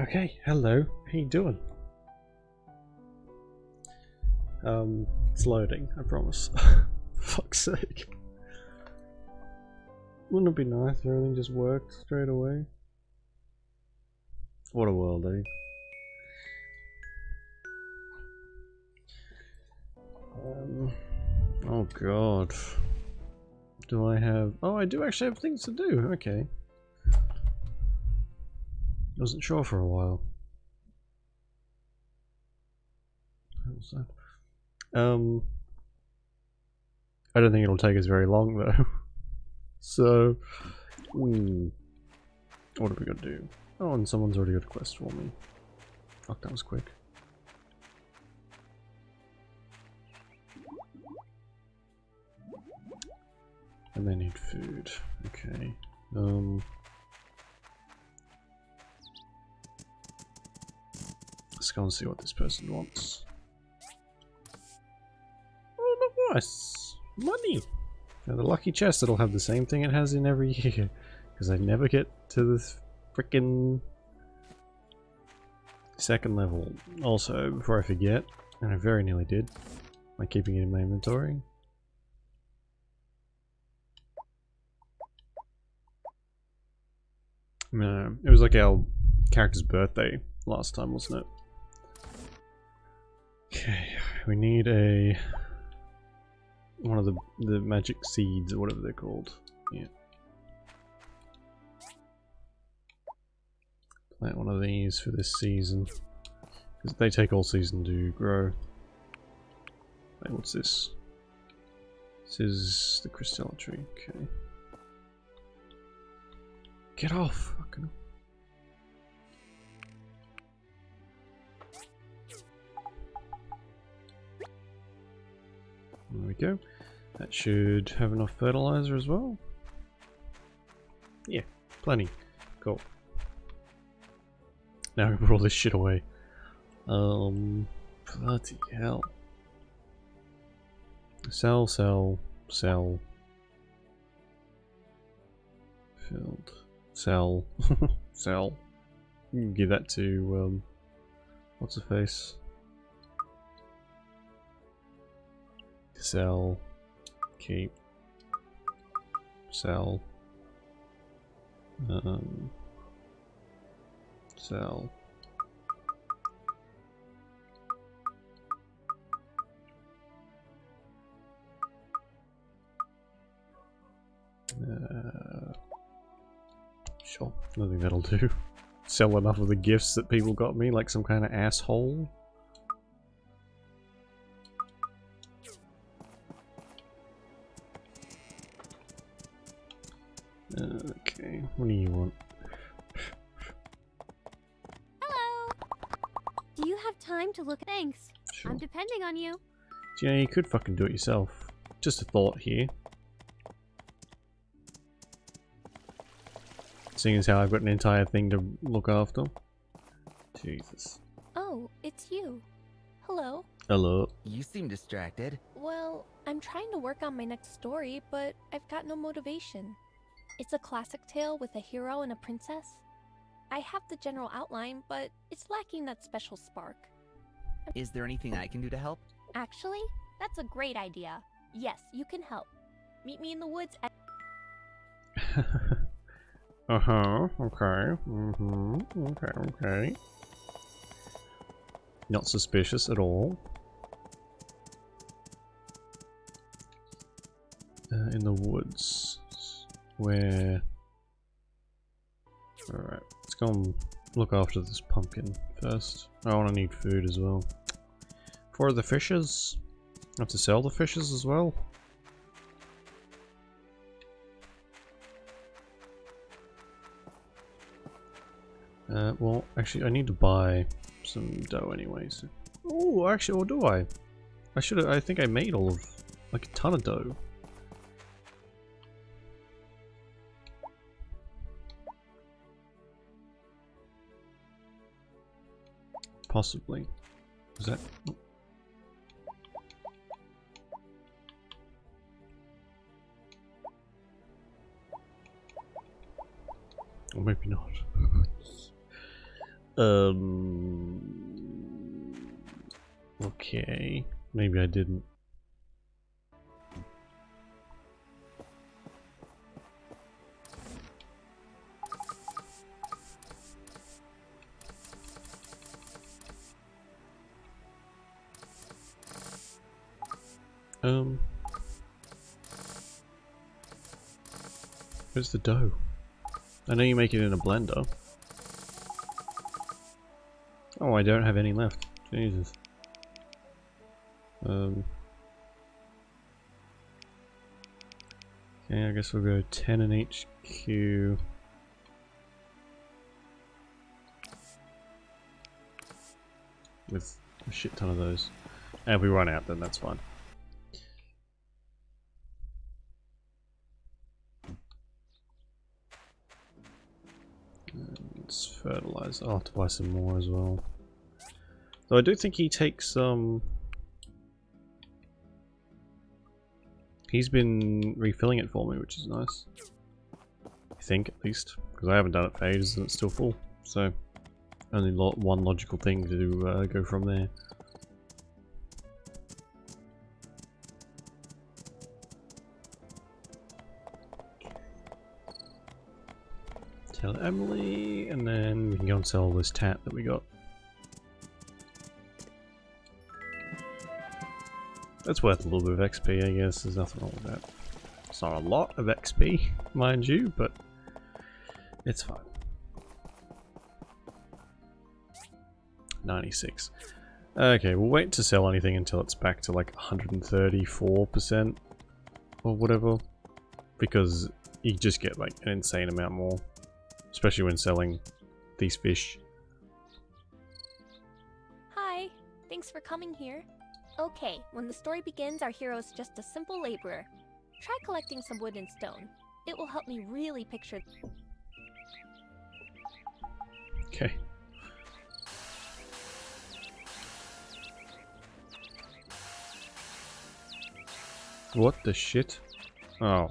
Okay, hello. How you doing? It's loading, I promise. Fuck's sake. Wouldn't it be nice if everything just worked straight away? What a world, eh? Oh god. Do I have... Oh, I do actually have things to do, okay. Wasn't sure for a while. What was that? I don't think it'll take us very long though. So... What are we gonna do? Oh, and someone's already got a quest for me. Fuck, that was quick. And they need food. Okay. Let's go and see what this person wants. Oh, nice! Money! Now the lucky chest, it'll have the same thing it has in every year. Because I never get to this frickin' second level. Also, before I forget, and I very nearly did, by keeping it in my inventory. No, it was like our character's birthday last time, wasn't it? Okay, we need one of the magic seeds or whatever they're called. Yeah. Plant one of these for this season. Because they take all season to grow. Wait, what's this? This is the crystal tree, okay. Get off! Fucking... There we go. That should have enough fertilizer as well. Yeah, plenty. Cool. Now we put all this shit away. Bloody hell. Sell. Filled. Sell. Sell. You can give that to, what's her face? Sell. Keep. Sell. Sell. Sure, I think that'll do. Sell enough of the gifts that people got me like some kind of asshole. Okay, what do you want? Hello! Do you have time to look? Thanks. Sure. I'm depending on you. Yeah, you could fucking do it yourself. Just a thought here. Seeing as how I've got an entire thing to look after. Jesus. Oh, it's you. Hello. Hello. You seem distracted. Well, I'm trying to work on my next story, but I've got no motivation. It's a classic tale with a hero and a princess. I have the general outline, but it's lacking that special spark. Is there anything I can do to help? Actually, that's a great idea. Yes, you can help. Meet me in the woods at... Okay. Okay. Not suspicious at all. In the woods. Where... Alright, let's go and look after this pumpkin first. I want to need food as well. For the fishes. I have to sell the fishes as well. Well, actually, I need to buy some dough anyways. Oh, actually, or do I? I think I made all of, like, a ton of dough. Possibly. Is that... Or maybe not. Okay. Maybe I didn't. Where's the dough? I know you make it in a blender. Oh, I don't have any left. Jesus. Okay, I guess we'll go 10 in HQ. With a shit ton of those. And if we run out, then that's fine. Let's fertilize. I'll have to buy some more as well. Though I do think he takes he's been refilling it for me, which is nice. I think, at least. Because I haven't done it for ages and it's still full. So, only one logical thing to go from there. Tell Emily, and then we can go and sell this tat that we got. That's worth a little bit of XP, I guess. There's nothing wrong with that. It's not a lot of XP, mind you, but it's fine. 96. Okay, we'll wait to sell anything until it's back to like 134% or whatever, because you just get like an insane amount more, especially when selling these fish. Hi, thanks for coming here. Okay, when the story begins, our hero is just a simple laborer. Try collecting some wood and stone. It will help me really picture. Okay. What the shit? Oh.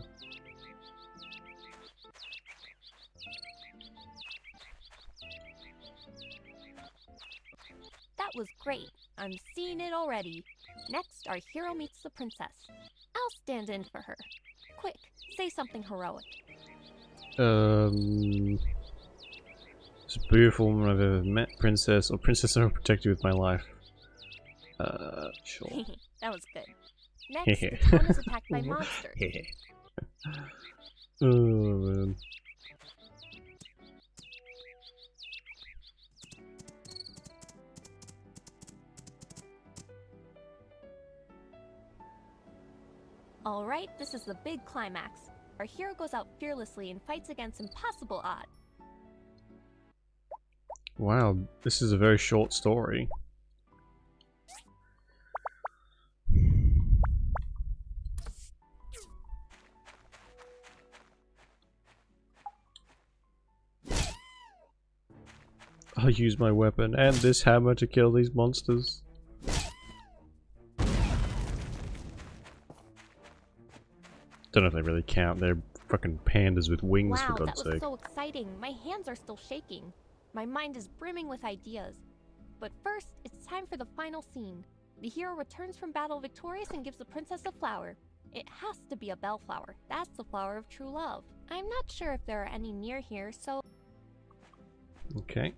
That was great. I'm seeing it already. Next, our hero meets the princess. I'll stand in for her. Quick, say something heroic. It's a beautiful woman I've ever met, princess, or princess I will protect you with my life. Sure. That was good. Next, the town is attacked by monsters. Oh, man. Alright, this is the big climax. Our hero goes out fearlessly and fights against impossible odds. Wow, this is a very short story. I'll use my weapon and this hammer to kill these monsters. Don't know if they really count. They're fucking pandas with wings, for Wow, that God's was sake. so exciting. My hands are still shaking. My mind is brimming with ideas. But first, it's time for the final scene. The hero returns from battle victorious and gives the princess a flower. It has to be a bellflower. That's the flower of true love. I'm not sure if there are any near here, so... Okay.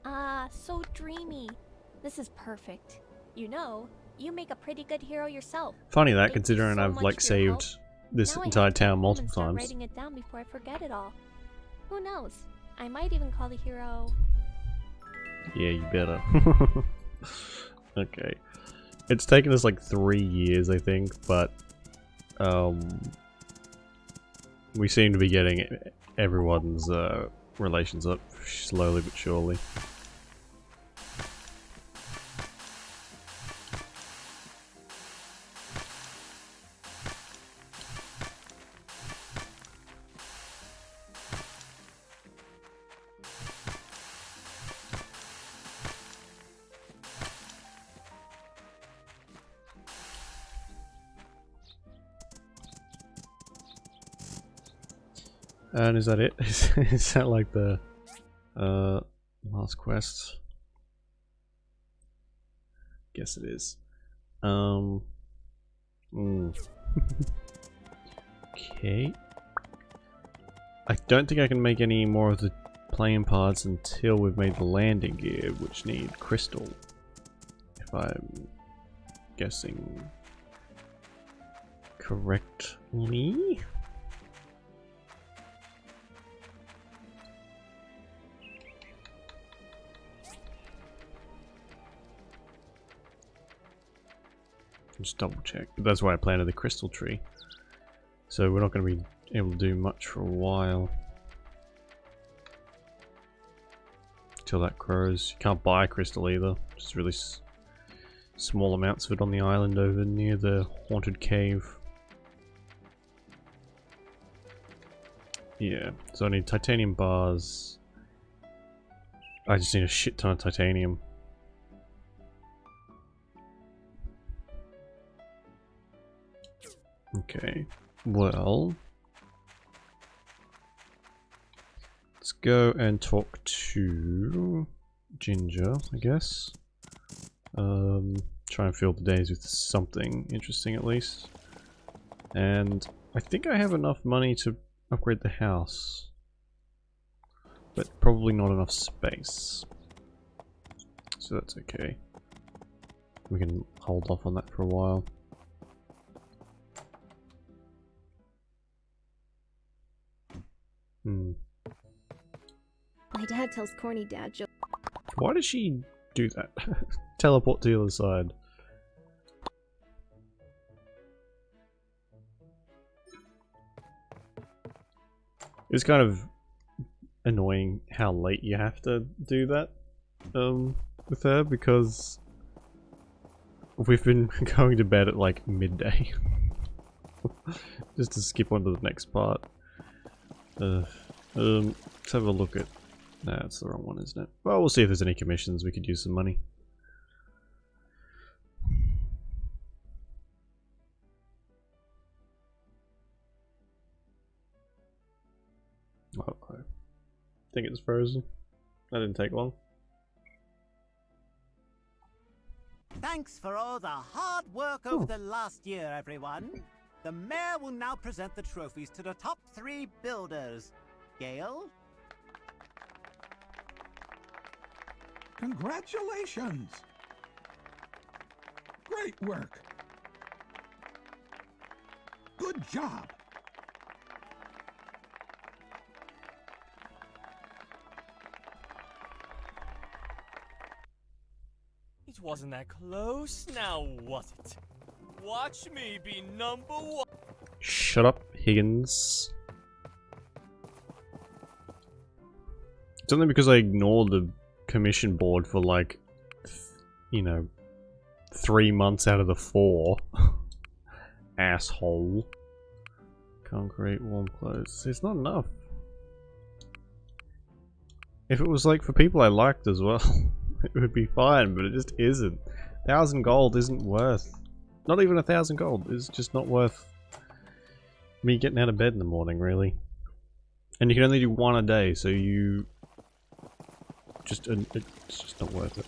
Ah, so dreamy. This is perfect. You know, you make a pretty good hero yourself. Funny that, Thank you considering so I've much like for your help. saved this Now I entire have to go town home multiple and start times. writing it down before I forget it all. Who knows? I might even call the hero... Yeah, you better. Okay. It's taken us like 3 years, I think, but we seem to be getting everyone's relations up slowly but surely. And is that it? Is that like the last quest? Guess it is. Okay. I don't think I can make any more of the plane parts until we've made the landing gear, which need crystal. If I'm guessing correctly. Just double check. But that's why I planted the crystal tree. So we're not going to be able to do much for a while. Till that grows. You can't buy crystal either. Just really small amounts of it on the island over near the haunted cave. Yeah, so I need titanium bars. I just need a shit ton of titanium. Okay, well, let's go and talk to Ginger, I guess. Try and fill the days with something interesting at least. And I think I have enough money to upgrade the house, but probably not enough space. So that's okay. We can hold off on that for a while. My dad tells corny dad jokes. Why does she do that? Teleport to the other side. It's kind of annoying how late you have to do that with her, because we've been going to bed at like midday just to skip on to the next part. Let's have a look at... Nah, that's the wrong one, isn't it? Well, we'll see if there's any commissions. We could use some money. Oh, I think it's frozen. That didn't take long. Thanks for all the hard work over the last year, everyone. The mayor will now present the trophies to the top 3 builders. Gale? Congratulations! Great work! Good job! It wasn't that close, now was it? Watch me be #1. Shut up, Higgins. It's only because I ignored the commission board for like, you know, 3 months out of the 4. Asshole. Concrete, warm clothes. It's not enough. If it was like for people I liked as well, it would be fine, but it just isn't. 1,000 gold isn't worth... Not even 1,000 gold is just not worth me getting out of bed in the morning, really. And you can only do 1 a day, so you... Just, it's just not worth it.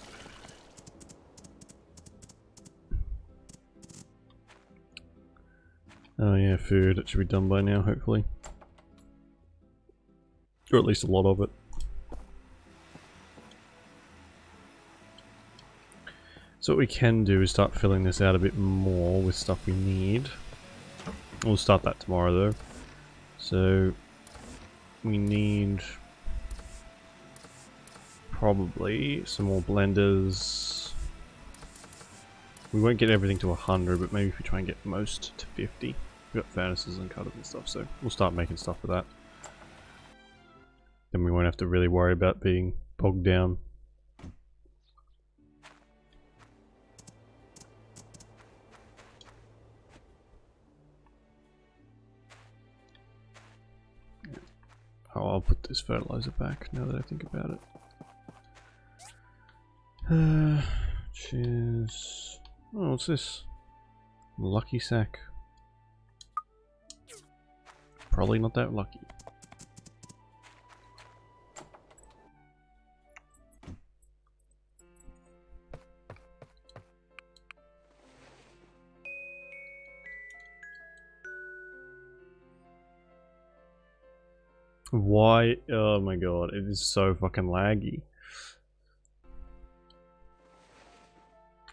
Oh yeah, food. It should be done by now, hopefully. Or at least a lot of it. So what we can do is start filling this out a bit more with stuff we need. We'll start that tomorrow though. So we need probably some more blenders. We won't get everything to 100, but maybe if we try and get most to 50. We've got furnaces and cutters and stuff, so we'll start making stuff for that. Then we won't have to really worry about being bogged down. Oh, I'll put this fertilizer back now that I think about it. Cheers. Oh, what's this? Lucky sack. Probably not that lucky. Why? Oh my god, it is so fucking laggy.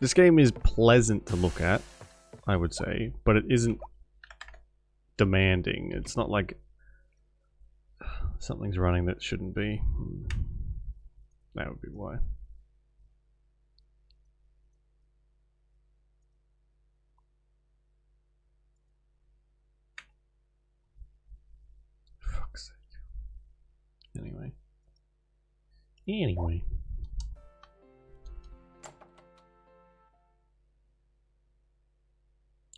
This game is pleasant to look at, I would say, but it isn't demanding. It's not like something's running that shouldn't be. That would be why. Fuck's sake. Anyway.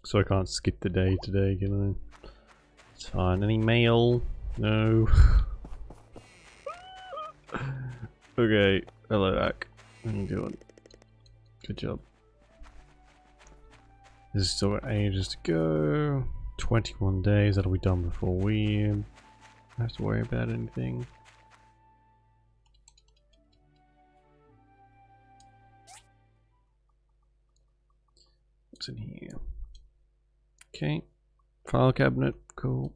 So I can't skip the day today, can I? It's fine. Any mail? No. Okay. Hello, Ak. How you doing? Good job. This is still got ages to go. 21 days. That'll be done before we have to worry about anything. What's in here? Okay. File cabinet. Cool.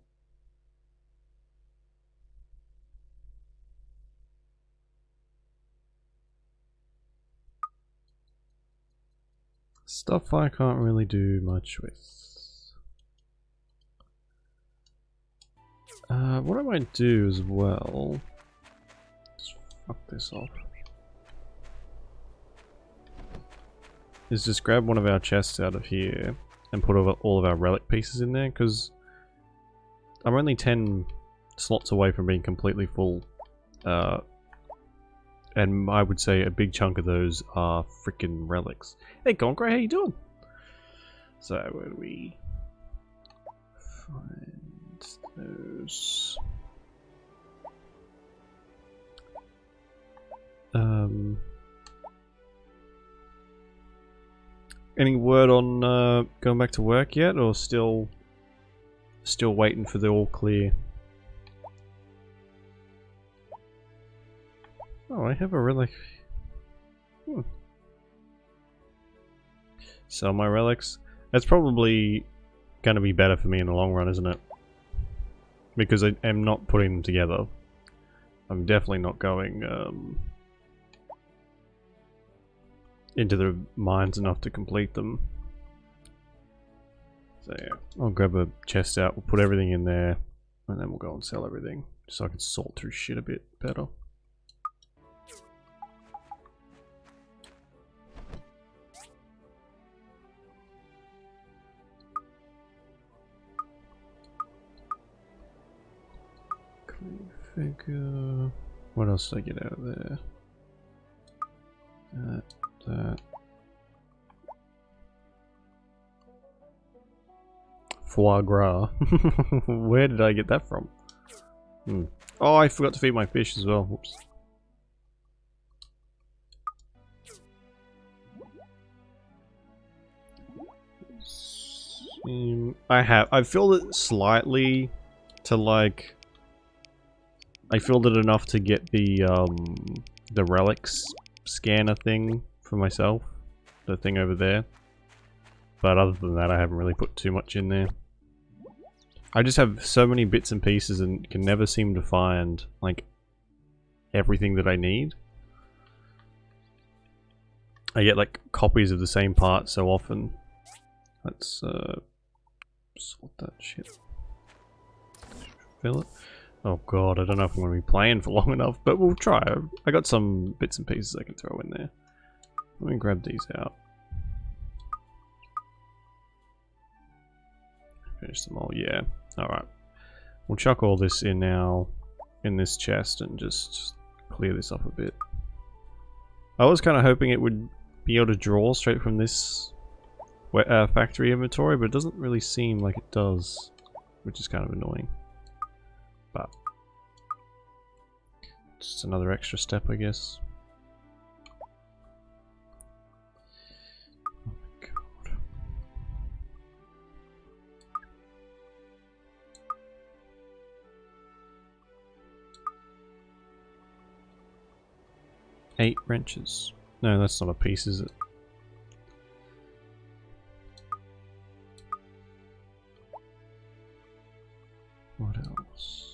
Stuff I can't really do much with. What I might do as well. Just fuck this off. Is just grab one of our chests out of here and put all of our relic pieces in there, because I'm only 10 slots away from being completely full. And I would say a big chunk of those are freaking relics. Hey Concrete, how you doing? So where do we find those? Any word on going back to work yet, or still waiting for the all clear? Oh, I have a relic. Sell my relics. That's probably going to be better for me in the long run, isn't it? Because I am not putting them together. I'm definitely not going into the mines enough to complete them. So yeah, I'll grab a chest out, we'll put everything in there, and then we'll go and sell everything, so I can sort through shit a bit better. Figure. What else did I get out of there? That. Foie gras. Where did I get that from? Oh, I forgot to feed my fish as well. Whoops. I filled it slightly to like. I filled it enough to get the relics scanner thing for myself, the thing over there. But other than that, I haven't really put too much in there. I just have so many bits and pieces and can never seem to find like everything that I need. I get like copies of the same part so often. Let's sort that shit. Fill it. Oh god, I don't know if I'm going to be playing for long enough, but we'll try. I got some bits and pieces I can throw in there. Let me grab these out. Finish them all, yeah. Alright. We'll chuck all this in now, in this chest, and just clear this up a bit. I was kind of hoping it would be able to draw straight from this factory inventory, but it doesn't really seem like it does, which is kind of annoying. But just another extra step, I guess. Oh my god. Eight wrenches. No, that's not a piece, is it? What else?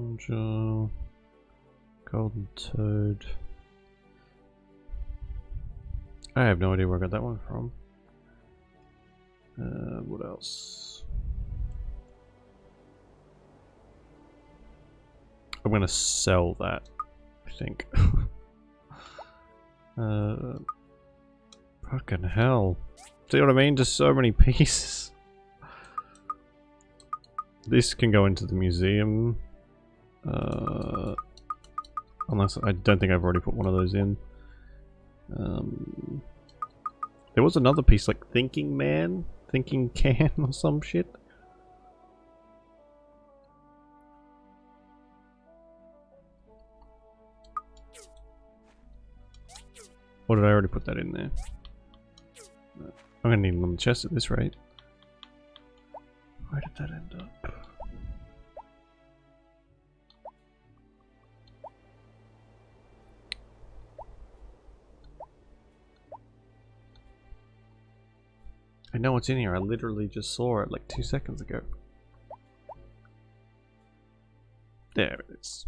Soldier. Golden Toad. I have no idea where I got that one from. What else? I'm gonna sell that, I think. Fucking hell. See what I mean? Just so many pieces. This can go into the museum. Unless I don't think I've already put one of those in. There was another piece like Thinking Man, Thinking Can or some shit. Or did I already put that in there? No. I'm gonna need them on the chest at this rate. Where did that end up? I know what's in here. I literally just saw it like 2 seconds ago. There it is.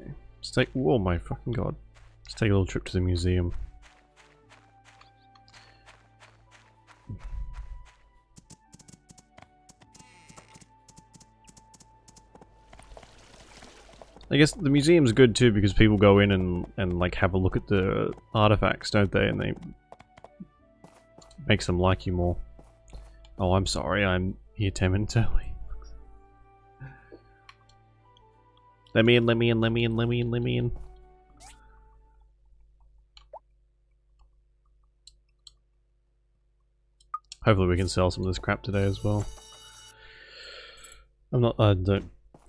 Okay. Let's take. Oh my fucking god. Let's take a little trip to the museum. I guess the museum's good too because people go in and like have a look at the artifacts, don't they? And they makes them like you more. Oh, I'm sorry, I'm here 10 minutes early. Let me in, let me in, let me in, let me in, let me in. Hopefully we can sell some of this crap today as well. I'll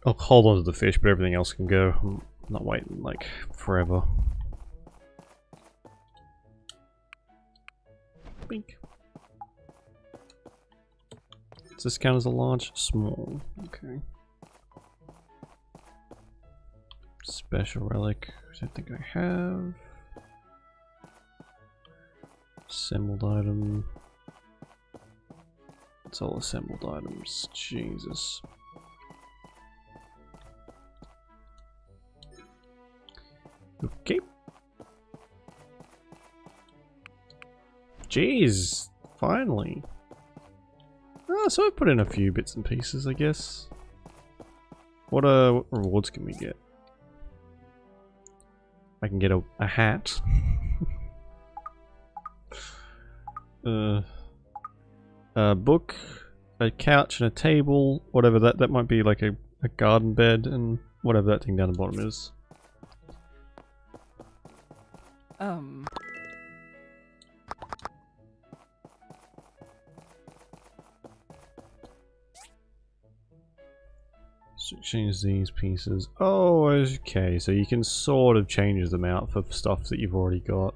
hold on to the fish, but everything else can go. I'm not waiting like forever. Bink. Does this count as a large? Small. Okay. Special relic. I don't think I have. Assembled item. It's all assembled items. Jesus. Okay. Jeez. Finally. Oh, so I put in a few bits and pieces, I guess. What rewards can we get? I can get a hat. A book, a couch and a table, whatever that might be like a garden bed and whatever that thing down the bottom is. So change these pieces. Oh, okay. So you can sort of change them out for stuff that you've already got.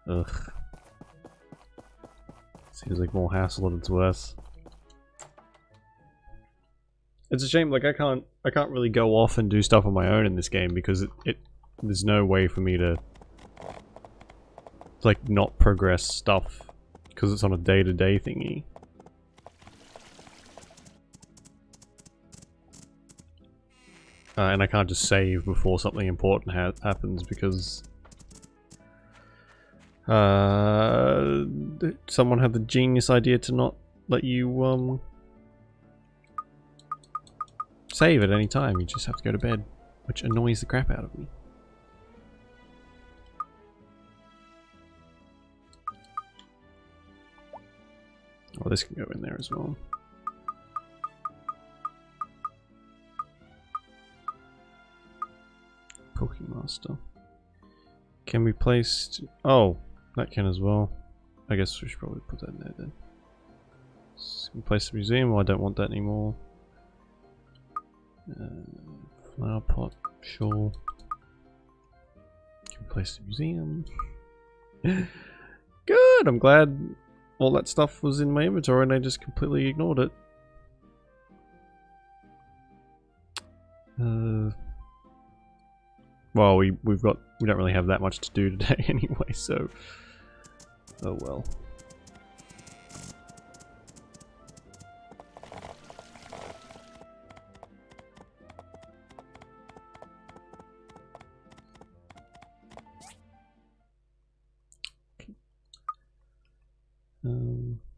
Ugh. Seems like more hassle than it's worth. It's a shame. Like I can't really go off and do stuff on my own in this game because there's no way for me to like not progress stuff because it's on a day-to-day thingy. And I can't just save before something important happens because someone had the genius idea to not let you save at any time. You just have to go to bed, which annoys the crap out of me. Oh, this can go in there as well. Cooking Master. Can be placed... Oh, that can as well. I guess we should probably put that in there then. So we can place the museum. Oh, I don't want that anymore. Flower pot, sure. Can place the museum. Good! I'm glad all that stuff was in my inventory and I just completely ignored it. Well, we don't really have that much to do today anyway, so oh well.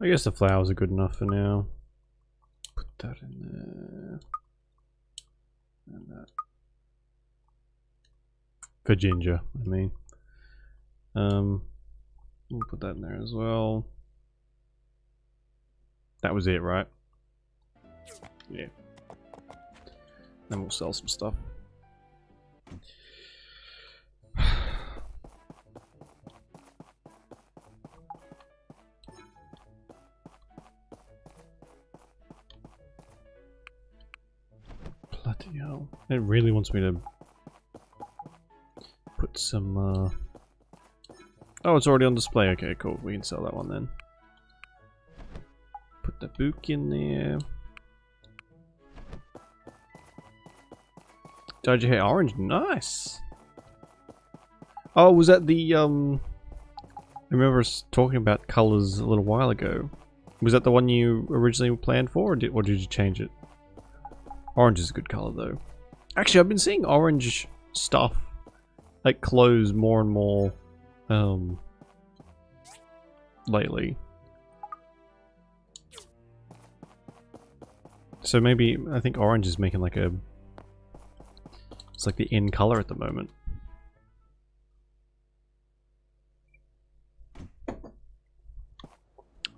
I guess the flowers are good enough for now. Put that in there. And that. For ginger, I mean. We'll put that in there as well. That was it, right? Yeah. Then we'll sell some stuff. Bloody hell. It really wants me to put some, Oh, it's already on display. Okay, cool. We can sell that one then. Put the book in there. Dyed your hair orange. Nice! Oh, was that the, I remember us talking about colours a little while ago. Was that the one you originally planned for, or did you change it? Orange is a good colour, though. Actually, I've been seeing orange stuff, like clothes, more and more, lately. So maybe, I think orange is making like a... It's like the in colour at the moment.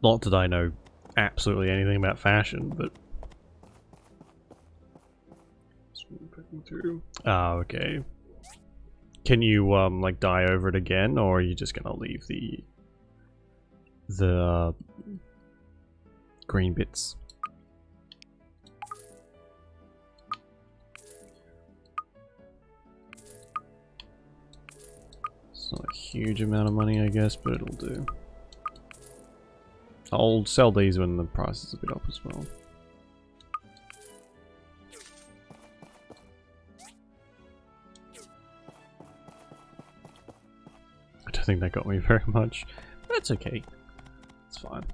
Not that I know absolutely anything about fashion, but... Ah, okay. Can you, like, dye over it again, or are you just gonna leave the green bits? It's not a huge amount of money, I guess, but it'll do. I'll sell these when the price is a bit up as well. I don't think that got me very much. That's okay. It's fine.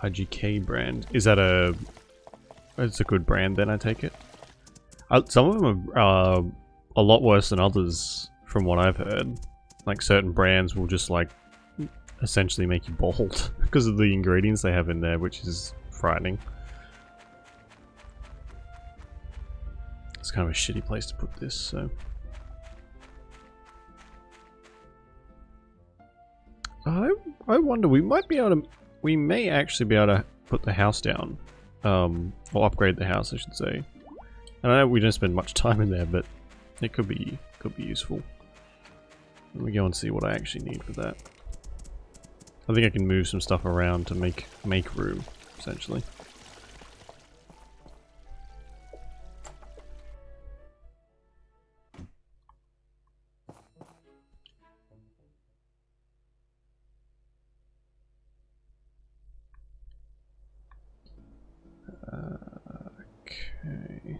IGK brand. Is that a... It's a good brand then, I take it? Some of them are a lot worse than others, from what I've heard. Like, certain brands will just, like, essentially make you bald because of the ingredients they have in there, which is frightening. It's kind of a shitty place to put this, so... I wonder, we might be able to... We may actually be able to put the house down. Or upgrade the house, I should say. And I know we don't spend much time in there, but it could be useful. Let me go and see what I actually need for that. I think I can move some stuff around to make room, essentially. Okay.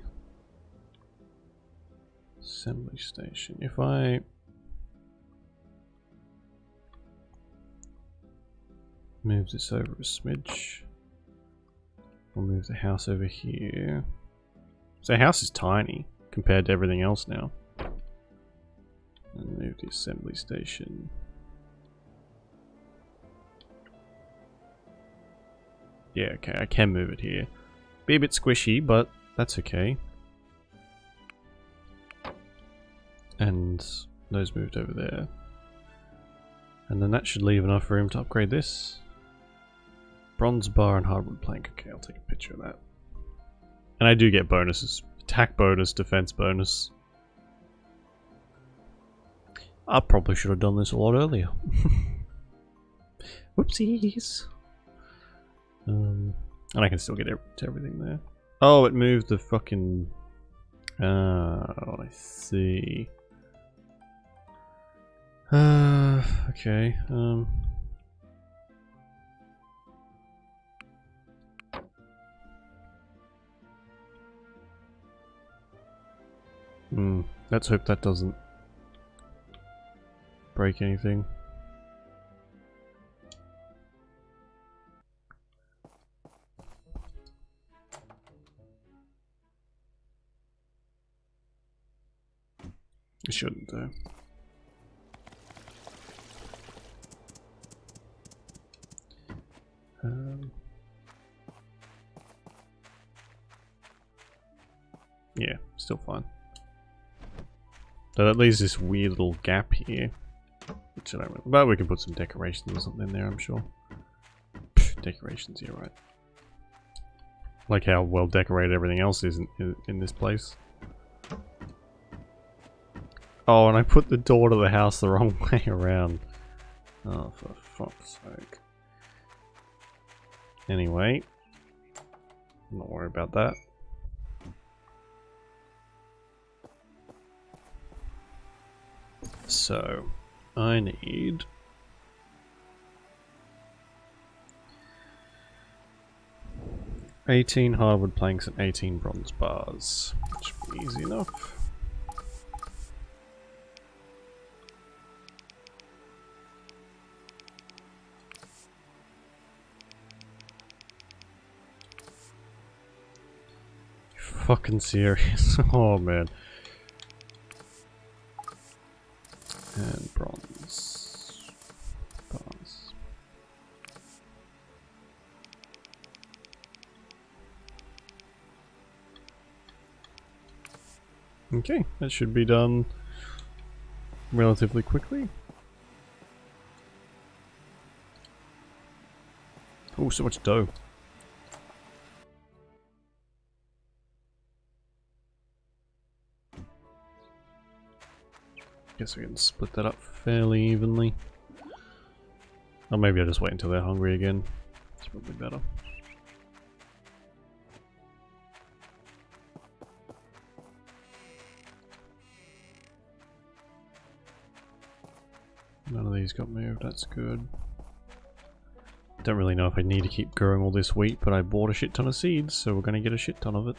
Assembly station. If I move this over a smidge, we'll move the house over here. So the house is tiny compared to everything else now. And move the assembly station. Yeah, okay, I can move it here. Be a bit squishy, but that's okay. And those moved over there. And then that should leave enough room to upgrade this. Bronze bar and hardwood plank. Okay, I'll take a picture of that. And I do get bonuses. Attack bonus, defense bonus. I probably should have done this a lot earlier. Whoopsies. And I can still get to everything there. Oh, it moved the fucking... Oh, I see. Okay. Let's hope that doesn't break anything. It shouldn't though. Yeah, still fine. So that leaves this weird little gap here, which I don't really, but we can put some decorations or something in there, I'm sure. Pff, decorations, yeah, right. Like how well decorated everything else is in this place. Oh, and I put the door to the house the wrong way around. Oh, for fuck's sake. Anyway, I'm not worried about that. So, I need 18 hardwood planks and 18 bronze bars. Should be easy enough. Fucking serious. Oh man. And bronze bars. Okay, that should be done relatively quickly. Oh, so much dough. Guess we can split that up fairly evenly. Or maybe I'll just wait until they're hungry again. It's probably better. None of these got moved, that's good. Don't really know if I need to keep growing all this wheat, but I bought a shit ton of seeds, so we're gonna get a shit ton of it.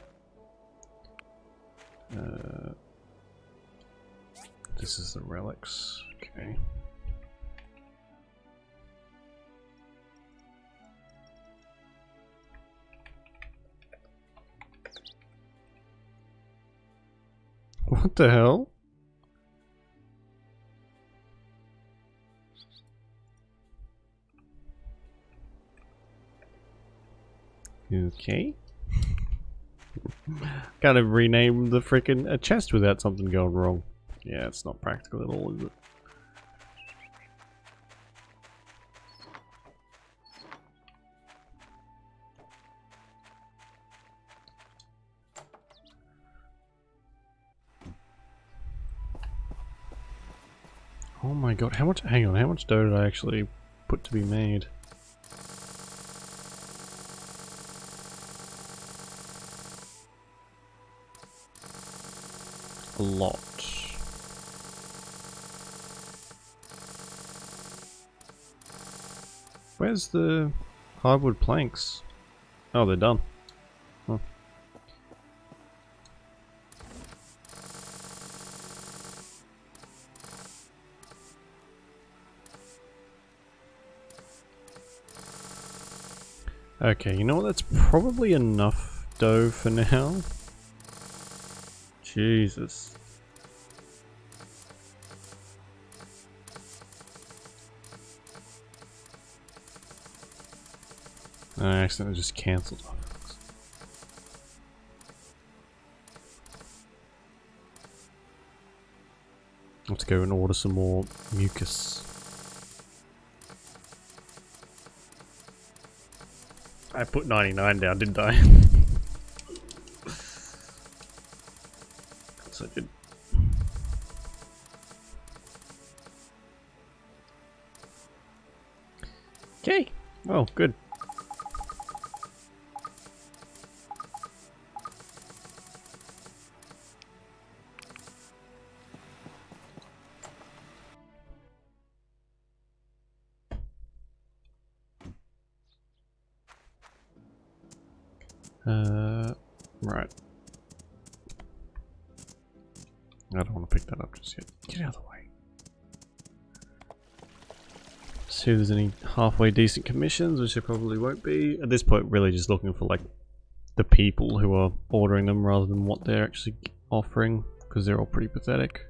This is the relics, okay. What the hell? Okay. Gotta rename the frickin' chest without something going wrong. Yeah, it's not practical at all, is it? Oh my god, how much, hang on, how much dough did I actually put to be made? A lot. Where's the hardwood planks? Oh, they're done. Huh. Okay, you know what? That's probably enough dough for now. Jesus. I accidentally just cancelled off. Let's go and order some more mucus. I put 99 down, didn't I? Yes, I did. Okay, well, good. Right. I don't want to pick that up just yet. Get out of the way. See if there's any halfway decent commissions, which there probably won't be. At this point, really just looking for like the people who are ordering them rather than what they're actually offering, because they're all pretty pathetic.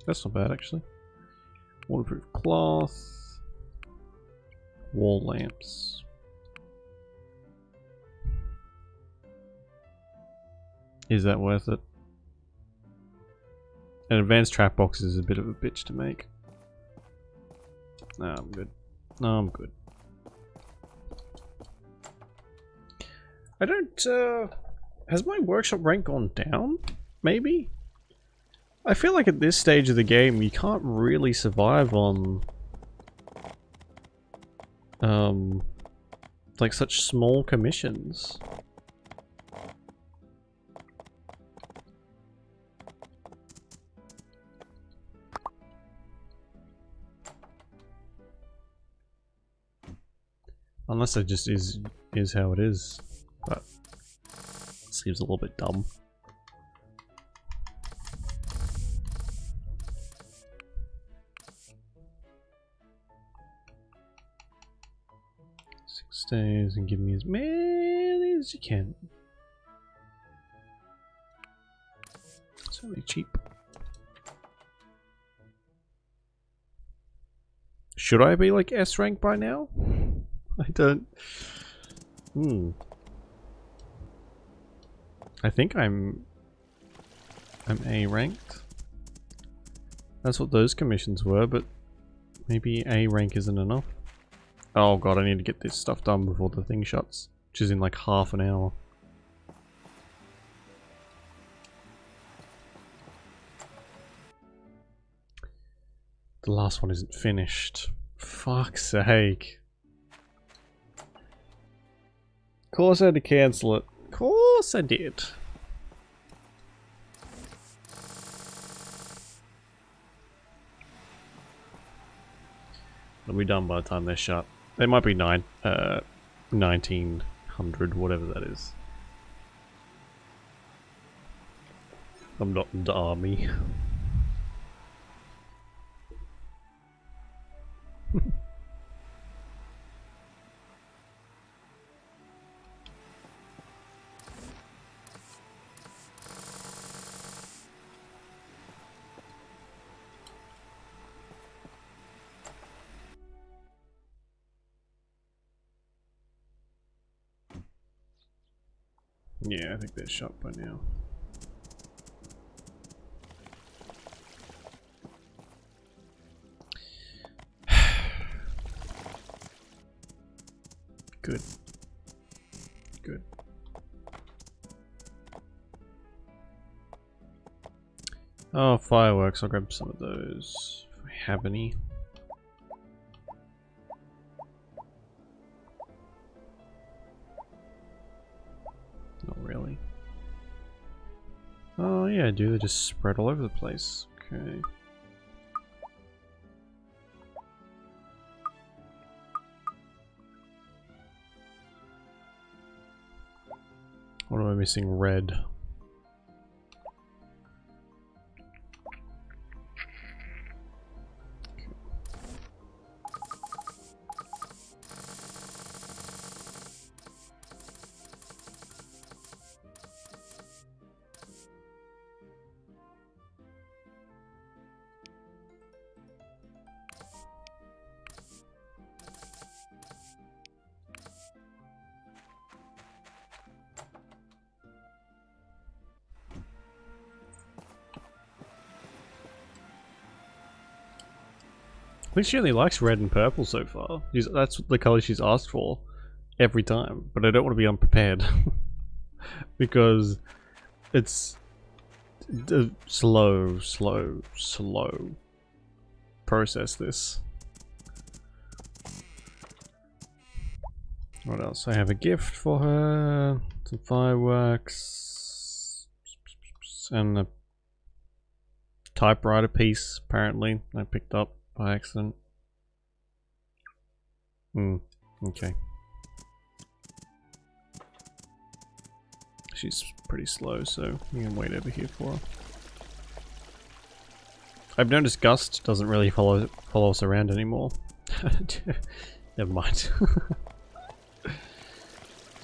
That's not bad actually. Waterproof cloth. Wall lamps. Is that worth it? An advanced trap box is a bit of a bitch to make. No, I'm good. No, I'm good. I don't, has my workshop rank gone down? Maybe? I feel like at this stage of the game you can't really survive on like such small commissions. Unless it just is how it is, but it seems a little bit dumb. Days and give me as many as you can. It's only cheap. Should I be like S rank by now? I don't. I think I'm A ranked. That's what those commissions were, but maybe A rank isn't enough. Oh god, I need to get this stuff done before the thing shuts, which is in like half an hour. The last one isn't finished. Fuck's sake. Of course I had to cancel it. Of course I did. It'll be done by the time they're shut. They might be 1900, whatever that is. I'm not in the army. Yeah, I think they're shut by now. Good. Good. Oh, fireworks. I'll grab some of those if I have any. Not really. Oh yeah, I do. They just spread all over the place. Okay. What am I missing? Red. I think she only likes red and purple so far. That's the color she's asked for every time, but I don't want to be unprepared because it's slow process this. What else? I have a gift for her, some fireworks, and a typewriter piece apparently I picked up by accident. Okay. She's pretty slow, so you can wait over here for her. I've noticed Gust doesn't really follow us around anymore. Never mind.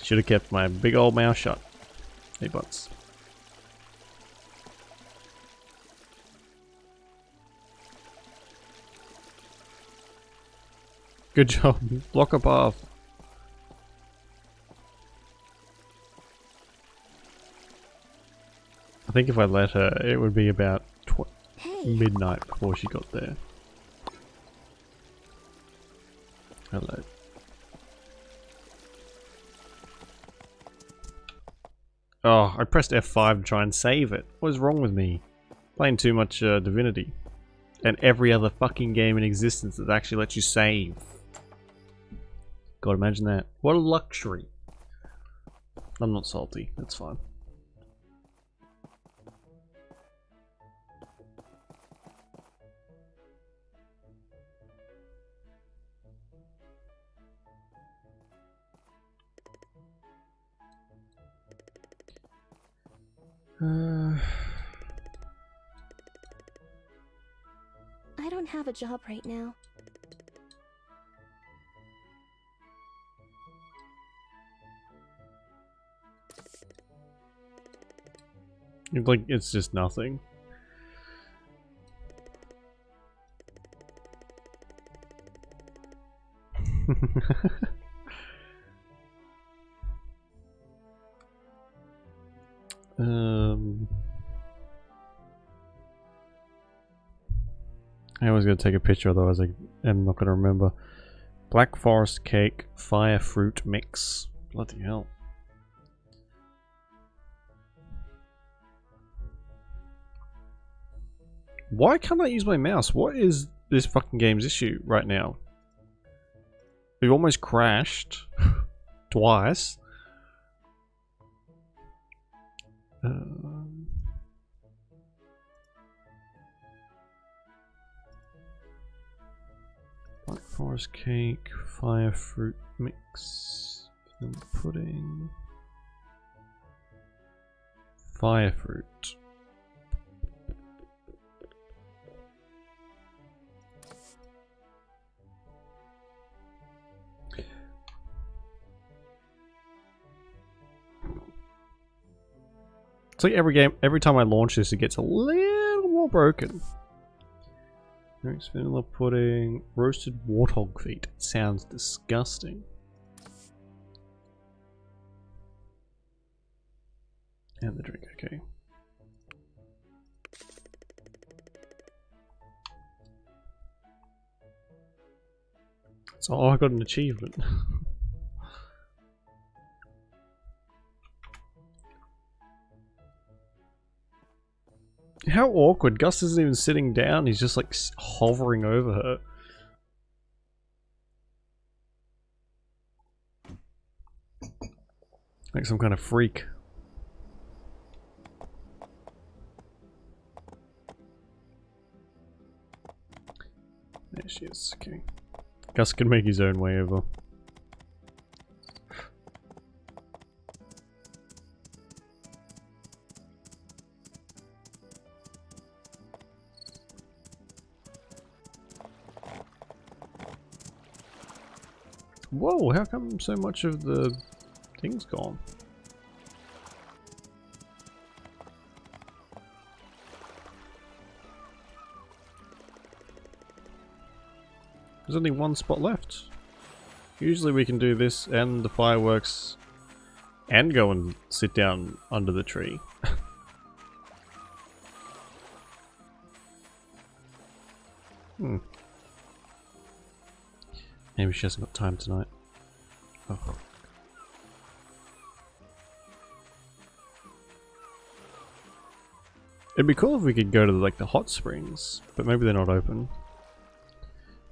Should have kept my big old mouth shut. Hey, butts. Good job. Block a path. I think if I let her, it would be about midnight before she got there. Hello. Oh, I pressed F5 to try and save it. What is wrong with me? Playing too much Divinity. And every other fucking game in existence that actually lets you save. God, imagine that. What a luxury. I'm not salty. That's fine. I don't have a job right now. Like, it's just nothing. I was gonna take a picture, otherwise I am not gonna remember. Black forest cake, fire fruit mix. Bloody hell. Why can't I use my mouse? What is this fucking game's issue right now? We've almost crashed twice. Black forest cake, fire fruit mix, vanilla pudding, fire fruit. It's like every time I launch this, it gets a little more broken. Mixed vanilla pudding, roasted warthog feet. It sounds disgusting. And the drink, okay. So, oh, I got an achievement. How awkward. Gus isn't even sitting down, he's just like hovering over her. Like some kind of freak. There she is, okay. Gus can make his own way over. Whoa, how come so much of the thing's gone? There's only one spot left. Usually we can do this and the fireworks and go and sit down under the tree. Maybe she hasn't got time tonight. Oh. It'd be cool if we could go to like the hot springs, but maybe they're not open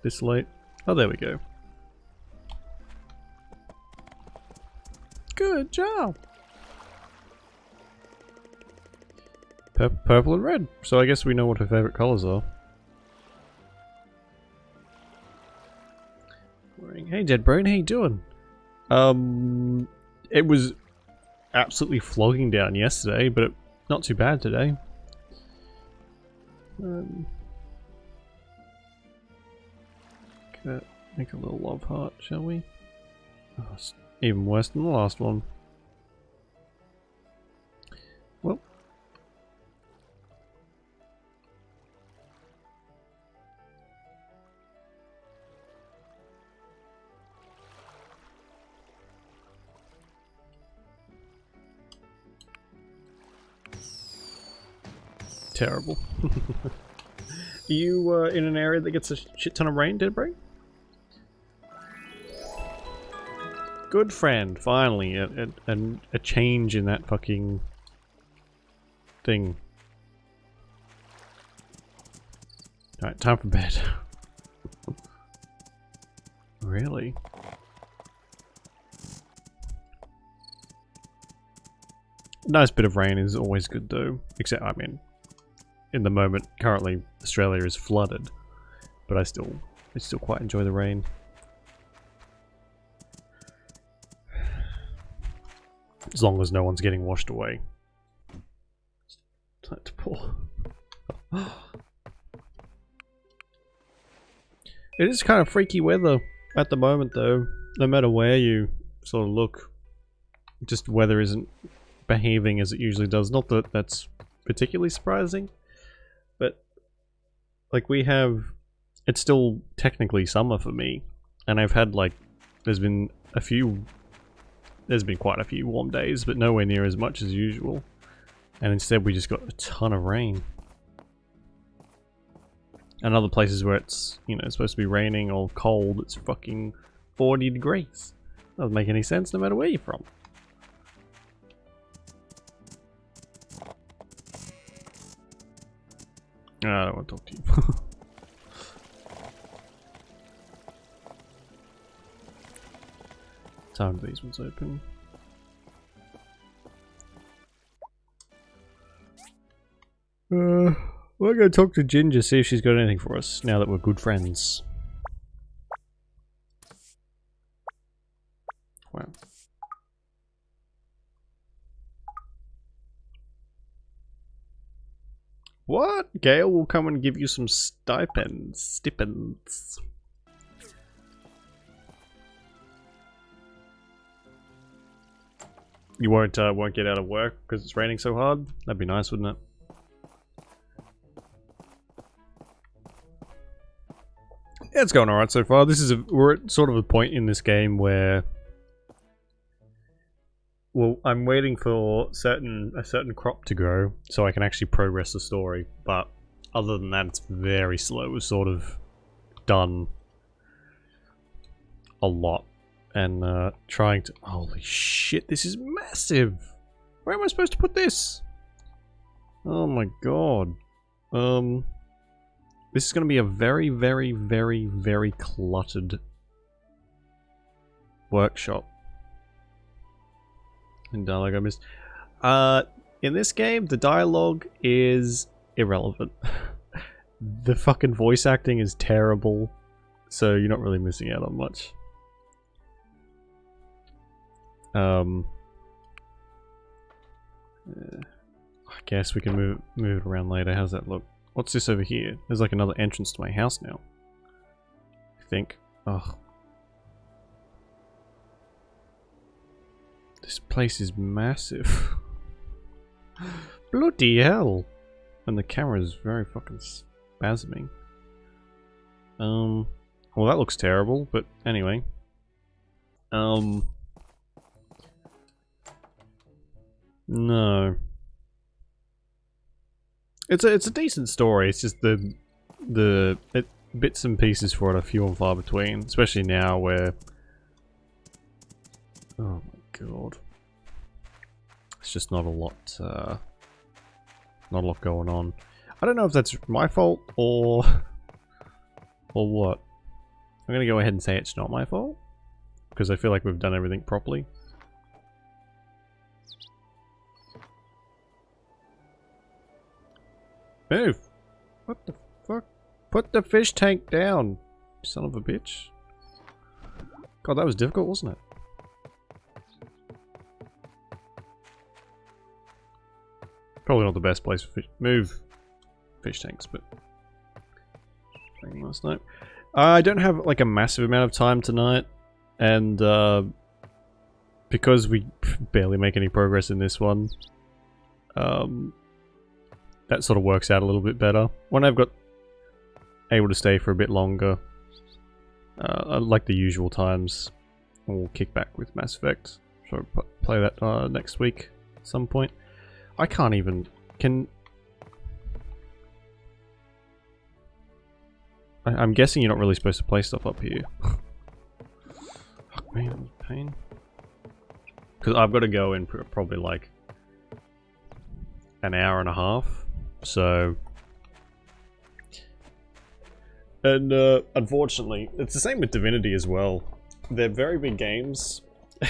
this late. Oh, there we go. Good job. Purple and red. So I guess we know what her favorite colors are. Hey Dead Brain, how you doing? It was absolutely flogging down yesterday, but not too bad today. Make a little love heart, shall we? Oh, it's even worse than the last one. Well. Terrible. Are you in an area that gets a shit ton of rain, Deadbray? Good friend, finally, a change in that fucking thing. Alright, time for bed. Really? Nice bit of rain is always good though. Except, I mean, in the moment, currently, Australia is flooded. But I still quite enjoy the rain. As long as no one's getting washed away. Time to pour. It is kind of freaky weather at the moment though. No matter where you sort of look. Just weather isn't behaving as it usually does. Not that that's particularly surprising. But like we have... It's still technically summer for me. And I've had like... There's been quite a few warm days, but nowhere near as much as usual. And instead we just got a ton of rain. And other places where it's, you know, supposed to be raining or cold, it's fucking 40 degrees. Doesn't make any sense no matter where you're from. I don't want to talk to you. Time these ones open. We're gonna talk to Ginger, see if she's got anything for us, now that we're good friends. Wow. What? Gale will come and give you some stipends. You won't get out of work because it's raining so hard? That'd be nice, wouldn't it? Yeah, it's going alright so far. We're at sort of a point in this game where... Well, I'm waiting for a certain crop to grow so I can actually progress the story, but other than that it's very slow. We've sort of done a lot and trying to... Holy shit, this is massive! Where am I supposed to put this? Oh my god. This is going to be a very, very, very, very cluttered workshop. And dialogue I missed. In this game, the dialogue is irrelevant. The fucking voice acting is terrible, so you're not really missing out on much. I guess we can move it around later. How's that look? What's this over here? There's like another entrance to my house now. I think. Oh. This place is massive. Bloody hell. And the camera is very fucking spasming. Well, that looks terrible, but anyway. No. It's a decent story. It's just the bits and pieces for it are few and far between, especially now where... Oh my god. It's just not a lot going on. I don't know if that's my fault or what. I'm gonna go ahead and say it's not my fault because I feel like we've done everything properly. Move! What the fuck? Put the fish tank down, son of a bitch. God, that was difficult, wasn't it? Probably not the best place for fish. Move fish tanks, but last night. I don't have like a massive amount of time tonight, and because we barely make any progress in this one, that sort of works out a little bit better. When I've got able to stay for a bit longer, like the usual times, we'll kick back with Mass Effect. So play that next week at some point. I can't even... I'm guessing you're not really supposed to play stuff up here. Fuck me, that was pain. Because I've got to go in probably like an hour and a half. So... And unfortunately, it's the same with Divinity as well. They're very big games,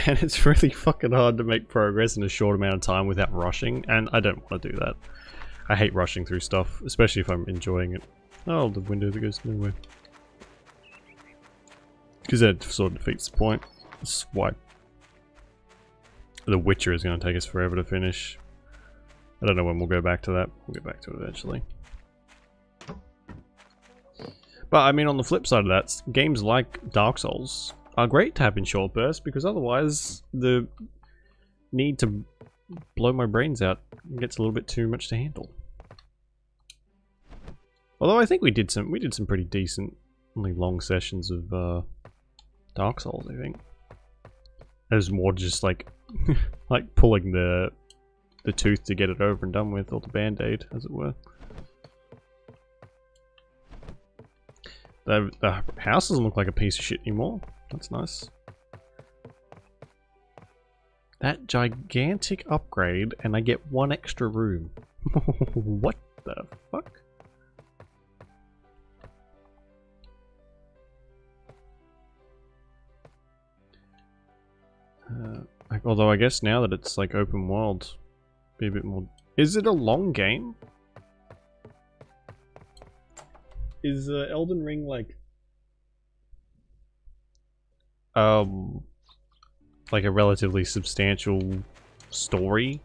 and it's really fucking hard to make progress in a short amount of time without rushing, and I don't want to do that. I hate rushing through stuff, especially if I'm enjoying it. Oh, the window that goes nowhere. Because that sort of defeats the point. That's why The Witcher is going to take us forever to finish. I don't know when we'll go back to that. We'll get back to it eventually. But I mean, on the flip side of that, games like Dark Souls are great to have in short bursts, because otherwise the need to blow my brains out gets a little bit too much to handle. Although I think we did some pretty decent, only long sessions of Dark Souls. I think it was more just like like pulling the tooth to get it over and done with, or the band-aid, as it were. The house doesn't look like a piece of shit anymore. That's nice. That gigantic upgrade, and I get one extra room. What the fuck? Although I guess now that it's like open world, be a bit more. Is it a long game? Is Elden Ring like a relatively substantial story,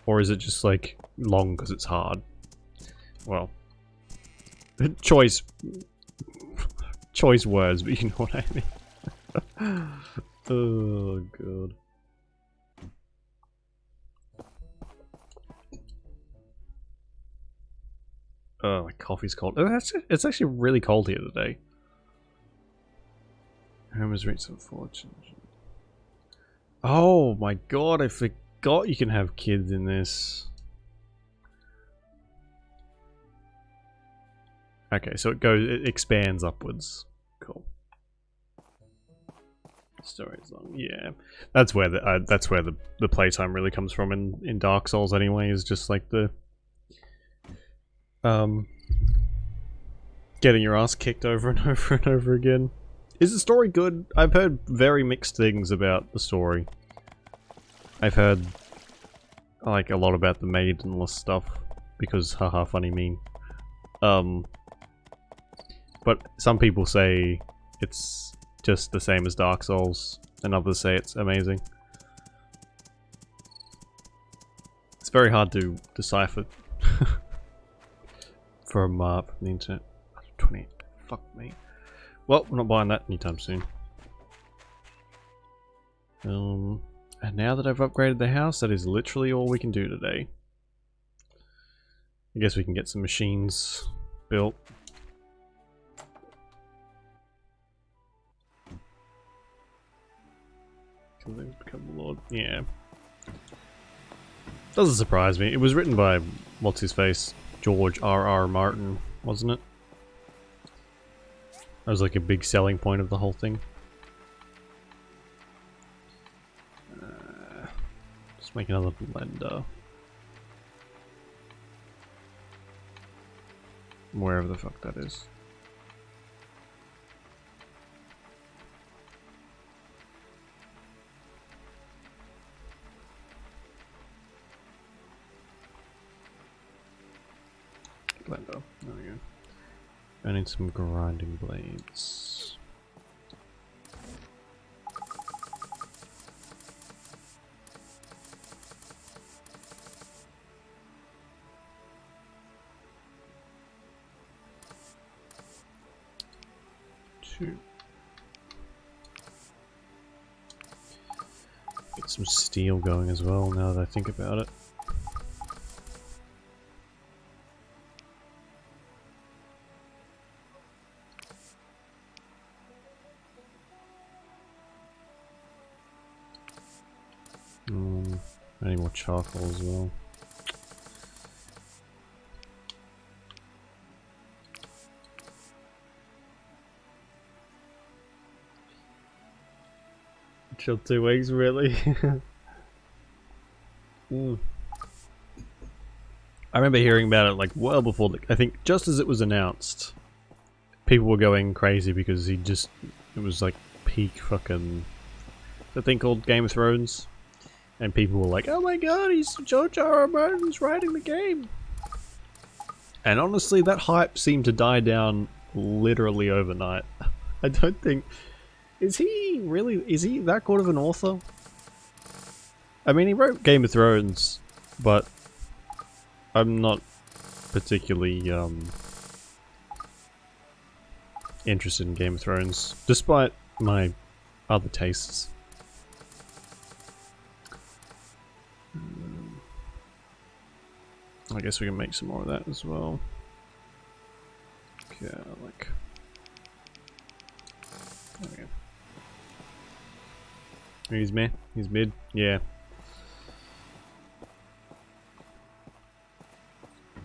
or is it just like long because it's hard? Well, choice words, but you know what I mean. Oh god. Oh, my coffee's cold. Oh, it's actually really cold here today. Home has reached some fortune. Oh my god, I forgot you can have kids in this. Okay, so it expands upwards. Cool. Story's long. Yeah, that's where the playtime really comes from in Dark Souls anyway. Is just like the getting your ass kicked over and over and over again. Is the story good? I've heard very mixed things about the story. I've heard like a lot about the maidenless stuff because haha funny meme. But some people say it's just the same as Dark Souls, and others say it's amazing. It's very hard to decipher from the internet. 20. Fuck me. Well, we're not buying that anytime soon. And now that I've upgraded the house, that is literally all we can do today. I guess we can get some machines built. Become the Lord. Yeah. Doesn't surprise me. It was written by, what's his face? George R.R. Martin, wasn't it? That was like a big selling point of the whole thing. Let's make another blender. Wherever the fuck that is. Blender. There we go. I need some grinding blades. Two. Get some steel going as well now that I think about it. I need more charcoal as well. Chill 2 weeks, really? I remember hearing about it like well before, I think just as it was announced, people were going crazy because it was like peak fucking, the thing called Game of Thrones, and people were like, oh my god, he's George R. R. Martin's writing the game. And honestly, that hype seemed to die down literally overnight. I don't think, is he that good of an author? I mean, he wrote Game of Thrones, but I'm not particularly interested in Game of Thrones, despite my other tastes. I guess we can make some more of that as well. Okay, like... There we go. He's mid. He's mid. Yeah.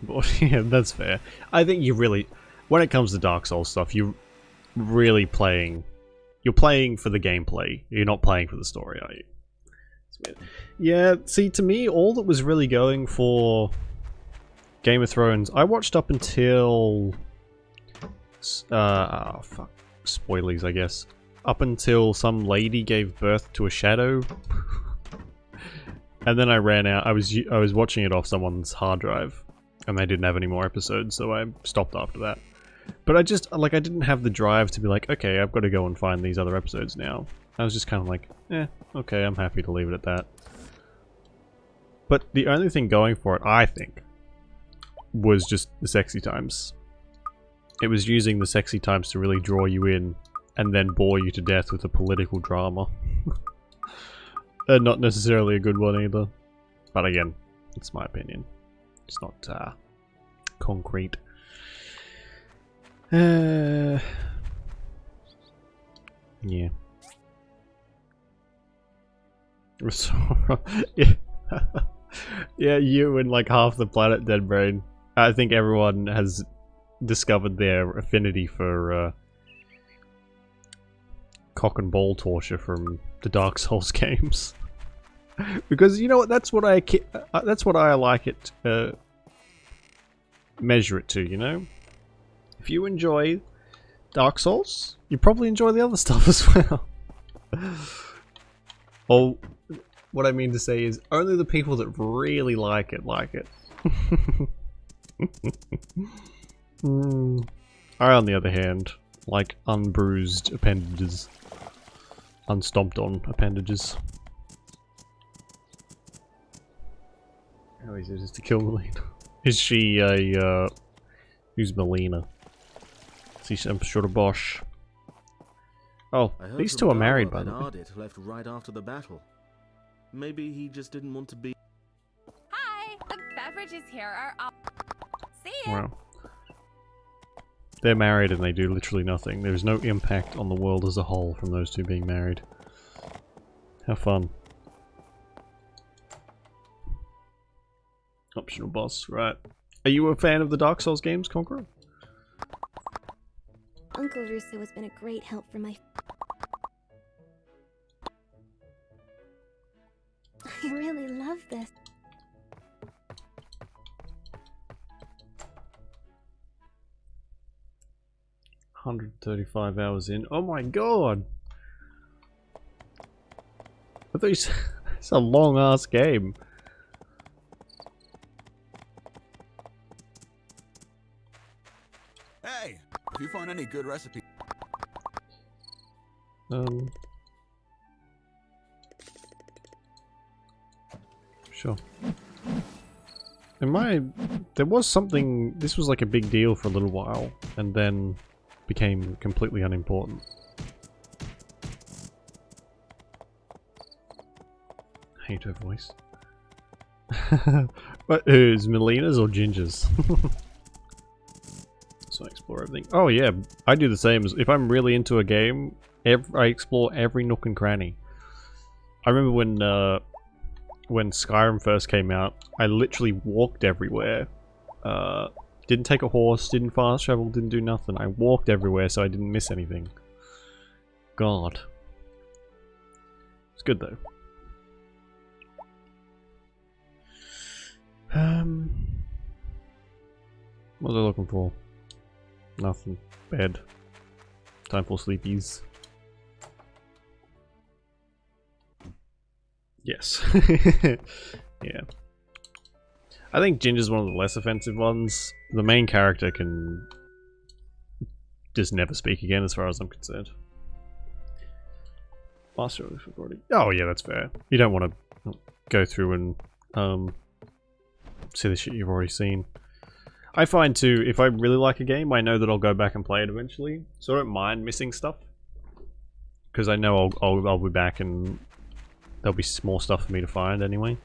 But, yeah, that's fair. I think you really... When it comes to Dark Souls stuff, you're really playing... You're playing for the gameplay. You're not playing for the story, are you? It's weird. Yeah, see, to me, all that was really going for Game of Thrones, I watched up until... oh, fuck. Spoilies, I guess. Up until some lady gave birth to a shadow. And then I ran out. I was watching it off someone's hard drive. And they didn't have any more episodes, so I stopped after that. But I just, like, I didn't have the drive to be like, okay, I've got to go and find these other episodes now. I was just kind of like, okay, I'm happy to leave it at that. But the only thing going for it, I think, was just the sexy times. It was using the sexy times to really draw you in, and then bore you to death with a political drama. And not necessarily a good one either. But again, it's my opinion. It's not concrete. Yeah. Yeah. Yeah, you and like half the planet, Dead Brain. I think everyone has discovered their affinity for cock and ball torture from the Dark Souls games. Because you know what, that's what I like it measure it to, you know? If you enjoy Dark Souls, you probably enjoy the other stuff as well. Or what I mean to say is only the people that really like it like it. I, on the other hand, like unbruised appendages. Unstomped on appendages. How easy it is to kill Melina. Is she a, who's Melina? Is she, I'm sure, a Bosch. Oh, these two are married, by the way. Ardit left right after the battle. Maybe he just didn't want to be... Hi! The beverages here are up. See ya! Wow. They're married and they do literally nothing. There's no impact on the world as a whole from those two being married. How fun. Optional boss, right. Are you a fan of the Dark Souls games, Conqueror? Uncle Russo has been a great help for my... I really love this. $135 hours in. Oh my god! I thought you said it's a long ass game. Hey, if you find any good recipes. Sure. There was something, this was like a big deal for a little while, and then became completely unimportant. I hate her voice. But who's Melina's or Ginger's? So I explore everything. Oh yeah, I do the same. If I'm really into a game, I explore every nook and cranny. I remember when Skyrim first came out, I literally walked everywhere. Didn't take a horse, didn't fast travel, didn't do nothing. I walked everywhere so I didn't miss anything. God. It's good though. What was I looking for? Nothing. Bed. Time for sleepies. Yes. Yeah. I think Ginger's one of the less offensive ones. The main character can just never speak again as far as I'm concerned. Master of recording. Oh yeah, that's fair. You don't want to go through and see the shit you've already seen. I find too, if I really like a game, I know that I'll go back and play it eventually. So I don't mind missing stuff. Because I know I'll be back and there'll be more stuff for me to find anyway.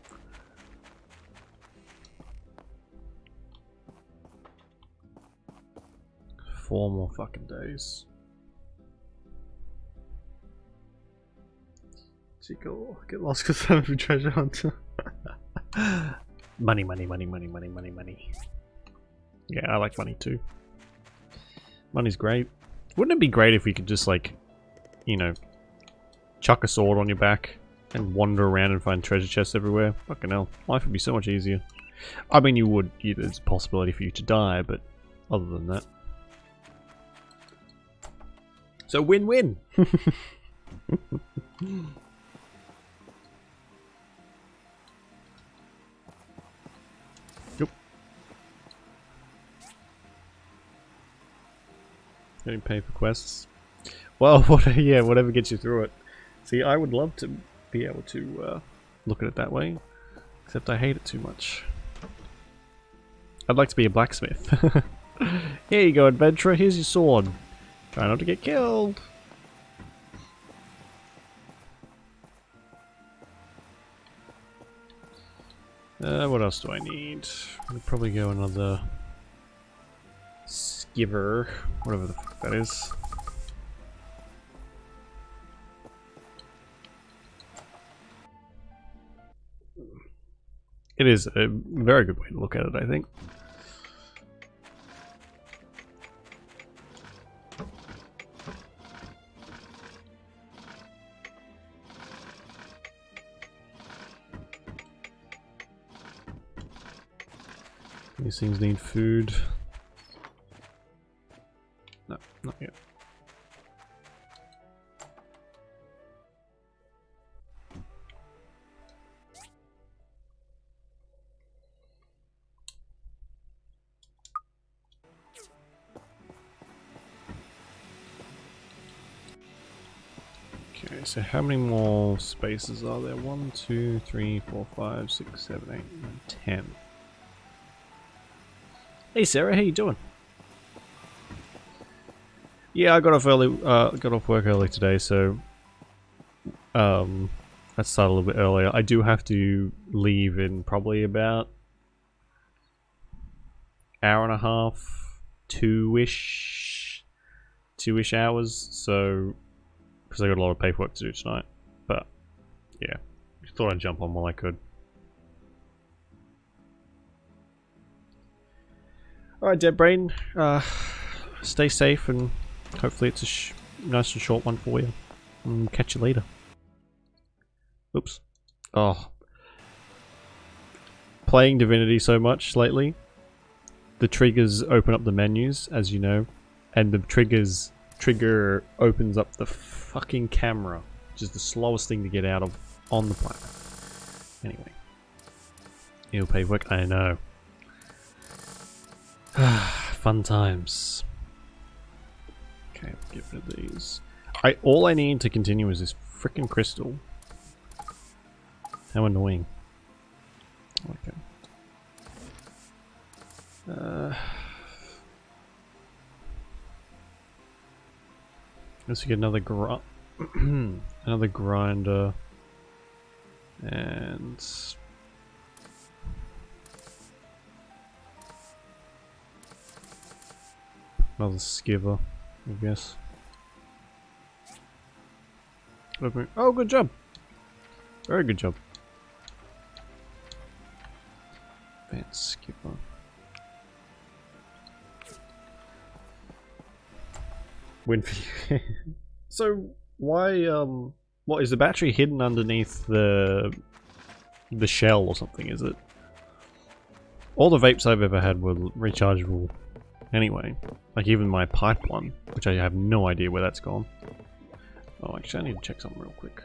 Four more fucking days. Chico, get lost because I'm a treasure hunter. Money, money, money, money, money, money, money. Yeah, I like money too. Money's great. Wouldn't it be great if we could just like, you know, chuck a sword on your back and wander around and find treasure chests everywhere? Fucking hell, life would be so much easier. I mean, there's a possibility for you to die, but other than that. So win-win! Yep. Getting paper quests. Well, yeah, whatever gets you through it. See, I would love to be able to look at it that way, except I hate it too much. I'd like to be a blacksmith. Here you go, adventurer, here's your sword. Try not to get killed. What else do I need? I'll probably go another skiver, whatever the fuck that is. It is a very good way to look at it, I think. These things need food. No, not yet. Okay, so how many more spaces are there? 1, 2, 3, 4, 5, 6, 7, 8, 9, 10. Hey Sarah, how you doing? Yeah, I got off early. Got off work early today, so I started a little bit earlier. I do have to leave in probably about hour and a half, two-ish hours. So, because I got a lot of paperwork to do tonight. But yeah, thought I'd jump on while I could. Alright, Dead Brain, stay safe and hopefully it's a nice and short one for you. And catch you later. Oops. Oh. Playing Divinity so much lately, the triggers open up the menus, as you know, and the trigger opens up the fucking camera, which is the slowest thing to get out of on the planet. Anyway. Ill paperwork, I know. Fun times. Okay, get rid of these. All I need to continue is this frickin' crystal. How annoying. Okay. Let's get another another grinder and another skiver, I guess. Oh, good job. Very good job. Advanced skiver. Win for you. So, why What, is the battery hidden underneath the shell or something, is it? All the vapes I've ever had were rechargeable anyway. Like even my pipe one, which I have no idea where that's gone. Oh, actually I need to check something real quick.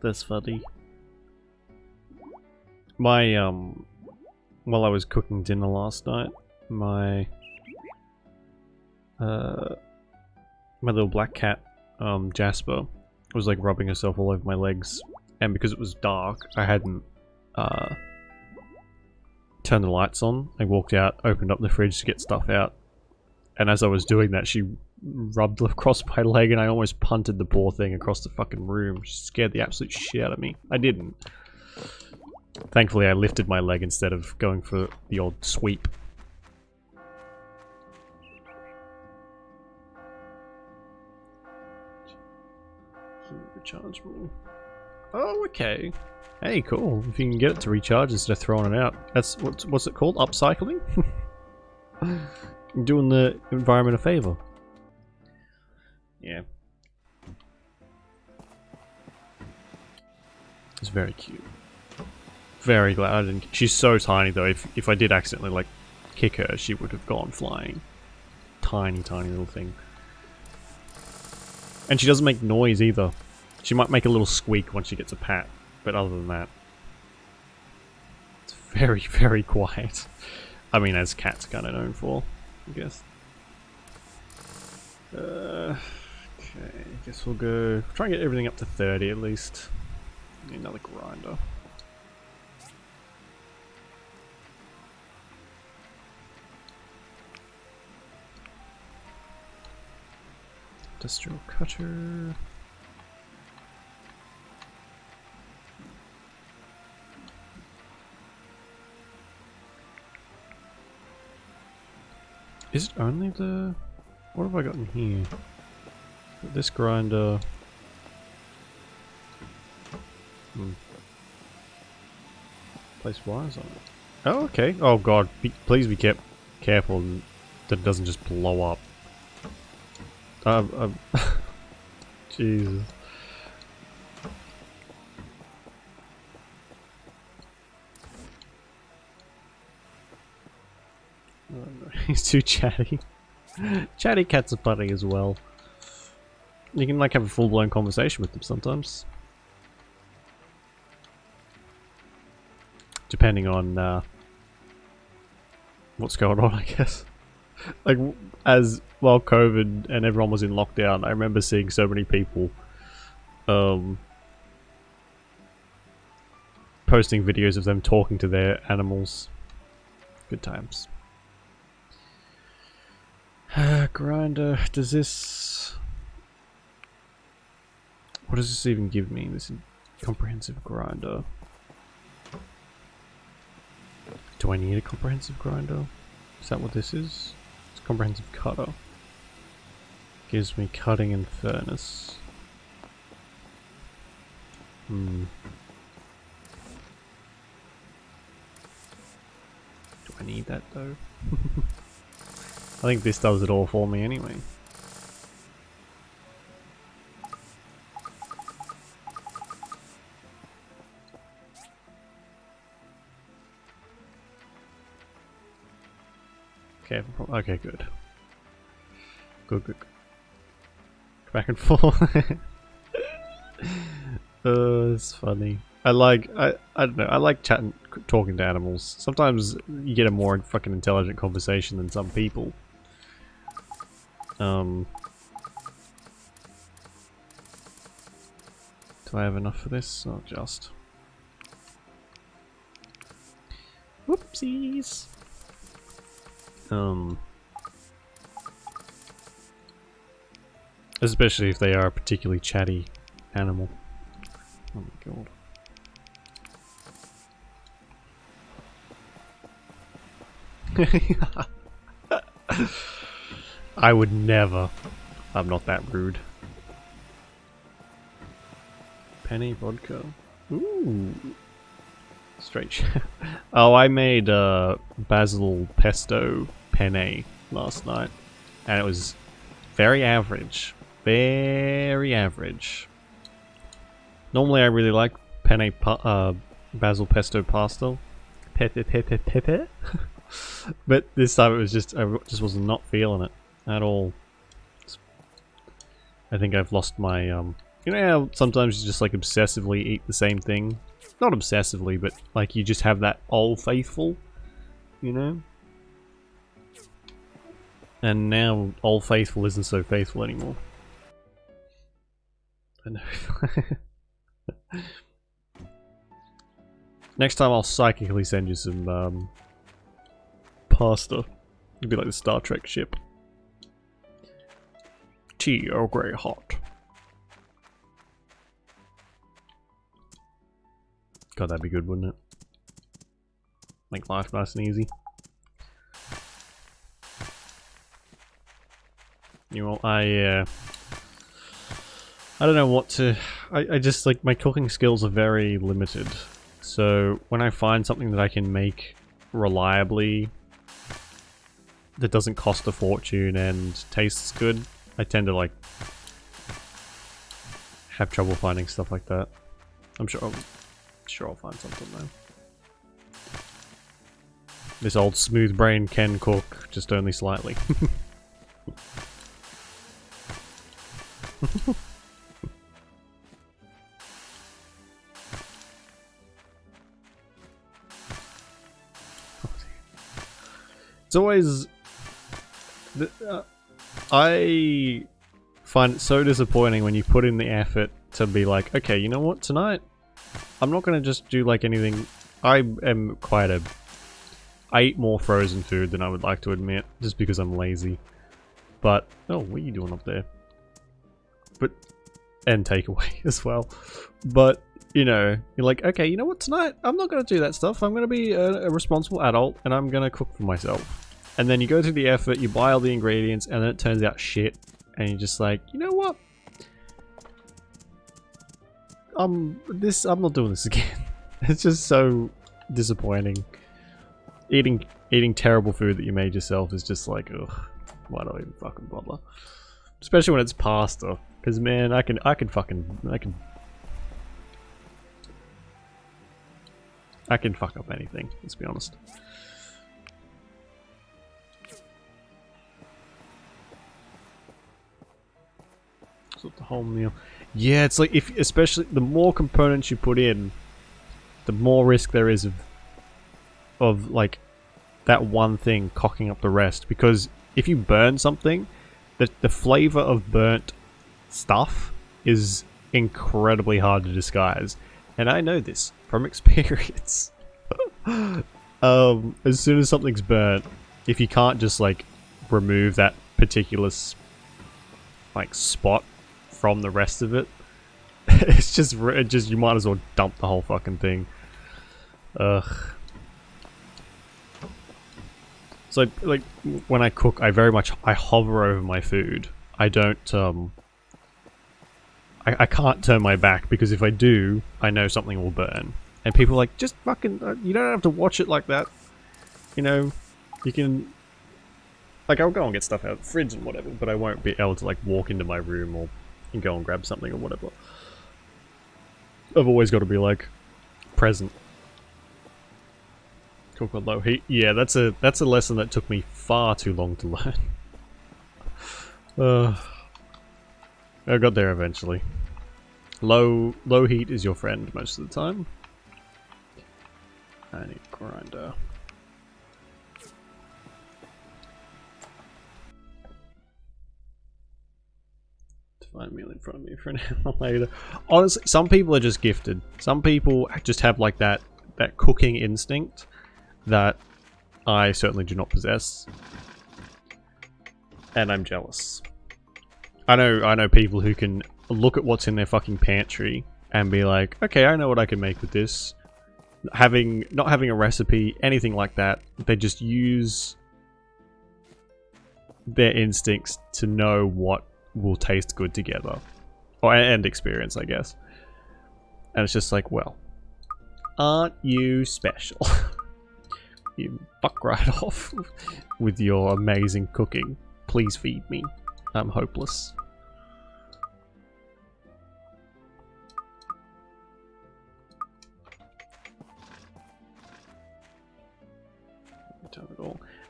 That's funny. My while I was cooking dinner last night, my little black cat, Jasper, was like rubbing herself all over my legs, and because it was dark, I hadn't turned the lights on. I walked out, opened up the fridge to get stuff out, and as I was doing that, she rubbed across my leg and I almost punted the poor thing across the fucking room. She scared the absolute shit out of me. I didn't. Thankfully I lifted my leg instead of going for the old sweep. Rechargeable. Oh, okay. Hey, cool. If you can get it to recharge instead of throwing it out. That's, what's it called? Upcycling? Doing the environment a favor. Yeah. It's very cute. Very glad I didn't... She's so tiny though, if I did accidentally like kick her, she would have gone flying. Tiny, tiny little thing. And she doesn't make noise either. She might make a little squeak once she gets a pat, but other than that, it's very, very quiet. I mean, as cats kind of known for, I guess. Okay, I guess we'll go... Try and get everything up to 30 at least. Need another grinder. Industrial cutter. Is it only the... What have I got in here? This grinder... Place wires on it. Oh, okay. Oh god, please be careful that it doesn't just blow up. Jesus. Oh, no. He's too chatty. Chatty cats are funny as well. You can like have a full-blown conversation with them sometimes. Depending on what's going on, I guess. Like, while COVID and everyone was in lockdown, I remember seeing so many people posting videos of them talking to their animals. Good times. Grinder, does this... What does this even give me? This comprehensive grinder. Do I need a comprehensive grinder? Is that what this is? It's a comprehensive cutter. Gives me cutting and furnace. Do I need that though? I think this does it all for me anyway. Okay, good. Good. Back and forth. It's funny. I don't know, I like talking to animals. Sometimes you get a more fucking intelligent conversation than some people. Do I have enough for this? Or just... Whoopsies! Especially if they are a particularly chatty animal. Oh my god. I would never. I'm not that rude. Penny vodka. Ooh. Straight. Oh, I made basil pesto penne last night, and it was very average. Very average. Normally, I really like penne basil pesto pasta. Pepe. But this time it was just, I just was not feeling it at all. I think I've lost my, you know how sometimes you just like obsessively eat the same thing? Not obsessively, but like you just have that Old Faithful, you know? And now Old Faithful isn't so faithful anymore. I know. Next time I'll psychically send you some pasta. It'd be like the Star Trek ship. Tea Earl Grey hot. God, that'd be good, wouldn't it? Make life nice and easy. You know, I don't know what to... I just, like, my cooking skills are very limited. So, when I find something that I can make reliably, that doesn't cost a fortune and tastes good, I tend to, like, have trouble finding stuff like that. I'm sure I'll find something, though. This old smooth brain can cook, just only slightly. It's always... I find it so disappointing when you put in the effort to be like, okay, you know what, tonight I'm not going to just do like anything. I am quite a... I eat more frozen food than I would like to admit, just because I'm lazy. But, oh, what are you doing up there? But, and takeaway as well. But, you know, you're like, okay, you know what, tonight I'm not going to do that stuff. I'm going to be a responsible adult and I'm going to cook for myself. And then you go through the effort, you buy all the ingredients, and then it turns out shit. And you're just like, you know what? I'm not doing this again. It's just so disappointing. Eating terrible food that you made yourself is just like, ugh, why do I even fucking bother? Especially when it's pasta, because man, I can fuck up anything. Let's be honest. Sort the whole meal. Yeah, it's like especially the more components you put in, the more risk there is of like that one thing cocking up the rest. Because if you burn something, the flavor of burnt stuff is incredibly hard to disguise, and I know this from experience. As soon as something's burnt, if you can't just like remove that particular like spot from the rest of it, it's just you might as well dump the whole fucking thing. Ugh. So like when I cook, I hover over my food. I don't I can't turn my back, because if I do, I know something will burn. And people are like, just fucking, you don't have to watch it like that. You know, you can, like, I'll go and get stuff out of the fridge and whatever, but I won't be able to like walk into my room or go and grab something or whatever. I've always got to be like present. Cook on low heat. Yeah, that's a lesson that took me far too long to learn. I got there eventually. Low heat is your friend most of the time. I need a grinder. Find meal in front of me for an hour later. Honestly, some people are just gifted. Some people just have like that cooking instinct that I certainly do not possess, and I'm jealous. I know people who can look at what's in their fucking pantry and be like, okay, I know what I can make with this. Not having a recipe, anything like that. They just use their instincts to know what will taste good together. Or, and experience, I guess. And it's just like, well, aren't you special? You fuck right off with your amazing cooking. Please feed me. I'm hopeless.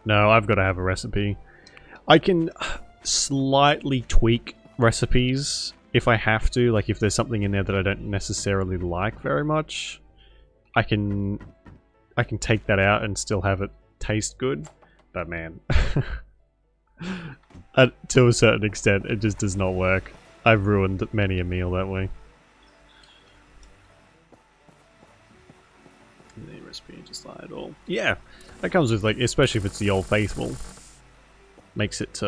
No, I've got to have a recipe. I can slightly tweak recipes if I have to. Like if there's something in there that I don't necessarily like very much, I can take that out and still have it taste good. But man, to a certain extent, it just does not work. I've ruined many a meal that way. The recipe just like it all. Yeah, that comes with like, especially if it's the Old Faithful, makes it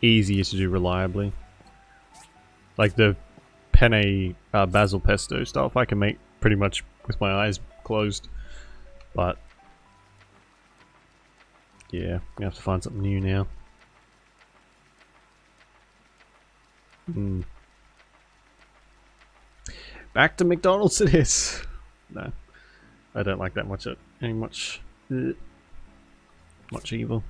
easier to do reliably. Like the penne basil pesto stuff, I can make pretty much with my eyes closed. But yeah, we have to find something new now. Back to McDonald's it is. No, I don't like that much. Much evil.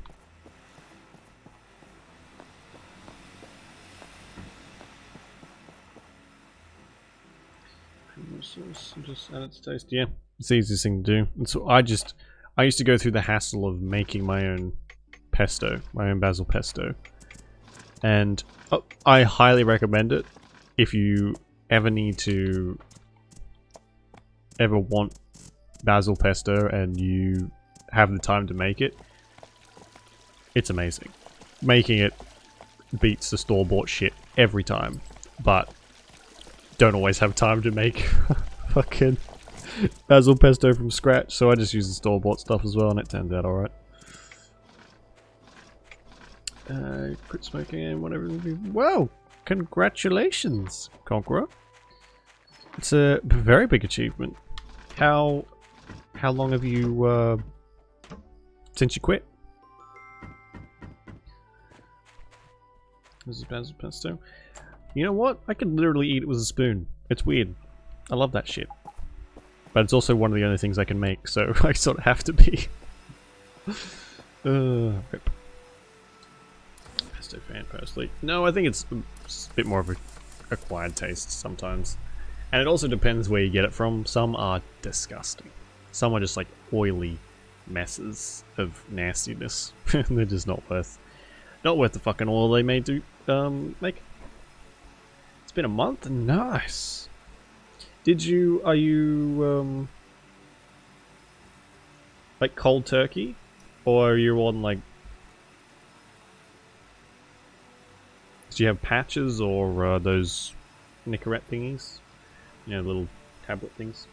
Just add it to taste. Yeah, it's the easiest thing to do. And so I used to go through the hassle of making my own pesto, my own basil pesto, and I highly recommend it if you ever want basil pesto and you have the time to make it. It's amazing. Making it beats the store-bought shit every time, but don't always have time to make fucking basil pesto from scratch, so I just use the store-bought stuff as well, and it turns out alright. Quit smoking and whatever. Wow! Congratulations, Conqueror. It's a very big achievement. How long have you since you quit? This is basil pesto. You know what? I could literally eat it with a spoon. It's weird. I love that shit. But it's also one of the only things I can make, so I sort of have to be. Rip. Pesto fan, personally. No, I think it's a bit more of a acquired taste sometimes. And it also depends where you get it from. Some are disgusting. Some are just like oily messes of nastiness. They're just not worth the fucking oil they made to make. It's been a month? Nice. Are you like cold turkey? Or are you on like, do you have patches or those Nicorette thingies? You know, little tablet things.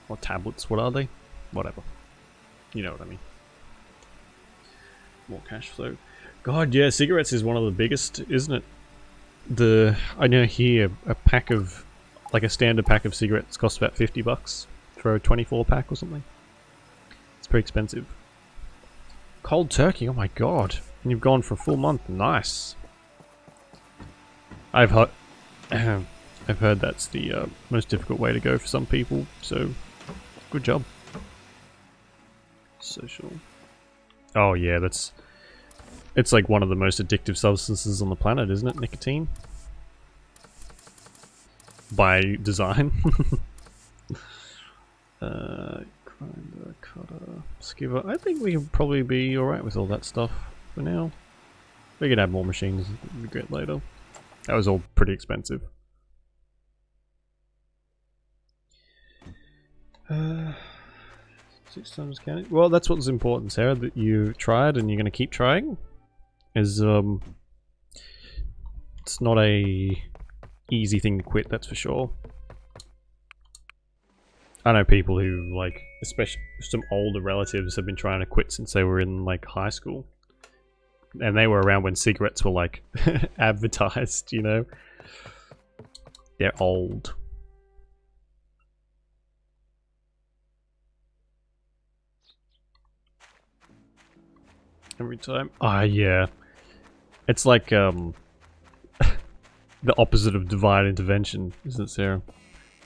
Or tablets, what are they? Whatever. You know what I mean. More cash flow. God, yeah, cigarettes is one of the biggest, isn't it? I know here, a pack of, like a standard pack of cigarettes costs about $50 for a 24 pack or something. It's pretty expensive. Cold turkey, oh my god. And you've gone for a full month, nice. I've heard that's the most difficult way to go for some people, so good job. Social. Oh yeah, it's like one of the most addictive substances on the planet, isn't it? Nicotine? By design. Grinder, cutter, skiver. I think we can probably be alright with all that stuff for now. We can add more machines a bit later. That was all pretty expensive. 6 times counting. Well, that's what's important, Sarah, that you tried and you're going to keep trying. It's not a easy thing to quit, that's for sure. I know people who, like, especially some older relatives have been trying to quit since they were in, like, high school. And they were around when cigarettes were, like, advertised, you know? They're old. Every time. Ah, yeah. It's like the opposite of divine intervention, isn't it, Sarah?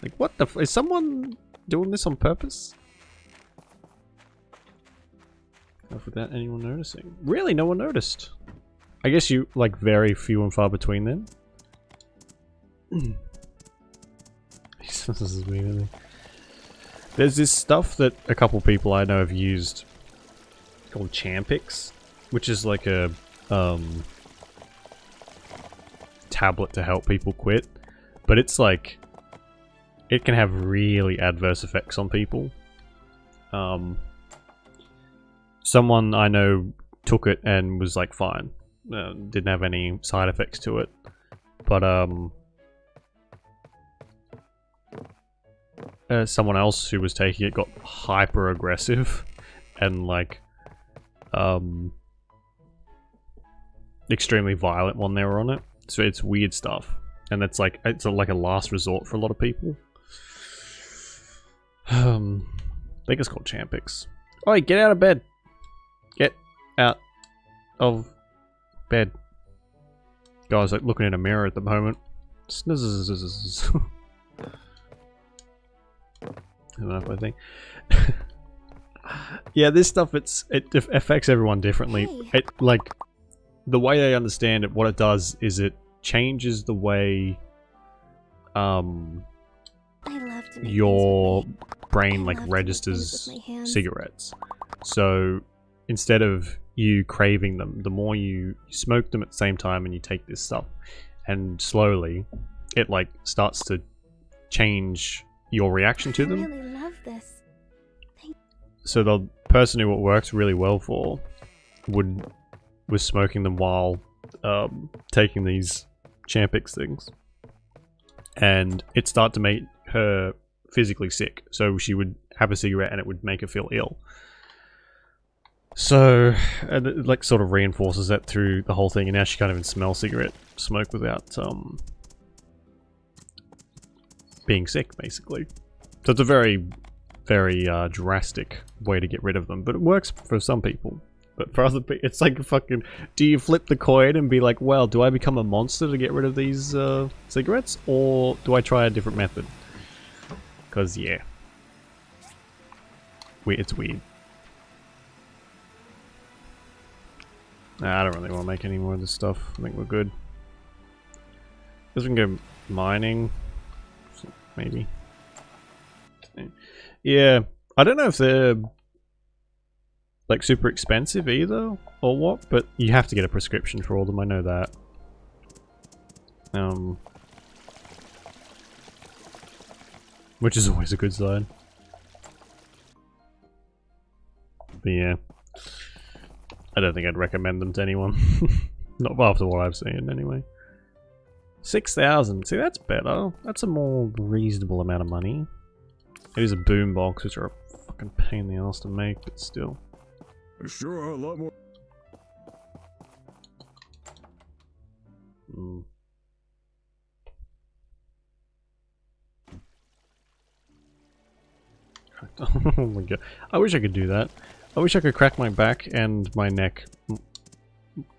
Like, what the is someone doing this on purpose? Without anyone noticing. Really, no one noticed. I guess you, like, very few and far between then. This is weird. There's this stuff that a couple people I know have used called Champix, which is like a tablet to help people quit, but it's like it can have really adverse effects on people. Someone I know took it and was like fine, didn't have any side effects to it, but someone else who was taking it got hyper aggressive and like extremely violent when they were on it. So it's weird stuff, and it's like like a last resort for a lot of people. I think it's called Champix. Oi, get out of bed! Get out of bed. Guy's like looking in a mirror at the moment. Snizzz. Enough, I think. Yeah, this stuff it affects everyone differently. Hey. It like the way I understand it, what it does is it changes the way I love to make your things brain I like love to make registers things with my hands. cigarettes. So instead of you craving them, the more you smoke them at the same time and you take this stuff, and slowly it like starts to change your reaction to I them. really love this. So the person who it works really well for was smoking them while taking these Champix things, and it started to make her physically sick. So she would have a cigarette and it would make her feel ill. So and it like sort of reinforces that through the whole thing, and now she can't even smell cigarette smoke without being sick, basically. So it's a very, very drastic way to get rid of them, but it works for some people. But for other people, it's like fucking, do you flip the coin and be like, well, do I become a monster to get rid of these cigarettes, or do I try a different method? Because, yeah. It's weird. Nah, I don't really want to make any more of this stuff. I think we're good. Guess we can go mining. Maybe. Yeah. I don't know if they're like super expensive either, or what, but you have to get a prescription for all of them, I know that. Which is always a good sign. But yeah. I don't think I'd recommend them to anyone. Not after what I've seen, anyway. 6,000. See, that's better. That's a more reasonable amount of money. It is a boombox, which are a fucking pain in the ass to make, but still. Sure, a lot more. Oh my god. I wish I could do that. I wish I could crack my back and my neck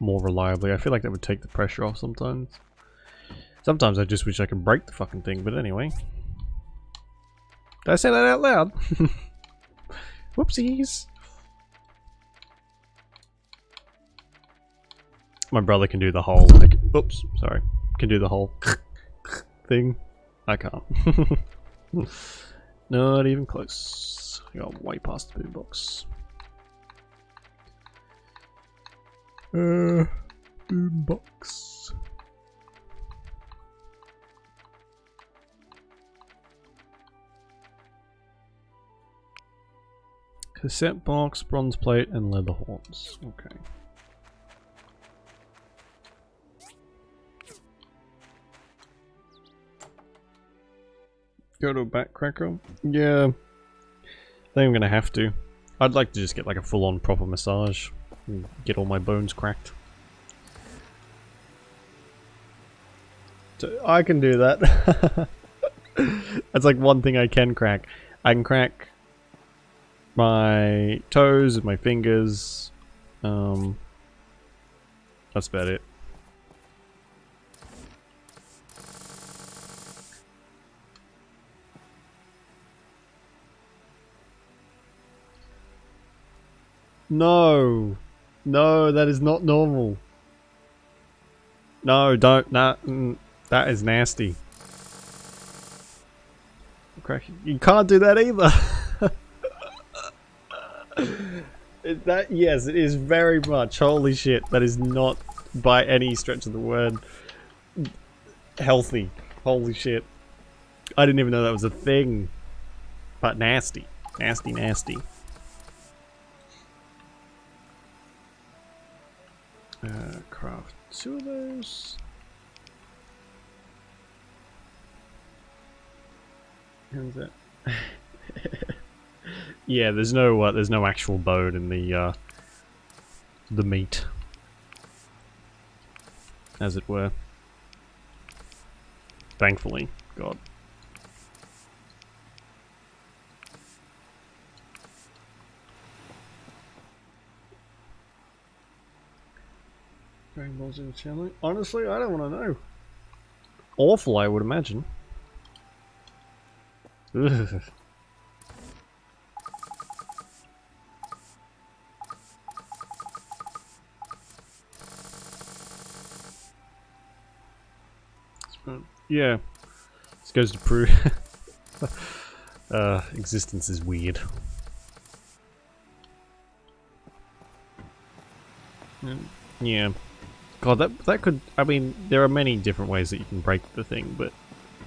more reliably. I feel like that would take the pressure off sometimes. Sometimes I just wish I could break the fucking thing, but anyway. Did I say that out loud? Whoopsies. My brother can do the whole, like, oops, sorry. Can do the whole thing. I can't. Not even close. I got way past the boombox. Boombox. Cassette box, bronze plate, and leather horns. Okay. Go to a back cracker? Yeah. I think I'm gonna have to. I'd like to just get like a full-on proper massage. And get all my bones cracked. So I can do that. That's like one thing I can crack. I can crack my toes and my fingers. That's about it. No. No, that is not normal. No, don't. Nah, that is nasty. You can't do that either. Yes, it is very much. Holy shit, that is not by any stretch of the word healthy. Holy shit. I didn't even know that was a thing. But nasty. Nasty, nasty. Craft 2 of those. How's that? Yeah, there's no actual bone in the meat, as it were. Thankfully, God. Dragon Ball Z challenge. Honestly, I don't want to know. Awful, I would imagine. Ugh. Yeah, this goes to prove existence is weird. Yeah. God, that could... I mean, there are many different ways that you can break the thing, but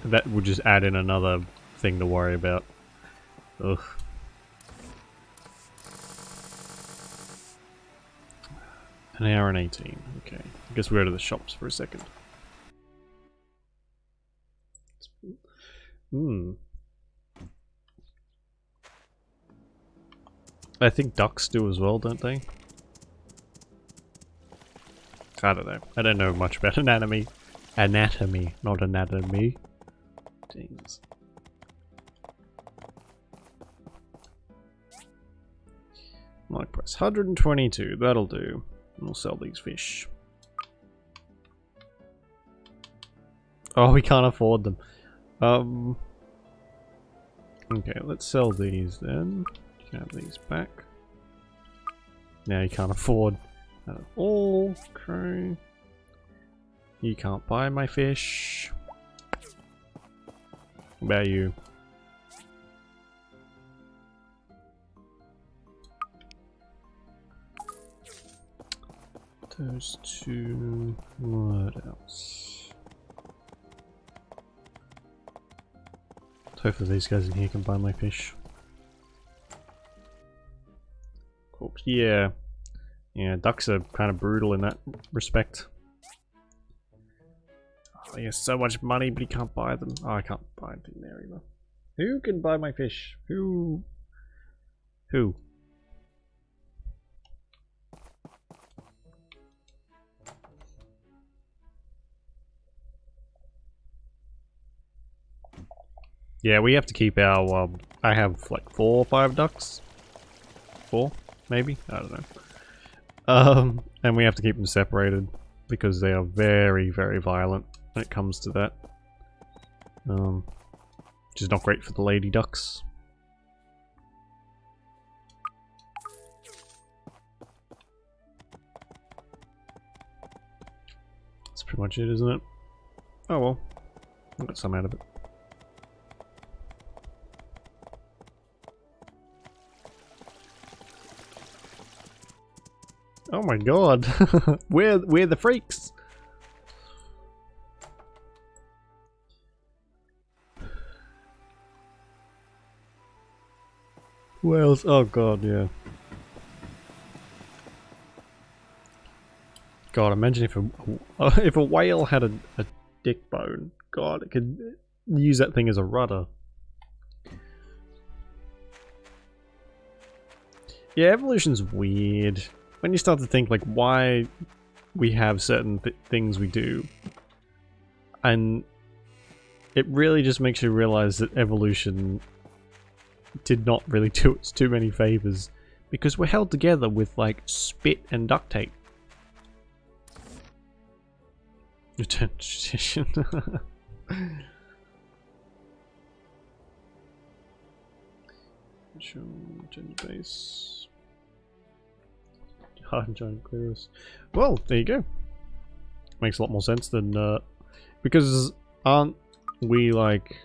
that would just add in another thing to worry about. Ugh. An hour and 18. Okay. I guess we'll go to the shops for a second. I think ducks do as well, don't they? I don't know. I don't know much about anatomy. Anatomy, not anatomy. Jeez. Like price 122, that'll do. We'll sell these fish. Oh, we can't afford them. Okay, let's sell these then. You can have these back. Now you can't afford that at all. Okay. You can't buy my fish. What about you? Those two. What else? Hopefully these guys in here can buy my fish. Corpse. Yeah. Yeah, ducks are kind of brutal in that respect. Oh, he has so much money, but he can't buy them. Oh, I can't buy anything there either. Who can buy my fish? Who? Who? Yeah, we have to keep our, I have like 4 or 5 ducks. 4, maybe? I don't know. And we have to keep them separated because they are very, very violent when it comes to that. Which is not great for the lady ducks. That's pretty much it, isn't it? Oh well. I got some out of it. Oh my god. we're the freaks. Whales. Oh god, yeah. God, imagine if a whale had a dick bone. God, it could use that thing as a rudder. Yeah, evolution's weird. When you start to think like why we have certain things we do, and it really just makes you realize that evolution did not really do us too many favors, because we're held together with like spit and duct tape. Return to tradition. Return to base. Hard giant clearers. Well, there you go. Makes a lot more sense than because aren't we like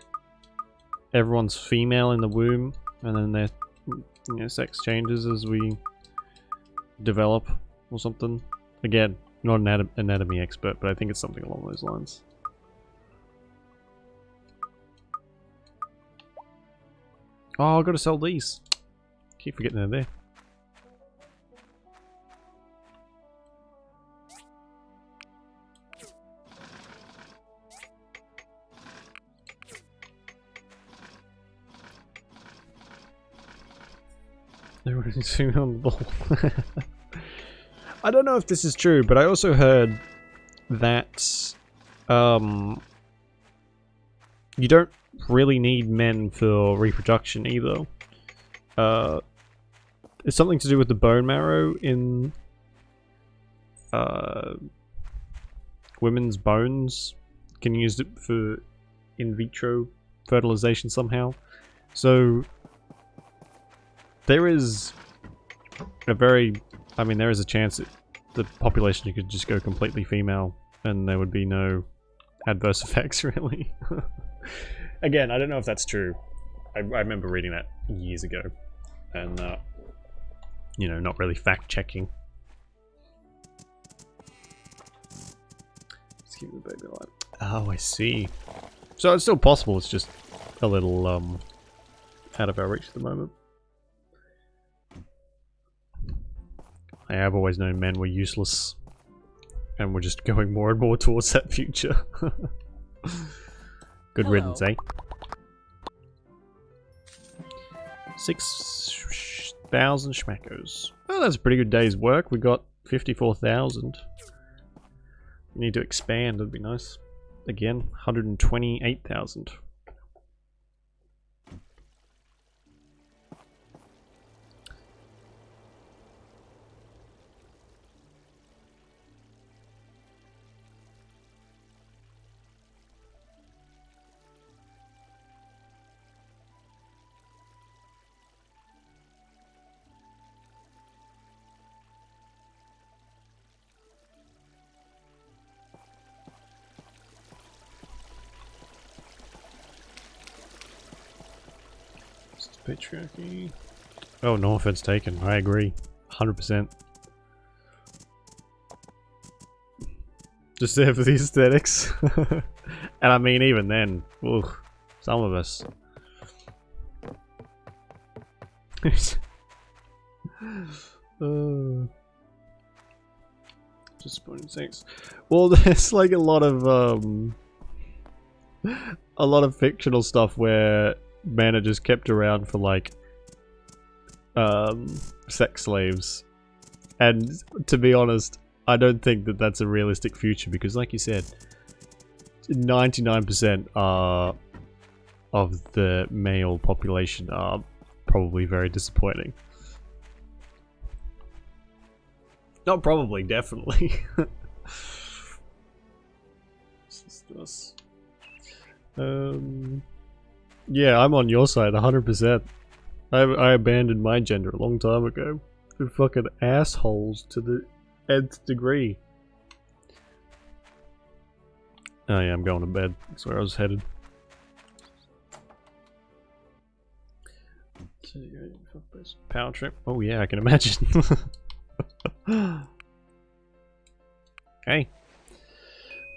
everyone's female in the womb, and then their sex changes as we develop or something. Again, not an anatomy expert, but I think it's something along those lines. Oh, I've got to sell these. Keep forgetting they're there. Everybody's sitting on the ball. I don't know if this is true, but I also heard that you don't really need men for reproduction either. It's something to do with the bone marrow in women's bones. Can use it for in vitro fertilization somehow. So there is a very, I mean, there is a chance that the population could just go completely female and there would be no adverse effects, really. Again, I don't know if that's true. I remember reading that years ago and, you know, not really fact-checking. Let's keep the baby alive. Oh, I see. So it's still possible, it's just a little, out of our reach at the moment. I have always known men were useless, and we're just going more and more towards that future. Good riddance, eh? 6,000 schmackos. Oh, that's a pretty good day's work. We got 54,000. We need to expand, that'd be nice. Again, 128,000. Patriarchy. Oh, no offense taken. I agree. 100%. Just there for the aesthetics. And I mean, even then, ugh, some of us. Disappointing things. Well, there's like a lot of fictional stuff where men are just kept around for like sex slaves, and to be honest, I don't think that that's a realistic future because, like you said, 99% of the male population are probably very disappointing. Not probably, definitely. Yeah, I'm on your side 100%. I abandoned my gender a long time ago. They're fucking assholes to the nth degree. Oh yeah, I'm going to bed. That's where I was headed. Power trip. Oh yeah, I can imagine. Hey.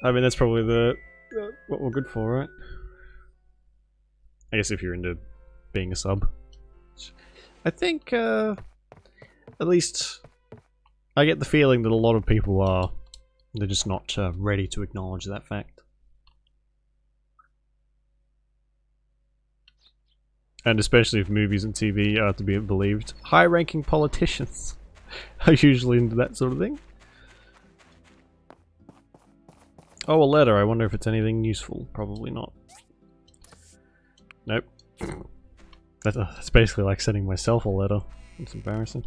I mean, that's probably what we're good for, right? I guess if you're into being a sub. I think, at least, I get the feeling that a lot of people are. They're just not ready to acknowledge that fact. And especially if movies and TV are to be believed, high-ranking politicians are usually into that sort of thing. Oh, a letter. I wonder if it's anything useful. Probably not. Nope. That's basically like sending myself a letter. It's embarrassing.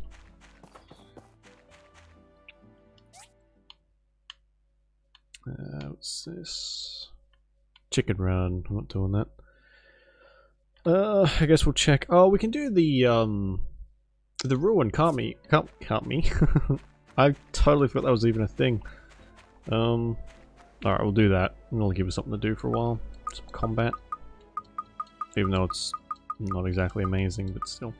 What's this? Chicken run. I'm not doing that. I guess we'll check. Oh, we can do the ruin, can't we? Can't we? I totally forgot that was even a thing. Alright, we'll do that. And it'll give us something to do for a while. Some combat. Even though it's not exactly amazing, but still.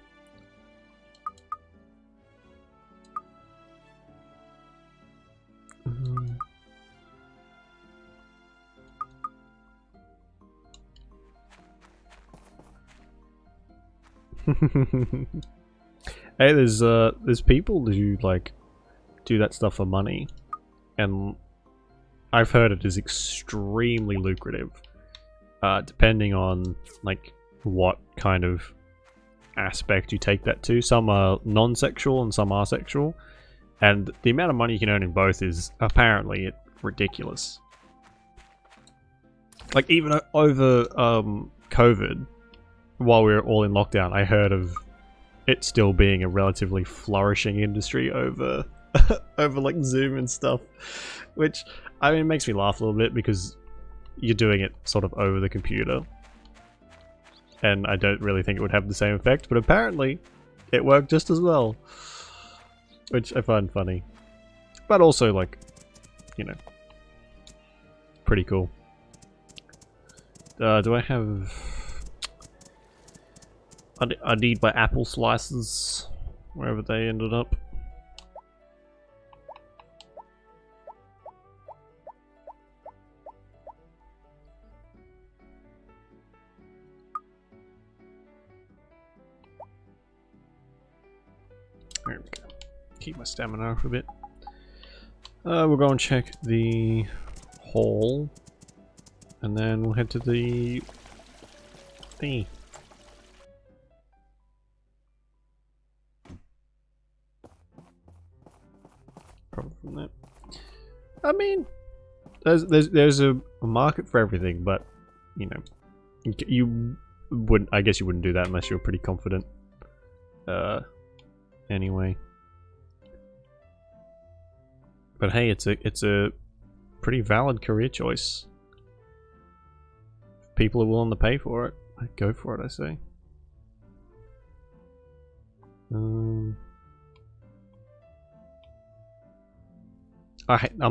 Hey, there's people who like do that stuff for money, and I've heard it is extremely lucrative, depending on like what kind of aspect you take that to. Some are non-sexual and some are sexual, and the amount of money you can earn in both is apparently ridiculous. Like even over COVID, while we were all in lockdown, I heard of it still being a relatively flourishing industry over over like Zoom and stuff, which I mean makes me laugh a little bit because you're doing it sort of over the computer, and I don't really think it would have the same effect, but apparently it worked just as well, which I find funny, but also like, you know, pretty cool. Do I have... I need my apple slices, wherever they ended up. There we go. Keep my stamina up a bit. We'll go and check the hall, and then we'll head to the thingy. Probably from that. I mean, there's a market for everything, but you know, you wouldn't. I guess you wouldn't do that unless you're pretty confident. Anyway, but hey, it's a pretty valid career choice. If people are willing to pay for it, I'd go for it, I say. I'm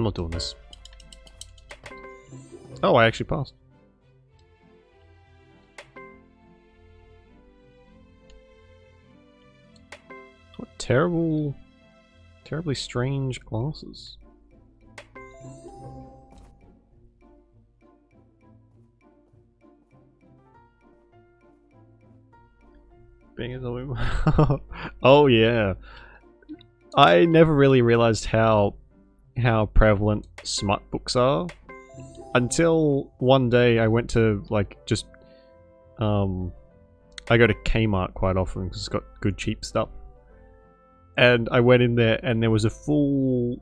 not doing this. Oh, I actually passed. What terribly strange glasses. Being as oh yeah, I never really realized how prevalent smut books are until one day I went to like just I go to Kmart quite often because it's got good cheap stuff, and I went in there and there was a full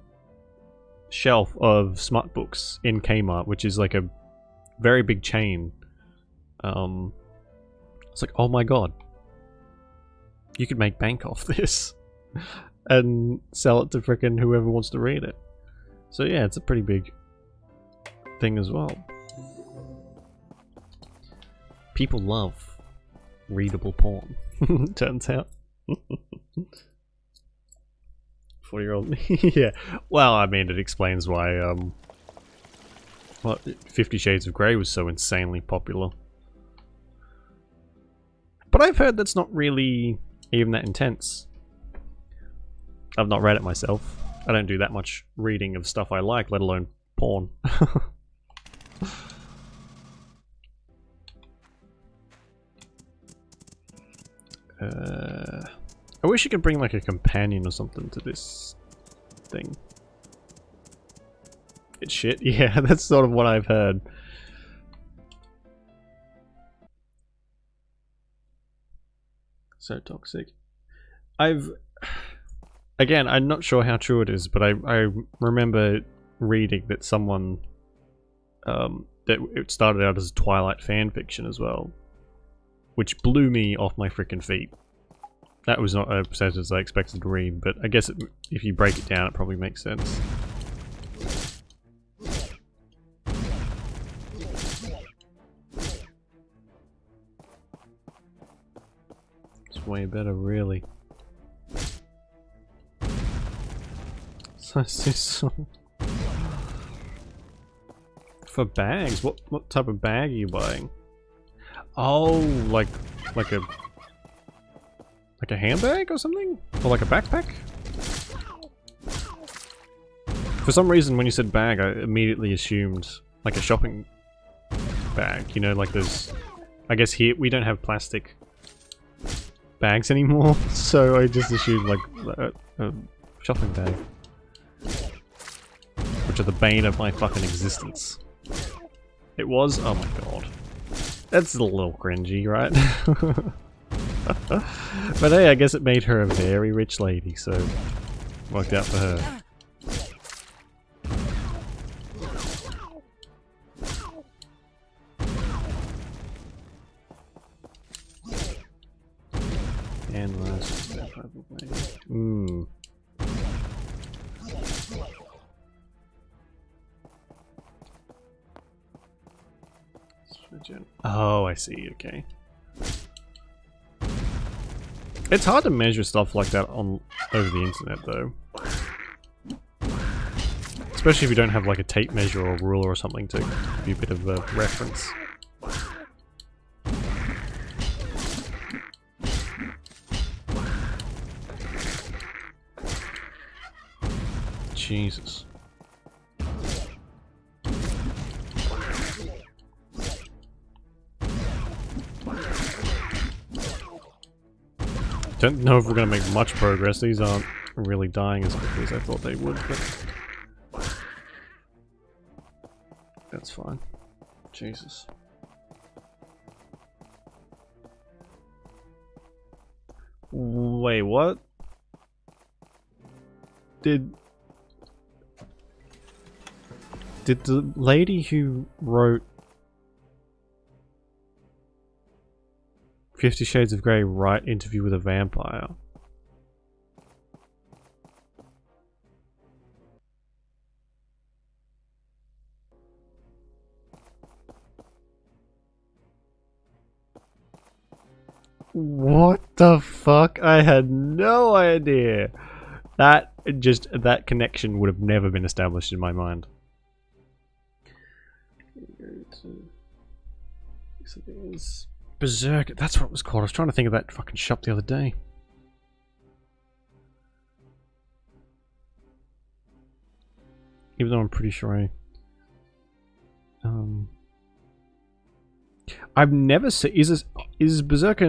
shelf of smut books in Kmart, which is like a very big chain. It's like, oh my god, you could make bank off this and sell it to frickin' whoever wants to read it. So yeah, it's a pretty big thing as well. People love readable porn, turns out. 40-year-old. Yeah. Well, I mean, it explains why well, 50 Shades of Grey was so insanely popular. But I've heard that's not really even that intense. I've not read it myself. I don't do that much reading of stuff I like, let alone porn. I wish you could bring like a companion or something to this thing. It's shit? Yeah, that's sort of what I've heard. So toxic. Again, I'm not sure how true it is, but I remember reading that someone that it started out as a Twilight fanfiction as well, which blew me off my freaking feet. That was not a sentence I expected to read, but I guess if you break it down, it probably makes sense. It's way better, really. So for bags, what type of bag are you buying? Oh, like a handbag or something? Or like a backpack? For some reason when you said bag, I immediately assumed like a shopping bag, you know, like those... I guess here we don't have plastic bags anymore, so I just assumed like a shopping bag. Which are the bane of my fucking existence. It was? Oh my god. That's a little cringy, right? But hey, I guess it made her a very rich lady, so worked out for her. And last, Oh, I see, okay. It's hard to measure stuff like that on over the internet, though. Especially if you don't have like a tape measure or a ruler or something to give you a bit of a reference. Jesus. Don't know if we're gonna make much progress. These aren't really dying as quickly as I thought they would, but that's fine. Jesus. Wait, what? Did the lady who wrote 50 Shades of Grey write Interview with a Vampire? What the fuck? I had no idea. That connection would have never been established in my mind. Berserk, that's what it was called. I was trying to think of that fucking shop the other day. Even though I'm pretty sure I've never seen... Is Berserk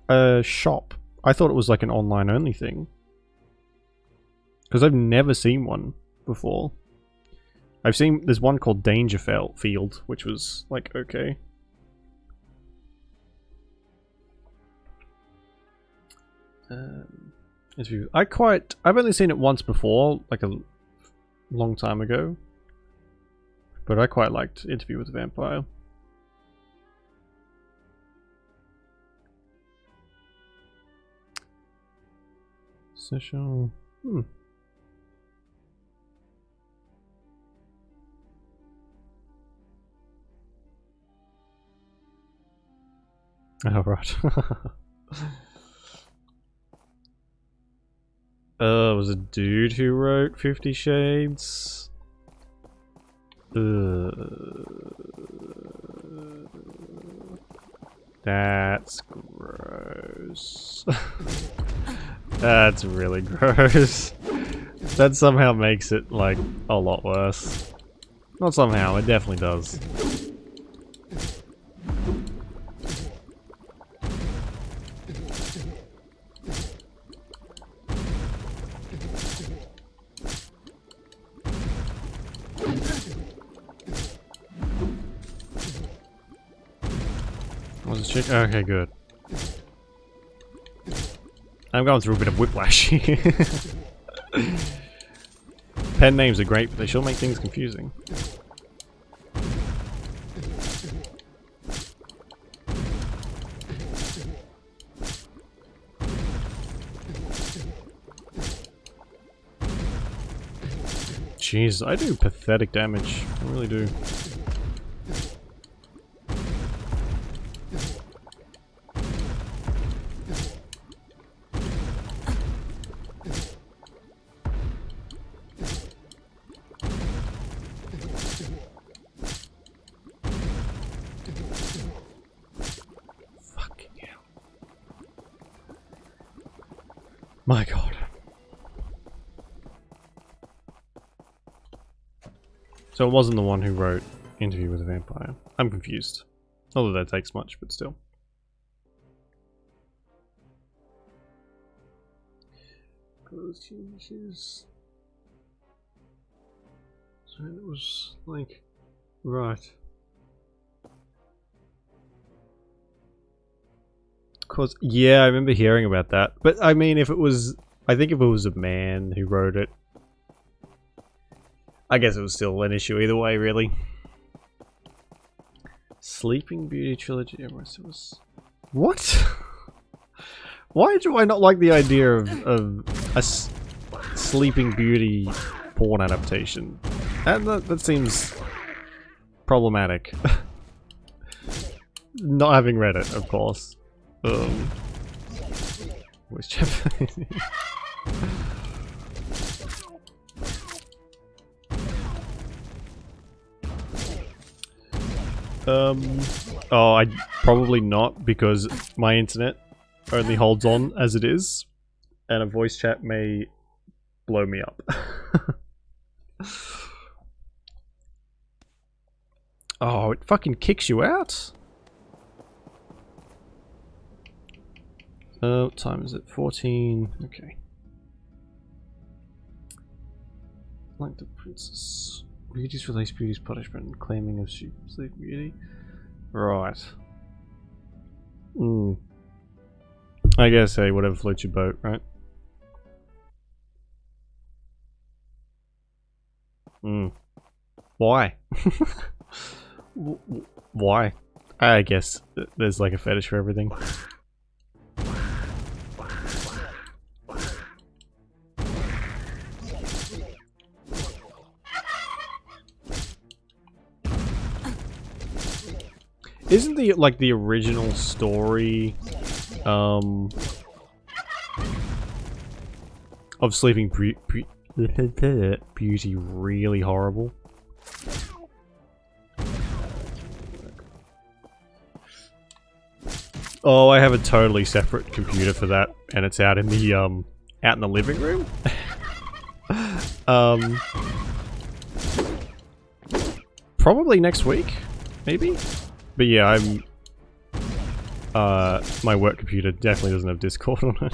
a shop? I thought it was like an online only thing. Because I've never seen one before. I've seen... There's one called Dangerfield, which was like, okay. I've only seen it once before, like a long time ago. But I quite liked Interview with the Vampire. Session. Oh, right. It was a dude who wrote 50 Shades. That's gross. That's really gross. That somehow makes it, like, a lot worse. Not somehow, it definitely does. Was it chick? Okay, good. I'm going through a bit of whiplash here. Pen names are great, but they sure make things confusing. Jeez, I do pathetic damage. I really do. My god. So it wasn't the one who wrote Interview with a Vampire. I'm confused. Not that that takes much, but still. So it was like, right. Cause yeah, I remember hearing about that. But I mean, if it was, I think if it was a man who wrote it, I guess it was still an issue either way, really. Sleeping Beauty trilogy. What? Why do I not like the idea of a Sleeping Beauty porn adaptation? That seems problematic. Not having read it, of course. Voice chapter. Oh, I probably not, because my internet only holds on as it is, and a voice chat may blow me up. Oh, it fucking kicks you out. What time is it? 14. Okay. Like the princess. Beauty's release, Beauty's punishment, claiming of Sleep Beauty. Right. I guess, hey, whatever floats your boat, right? Why? Why? I guess there's like a fetish for everything. Isn't the like the original story of Sleeping Beauty really horrible? Oh, I have a totally separate computer for that, and it's out in the living room. Probably next week, maybe. But yeah, I'm my work computer definitely doesn't have Discord on it.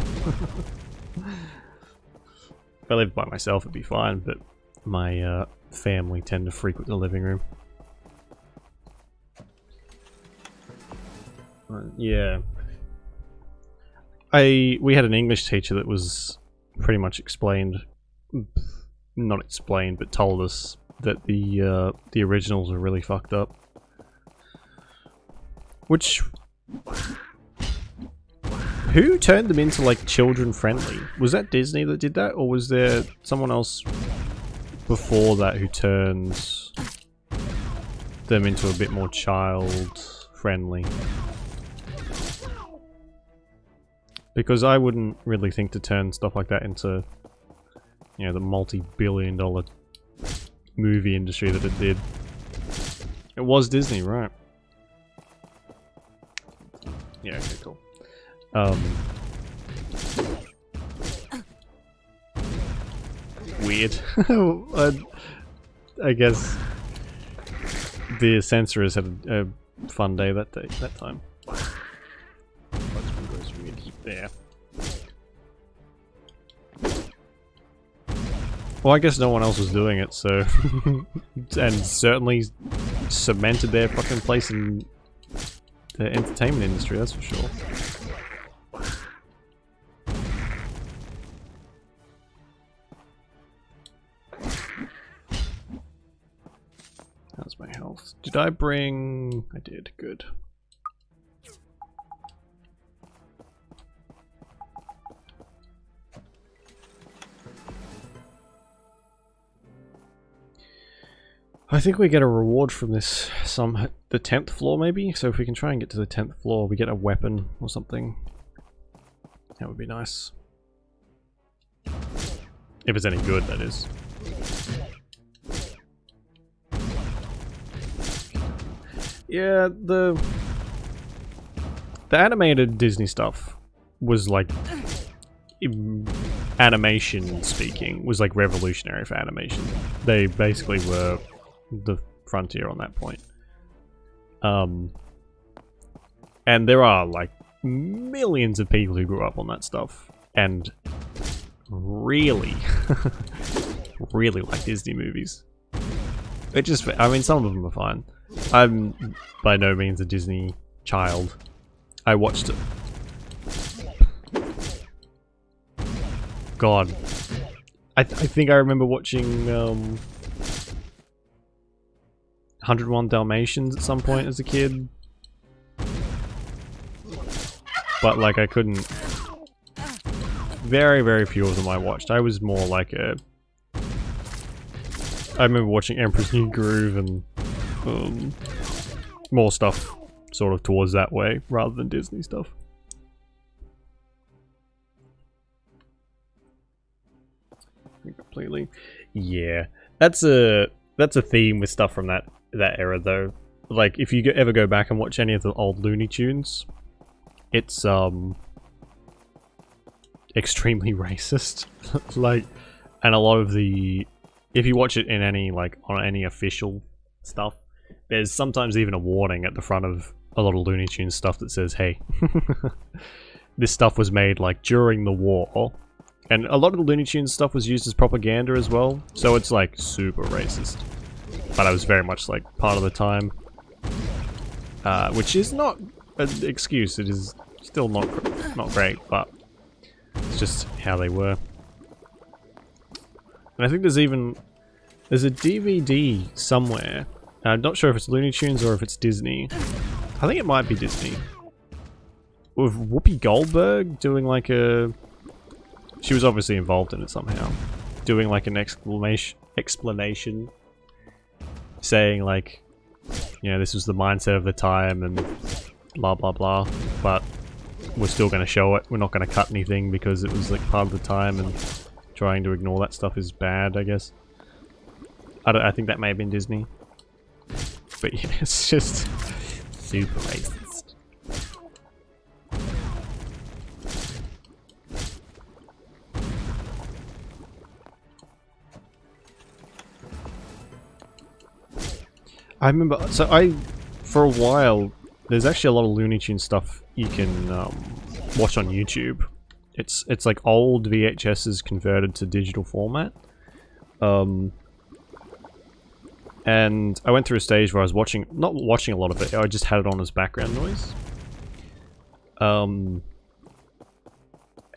If I lived by myself, it'd be fine, but my family tend to frequent the living room. Yeah. We had an English teacher that was pretty much not explained, but told us that the originals are really fucked up. Which... Who turned them into, like, children-friendly? Was that Disney that did that, or was there someone else before that who turned them into a bit more child-friendly? Because I wouldn't really think to turn stuff like that into, you know, the multi-billion-dollar movie industry that it did. It was Disney, right? Yeah, okay, cool. Weird. I guess the censorers had a fun day that time. Goes really deep there. Well, I guess no one else was doing it, so... and certainly cemented their fucking place in the entertainment industry, that's for sure. How's my health? Did I bring... I did, good. I think we get a reward from this, the 10th floor maybe? So if we can try and get to the 10th floor, we get a weapon or something. That would be nice. If it's any good, that is. Yeah, the animated Disney stuff was like... animation speaking, was like revolutionary for animation. They basically were the frontier on that point. And there are like millions of people who grew up on that stuff and really, really like Disney movies. It just, I mean, some of them are fine. I'm by no means a Disney child. I watched it. God. I think I remember watching 101 Dalmatians at some point as a kid. But like I couldn't... Very, very few of them I watched. I was more like a... I remember watching Emperor's New Groove and more stuff sort of towards that way rather than Disney stuff. Completely. Yeah. That's a theme with stuff from that era though. Like if you ever go back and watch any of the old Looney Tunes, it's extremely racist. Like, and a lot of the, if you watch it in any, like, on any official stuff, there's sometimes even a warning at the front of a lot of Looney Tunes stuff that says, hey, this stuff was made, like, during the war. And a lot of the Looney Tunes stuff was used as propaganda as well, so it's, like, super racist. But I was very much, like, part of the time. Which is not an excuse, it is still not great, but it's just how they were. And I think there's a DVD somewhere. I'm not sure if it's Looney Tunes or if it's Disney. I think it might be Disney. With Whoopi Goldberg doing like a... She was obviously involved in it somehow. Doing like an explanation. Saying like, you know, this was the mindset of the time and blah blah blah. But we're still going to show it. We're not going to cut anything because it was like part of the time and trying to ignore that stuff is bad, I guess. I think that may have been Disney. But yeah, it's just super racist. I remember, so for a while, there's actually a lot of Looney Tunes stuff you can watch on YouTube. It's like old VHSs converted to digital format. And I went through a stage where I was not watching a lot of it, I just had it on as background noise.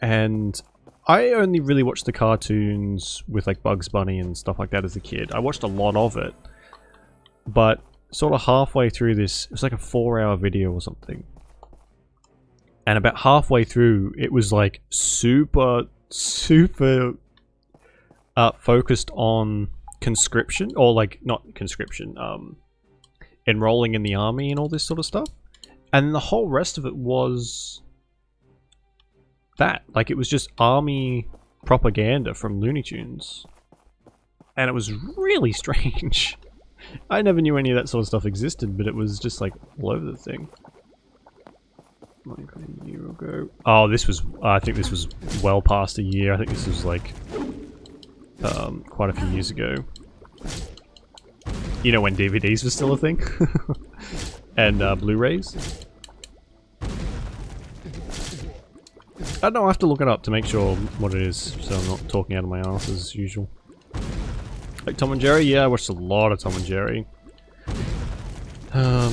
And I only really watched the cartoons with like Bugs Bunny and stuff like that as a kid. I watched a lot of it, but sort of halfway through this, it was like a 4-hour video or something. And about halfway through, it was like super focused on conscription, or like, not conscription, enrolling in the army and all this sort of stuff. And the whole rest of it was that. Like, it was just army propaganda from Looney Tunes. And it was really strange. I never knew any of that sort of stuff existed, but it was just like all over the thing. Like a year ago. Oh, this was, I think this was well past a year. I think this was like quite a few years ago. You know, when DVDs were still a thing? And Blu-rays. I don't know, I have to look it up to make sure what it is, so I'm not talking out of my ass as usual. Like Tom and Jerry? Yeah, I watched a lot of Tom and Jerry. A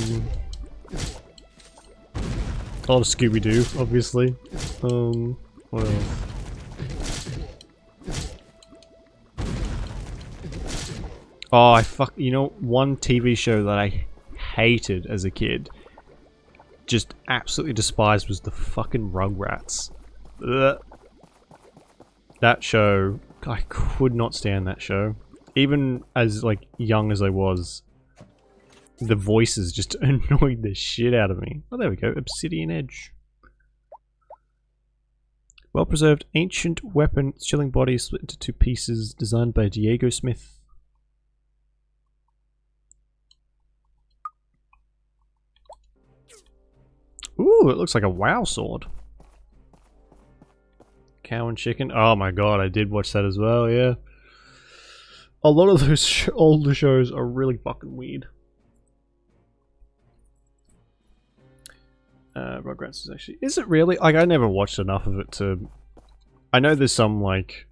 lot of Scooby-Doo, obviously. What else? Oh, you know, one TV show that I hated as a kid, just absolutely despised, was the fucking Rugrats. Ugh. That show, I could not stand that show. Even as, like, young as I was, the voices just annoyed the shit out of me. Oh, there we go. Obsidian Edge. Well-preserved ancient weapon, chilling body split into 2 pieces, designed by Diego Smith. Ooh, it looks like a WoW sword. Cow and Chicken. Oh my god, I did watch that as well, yeah. A lot of those older shows are really fucking weird. Rugrats is actually... Is it really? Like, I never watched enough of it to... I know there's some, like...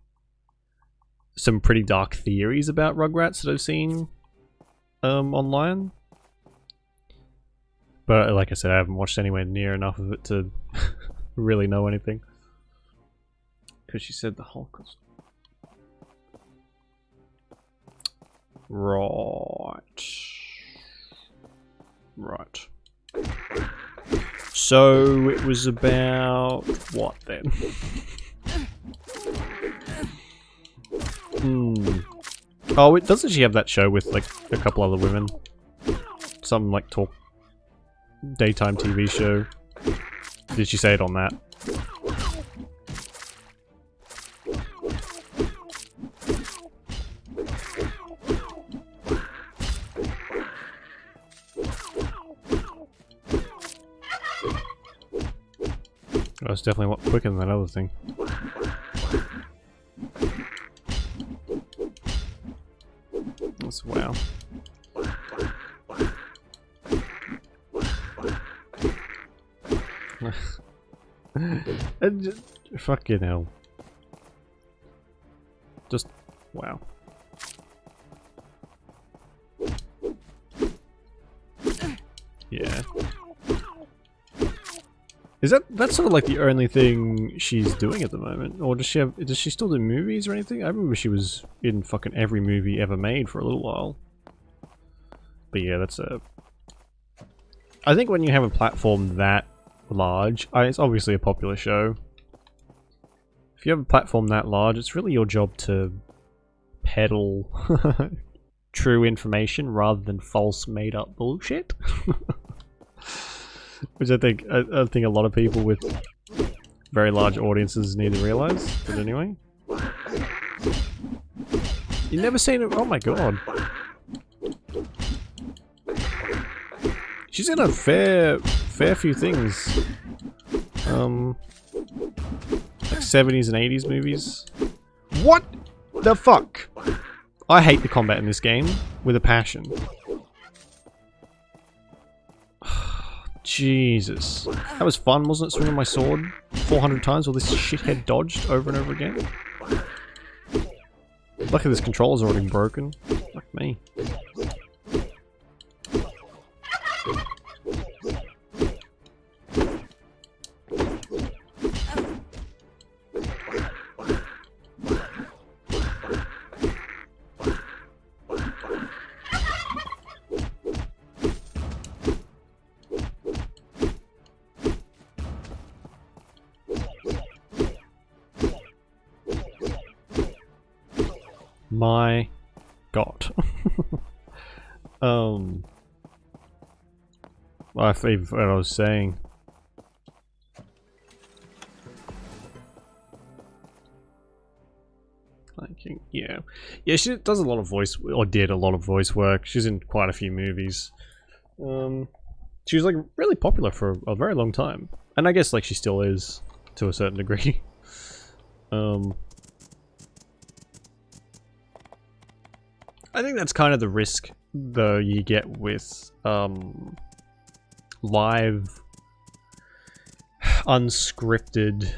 some pretty dark theories about Rugrats that I've seen online. But like I said, I haven't watched anywhere near enough of it to really know anything. Because she said the Holocaust. Right. Right. So it was about what then? Oh, doesn't she have that show with like a couple other women? Some like talk daytime TV show. Did she say it on that? Oh, it's definitely a lot quicker than that other thing. That's wow. And just, fucking hell. Just wow. Yeah. Is that's sort of like the only thing she's doing at the moment? Or does she still do movies or anything? I remember she was in fucking every movie ever made for a little while. But yeah, that's a... I think when you have a platform that large, it's obviously a popular show. If you have a platform that large, it's really your job to peddle true information rather than false made up bullshit. Which I think a lot of people with very large audiences need to realize. But anyway, you never seen it. Oh my god, she's in a fair few things. Like 70s and 80s movies. What the fuck? I hate the combat in this game with a passion. Jesus. That was fun, wasn't it? Swinging my sword 400 times while this shithead dodged over and over again. Luckily this controller's already broken. Fuck me. My god. I forget what I was saying. Yeah. Yeah, she does a lot of voice, or did a lot of voice work. She's in quite a few movies. She was like really popular for a very long time. And I guess like she still is, to a certain degree. I think that's kind of the risk, though, you get with live, unscripted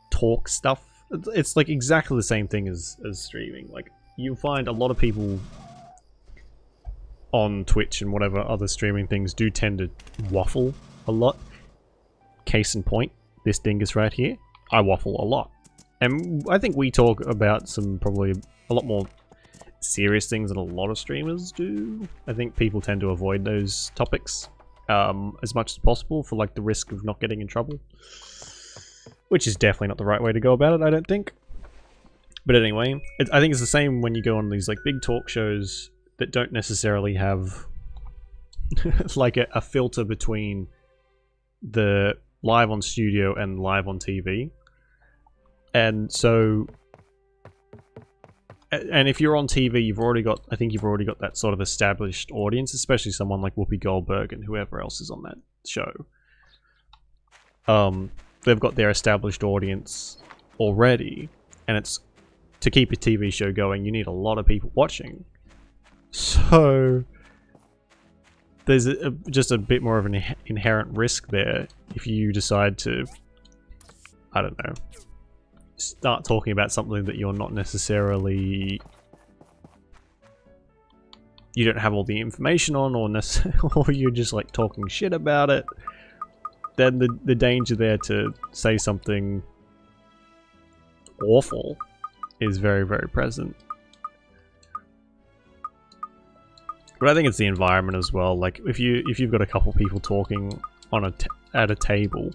talk stuff. It's like exactly the same thing as streaming. Like, you find a lot of people on Twitch and whatever other streaming things do tend to waffle a lot. Case in point, this dingus right here. I waffle a lot. And I think we talk about some probably a lot more serious things than a lot of streamers do. I think people tend to avoid those topics as much as possible for like the risk of not getting in trouble, which is definitely not the right way to go about it, I don't think. But anyway, I think it's the same when you go on these like big talk shows that don't necessarily have like a filter between the live on studio and live on TV. And so, and if you're on TV, you've already got, I think you've already got that sort of established audience, especially someone like Whoopi Goldberg and whoever else is on that show. they've got their established audience already, and it's to keep a TV show going, you need a lot of people watching. So there's just a bit more of an inherent risk there if you decide to, I don't know, start talking about something that you're not necessarily, you don't have all the information on, or or you're just like talking shit about it. Then the danger there to say something awful is very, very present. But I think it's the environment as well. Like if you've got a couple people talking on at a table,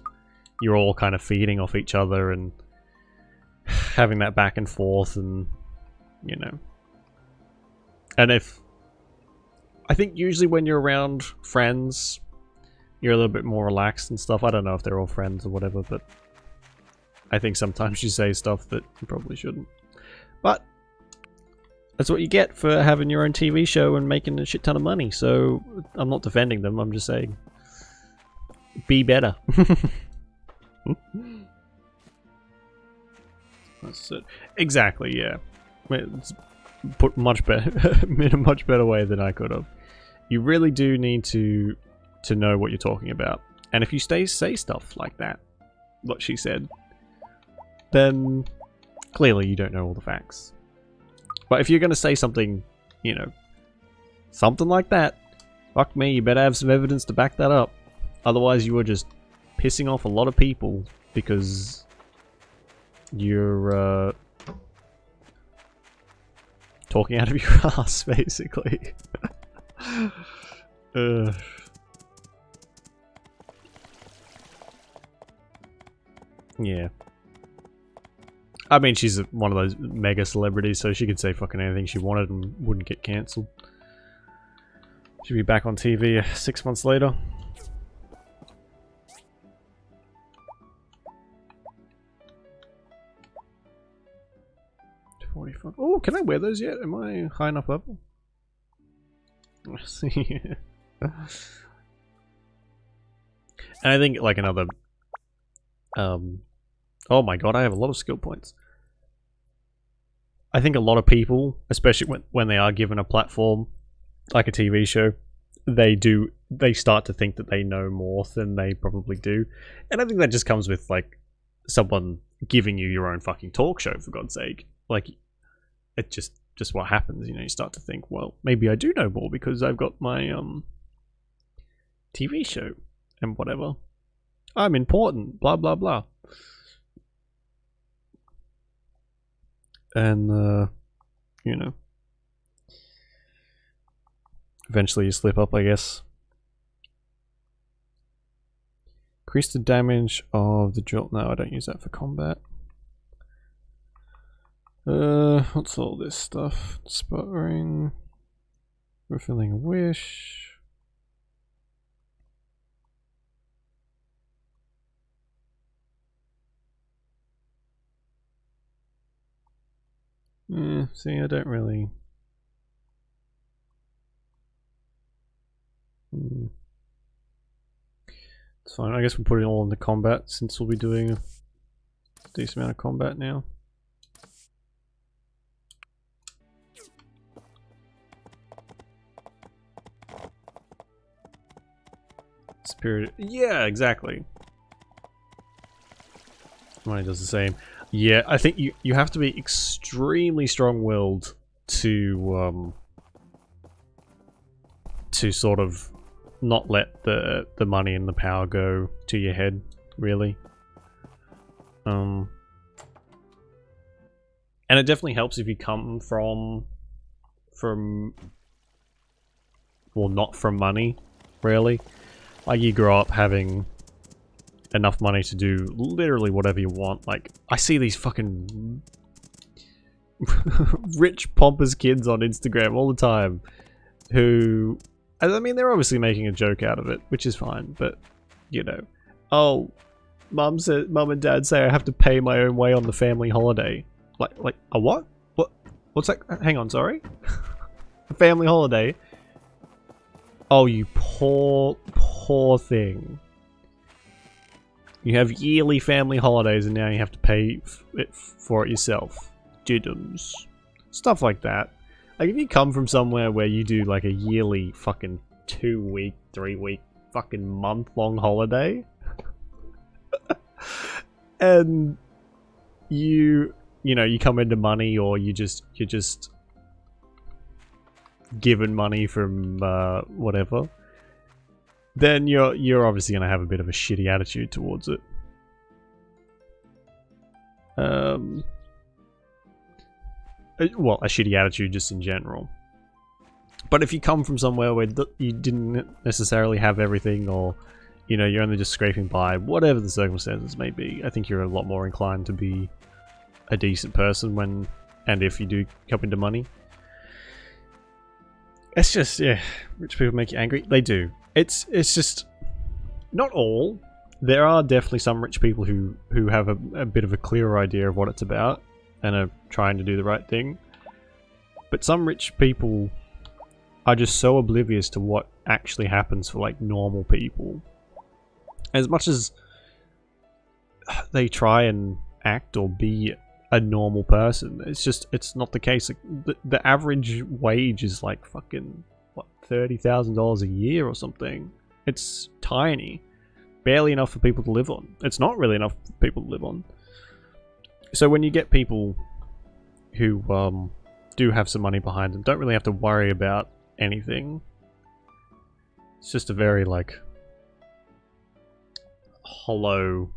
you're all kind of feeding off each other and having that back and forth, and you know. And I think usually when you're around friends, you're a little bit more relaxed and stuff. I don't know if they're all friends or whatever, but I think sometimes you say stuff that you probably shouldn't. But that's what you get for having your own TV show and making a shit ton of money. So I'm not defending them, I'm just saying, be better. That's it. Exactly, yeah. It's put much better in a much better way than I could have. You really do need to know what you're talking about. And if you say stuff like that, what she said, then clearly you don't know all the facts. But if you're going to say something, you know, something like that, fuck me, you better have some evidence to back that up. Otherwise you are just pissing off a lot of people because you're talking out of your ass, basically. Yeah. I mean, she's one of those mega celebrities, so she could say fucking anything she wanted and wouldn't get cancelled. She'll be back on TV 6 months later. Oh, can I wear those yet? Am I high enough level? See. And I think like another oh my god, I have a lot of skill points. I think a lot of people, especially when they are given a platform like a TV show, they start to think that they know more than they probably do. And I think that just comes with like someone giving you your own fucking talk show, for God's sake. Like it's just what happens, you know. You start to think, well, maybe I do know more because I've got my TV show and whatever. I'm important, blah blah blah. And you know, eventually you slip up, I guess. Increase the damage of the jolt. No, I don't use that for combat. What's all this stuff? Sputtering, fulfilling a wish. See, I don't really. It's fine. I guess we'll put it all into combat since we'll be doing a decent amount of combat now. Spirit. Yeah, exactly. Mine does the same. Yeah, I think you have to be extremely strong-willed to sort of not let the money and the power go to your head, really. And it definitely helps if you come from well, not from money, really. Like you grow up having enough money to do literally whatever you want. Like, I see these fucking rich, pompous kids on Instagram all the time who, I mean, they're obviously making a joke out of it, which is fine, but, you know, oh, mum and dad say I have to pay my own way on the family holiday. Like a what? What's that? Hang on, sorry? A family holiday? Oh, you poor thing. You have yearly family holidays and now you have to pay for it yourself. Diddums. Stuff like that. Like if you come from somewhere where you do like a yearly fucking 2-week, 3-week, fucking month-long holiday. And you know, you come into money or you're just given money from whatever. Then you're obviously gonna have a bit of a shitty attitude towards it. Well, a shitty attitude just in general. But if you come from somewhere where you didn't necessarily have everything, or you know, you're only just scraping by, whatever the circumstances may be, I think you're a lot more inclined to be a decent person when and if you do come into money. It's just, yeah, rich people make you angry. They do. It's just not all. There are definitely some rich people who have a bit of a clearer idea of what it's about and are trying to do the right thing. But some rich people are just so oblivious to what actually happens for like normal people. As much as they try and act or be a normal person, it's not the case. Like, the average wage is like fucking what, $30,000 a year or something. It's tiny, barely enough for people to live on. It's not really enough for people to live on. So when you get people who do have some money behind them, don't really have to worry about anything. It's just a very like hollow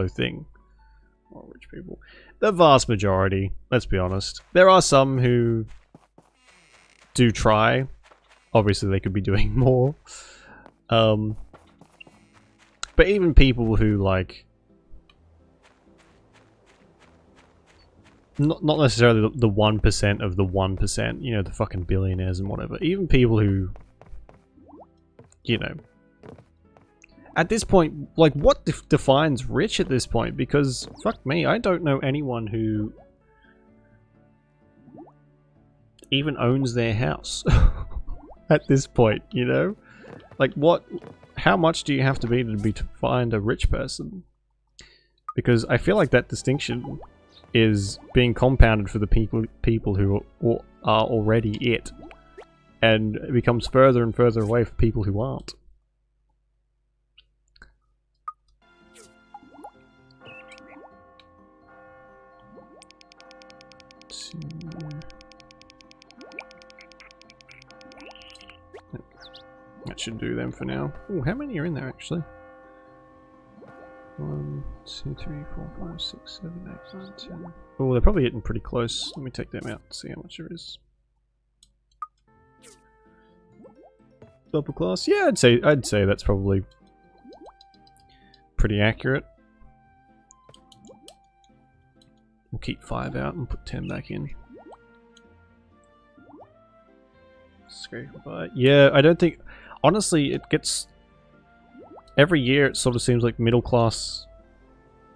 thing. Or rich people. The vast majority, let's be honest. There are some who do try. Obviously they could be doing more. But even people who like not necessarily the 1% of the 1%, you know, the fucking billionaires and whatever. Even people who, you know, at this point, like, what defines rich at this point? Because, fuck me, I don't know anyone who even owns their house at this point, you know? Like, how much do you have to be to find a rich person? Because I feel like that distinction is being compounded for the people who are already it. And it becomes further and further away for people who aren't. That should do them for now. Ooh, how many are in there actually? 1, 2, 3, 4, 5, 6, 7, 8, 9, 10. Oh, they're probably hitting pretty close. Let me take them out and see how much there is. Double class? Yeah, I'd say that's probably pretty accurate. We'll keep 5 out and put 10 back in. Scrape by. Yeah, I don't think. Honestly, it gets. Every year, it sort of seems like middle class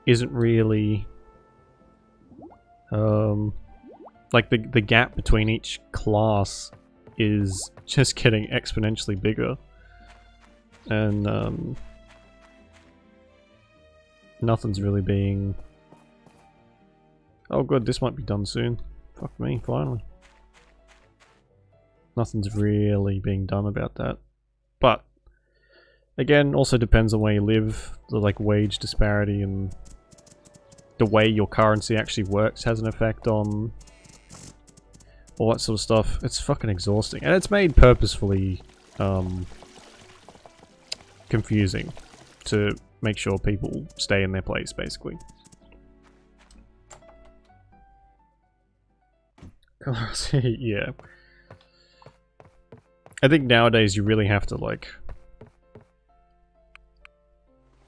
isn't really. Like the gap between each class is just getting exponentially bigger, and nothing's really being. Oh, good, this might be done soon. Fuck me, finally. Nothing's really being done about that. But, again, also depends on where you live. The, like, wage disparity and the way your currency actually works has an effect on all that sort of stuff. It's fucking exhausting. And it's made purposefully confusing to make sure people stay in their place, basically. Yeah. I think nowadays you really have to, like...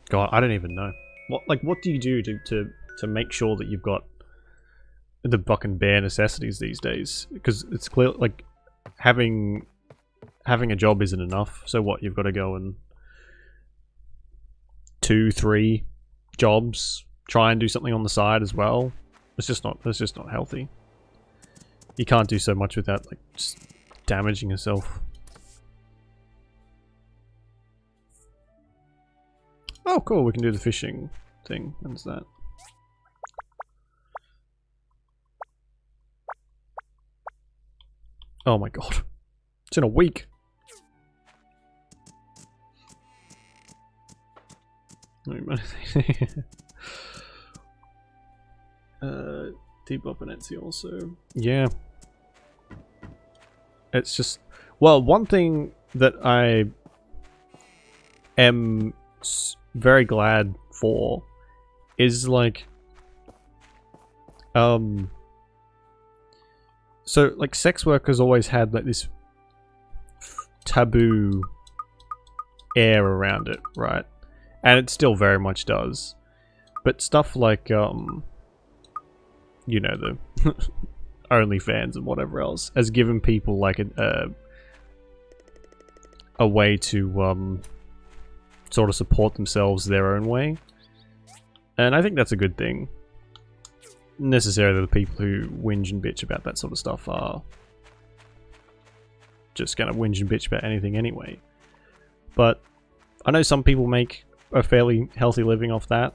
God, I don't even know. What do you do to make sure that you've got the fucking bare necessities these days? Because it's clear, like, having a job isn't enough. So what, you've got to go and 2, 3 jobs, try and do something on the side as well. It's just not healthy. You can't do so much without, like, just damaging yourself. Oh, cool. We can do the fishing thing. When's that? Oh my god. It's in a week. Debop and Etsy also. Yeah. It's just... Well, one thing that I am very glad for is like... So, like, sex workers always had, like, this taboo air around it, right? And it still very much does. But stuff like, you know, the OnlyFans and whatever else has given people, like, a way to, sort of support themselves their own way. And I think that's a good thing. Necessarily the people who whinge and bitch about that sort of stuff are just gonna whinge and bitch about anything anyway. But I know some people make a fairly healthy living off that.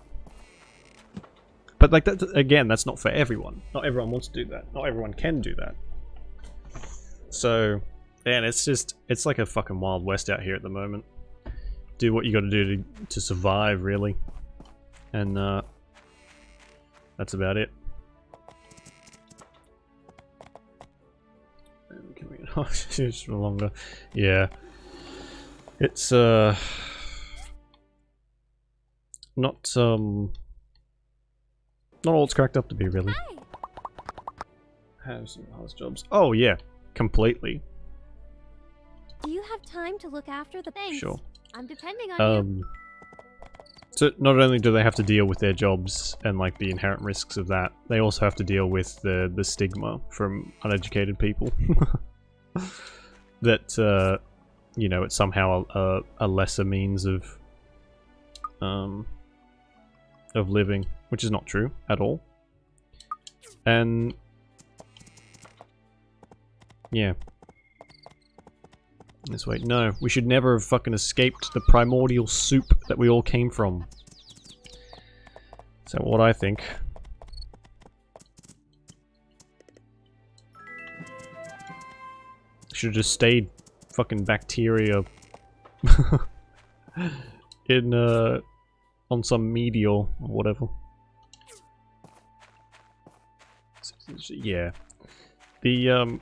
But like that, again, that's not for everyone. Not everyone wants to do that. Not everyone can do that. So, man, it's like a fucking Wild West out here at the moment. Do what you gotta do to survive, really. And that's about it. It's longer. Yeah. It's not all it's cracked up to be, really. Have some house jobs. Oh yeah, completely. Do you have time to look after the things? Sure. I'm depending on you. So not only do they have to deal with their jobs and like the inherent risks of that, they also have to deal with the stigma from uneducated people. That you know, it's somehow a lesser means of living, which is not true at all. And yeah. This way. No, we should never have fucking escaped the primordial soup that we all came from. Is that what I think? Should have just stayed fucking bacteria in on some meteor or whatever. Yeah. The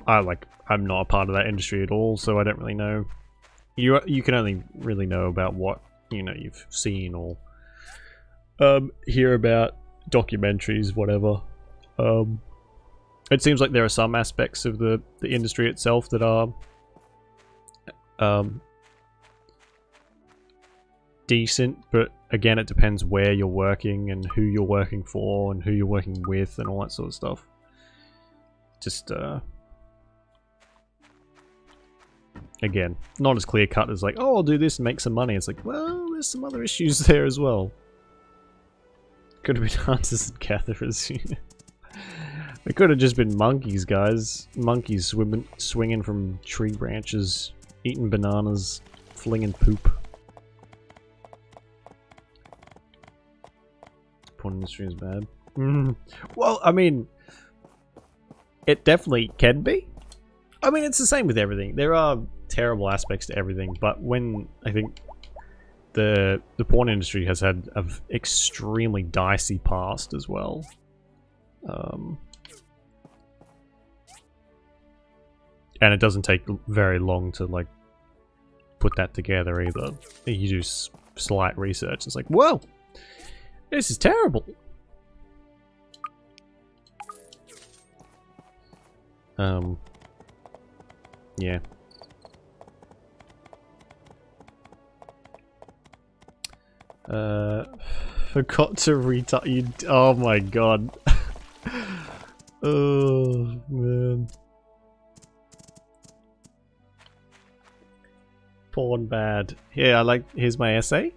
I'm not a part of that industry at all, so I don't really know. You can only really know about what, you know, you've seen or hear about, documentaries, whatever. It seems like there are some aspects of the industry itself that are decent, but again, it depends where you're working and who you're working for and who you're working with and all that sort of stuff. Just again, not as clear cut as like, oh, I'll do this and make some money. It's like, well, there's some other issues there as well. Could have been hunters and gatherers. It could have just been monkeys, guys. Monkeys swinging from tree branches, eating bananas, flinging poop. Porn industry is bad. Well, I mean, it definitely can be. I mean, it's the same with everything. There are terrible aspects to everything, but when I think the porn industry has had an extremely dicey past as well. And it doesn't take very long to like put that together either. You do slight research. It's like, whoa, this is terrible. Yeah. Forgot to retire. You. Oh my god. Oh man. Porn bad. Yeah, here's my essay.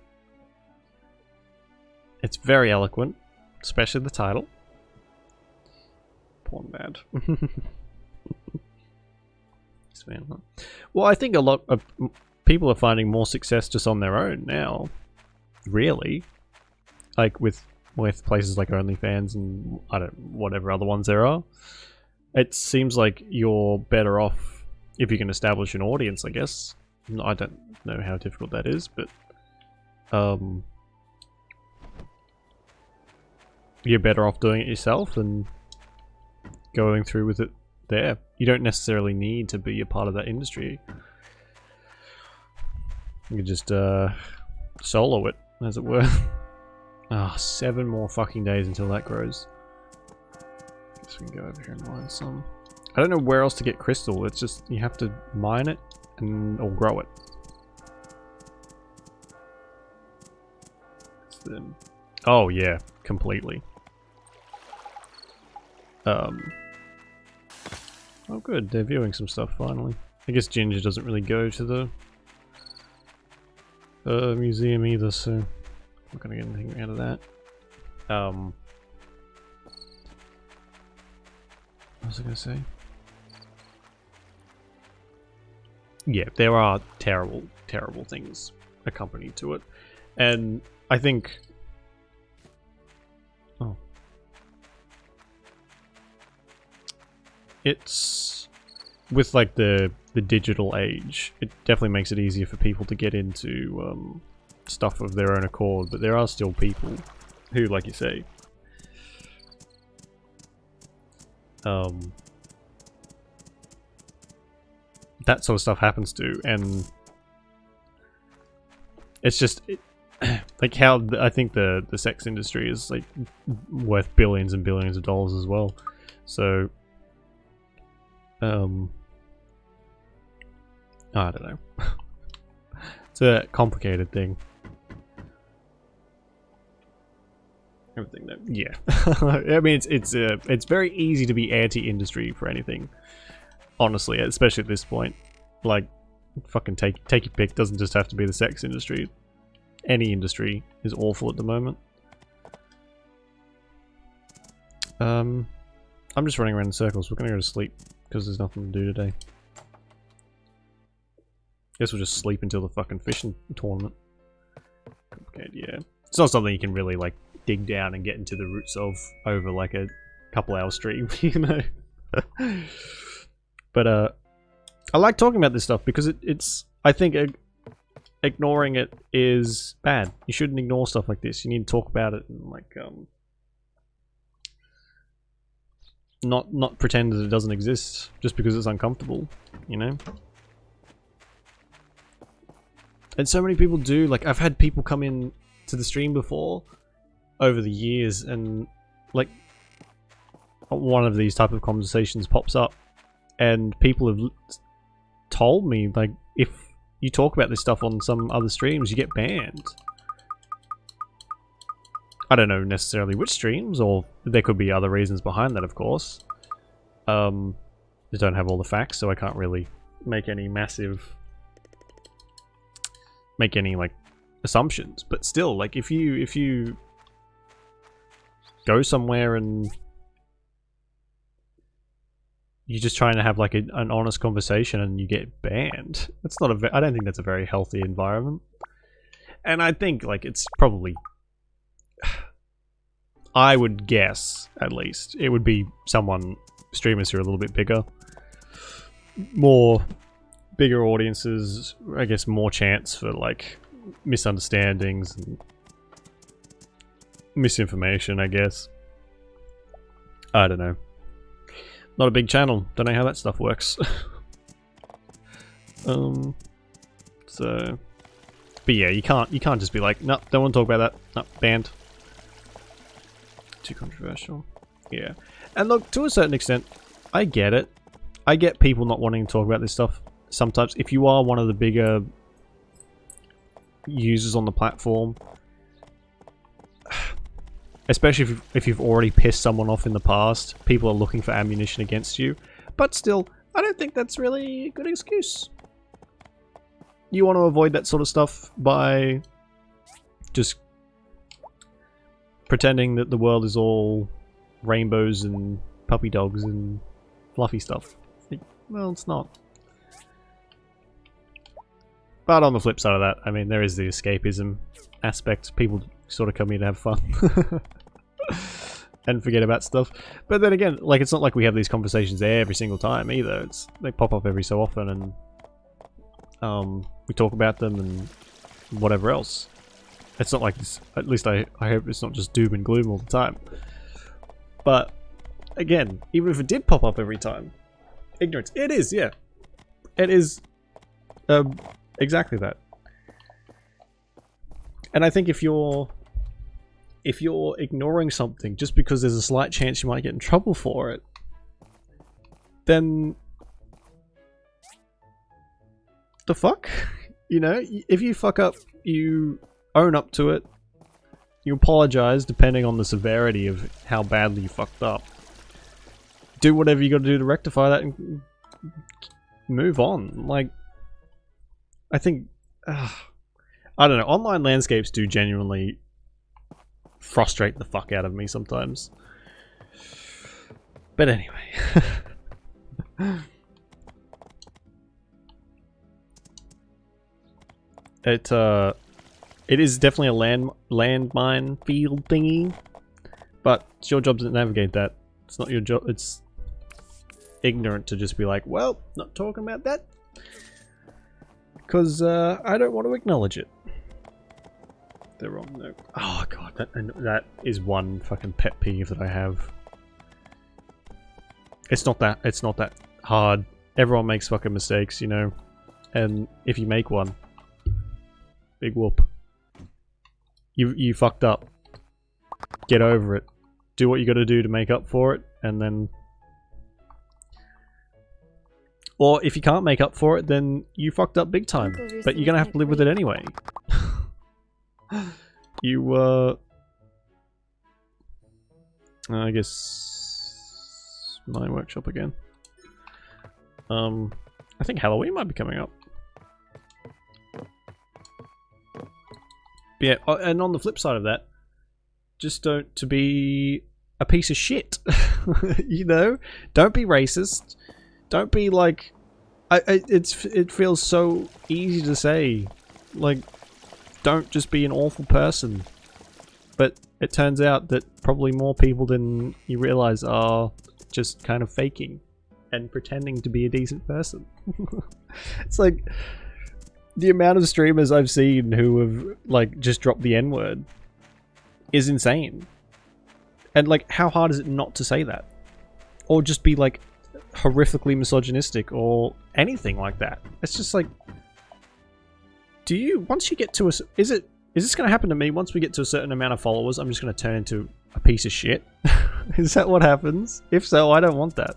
It's very eloquent, especially the title. Porn bad. Well, I think a lot of people are finding more success just on their own now. really. Like with places like OnlyFans and whatever other ones there are. It seems like you're better off if you can establish an audience, I guess. I don't know how difficult that is, but you're better off doing it yourself and going through with it there. You don't necessarily need to be a part of that industry. You can just solo it, as it were. Ah, 7 more fucking days until that grows. Guess we can go over here and mine some. I don't know where else to get crystal. It's just you have to mine it or grow it. Oh yeah, completely. Oh good, they're viewing some stuff finally. I guess Ginger doesn't really go to the museum either, so I'm not gonna get anything out of that. What was I gonna say? Yeah, there are terrible, terrible things accompanied to it. And I think... Oh. It's... With, like, the digital age, it definitely makes it easier for people to get into stuff of their own accord, but there are still people who, like you say... that sort of stuff happens to, and it's just like how I think the sex industry is like worth billions and billions of dollars as well. So I don't know. It's a complicated thing. Everything though, yeah. I mean, it's very easy to be anti-industry for anything. Honestly, especially at this point, like, fucking take your pick. Doesn't just have to be the sex industry. Any industry is awful at the moment. I'm just running around in circles. We're gonna go to sleep because there's nothing to do today. Guess we'll just sleep until the fucking fishing tournament. Complicated, yeah. It's not something you can really like dig down and get into the roots of over like a couple hour stream, you know. But I like talking about this stuff because it's I think ignoring it is bad. You shouldn't ignore stuff like this. You need to talk about it and like not pretend that it doesn't exist just because it's uncomfortable, you know? And so many people do. Like, I've had people come in to the stream before over the years and like one of these type of conversations pops up and people have told me, like, if you talk about this stuff on some other streams, you get banned. I don't know necessarily which streams, or there could be other reasons behind that, of course. I don't have all the facts, so I can't really make any like assumptions. But still, like, if you go somewhere and you're just trying to have like an honest conversation and you get banned, that's not I don't think that's a very healthy environment. And I think like it's probably, I would guess at least it would be streamers who are a little bit bigger, bigger audiences, I guess more chance for like misunderstandings and misinformation, I guess. I don't know. Not a big channel. Don't know how that stuff works. So, but yeah, you can't just be like, no, don't want to talk about that. No, banned. Too controversial. Yeah, and look, to a certain extent, I get it. I get people not wanting to talk about this stuff. Sometimes, if you are one of the bigger users on the platform, especially if you've already pissed someone off in the past, people are looking for ammunition against you. But still, I don't think that's really a good excuse. You want to avoid that sort of stuff by just pretending that the world is all rainbows and puppy dogs and fluffy stuff. Well, it's not. But on the flip side of that, I mean, there is the escapism aspect. People sort of come here to have fun. And forget about stuff. But then again, like, it's not like we have these conversations every single time either. They pop up every so often, and we talk about them and whatever else. It's not like this, at least I hope it's not just doom and gloom all the time. But again, even if it did pop up every time, ignorance. It is, yeah. It is exactly that. And I think if you're ignoring something just because there's a slight chance you might get in trouble for it, then the fuck? You know, if you fuck up, you own up to it. You apologize depending on the severity of how badly you fucked up. Do whatever you gotta do to rectify that and move on. Like, I think, I don't know, online landscapes do genuinely frustrate the fuck out of me sometimes. But anyway. It is definitely a landmine field thingy, but it's your job to navigate that. It's not your job. It's ignorant to just be like, well, not talking about that, because I don't want to acknowledge it. They're wrong. No. Oh god, that is one fucking pet peeve that I have. It's not that hard. Everyone makes fucking mistakes, you know, and if you make one, big whoop. You fucked up. Get over it. Do what you gotta do to make up for it, and then... Or if you can't make up for it, then you fucked up big time. But you're gonna have to live with it anyway. You, I guess... Mine workshop again. I think Halloween might be coming up. Yeah, and on the flip side of that, just don't to be a piece of shit. You know? Don't be racist. Don't be like... it feels so easy to say. Like, don't just be an awful person. But it turns out that probably more people than you realize are just kind of faking and pretending to be a decent person. It's like... The amount of streamers I've seen who have, like, just dropped the N-word is insane. And, like, how hard is it not to say that? Or just be, like, horrifically misogynistic or anything like that. It's just like... Do you... Once you get to a... Is this going to happen to me? Once we get to a certain amount of followers, I'm just going to turn into a piece of shit? Is that what happens? If so, I don't want that.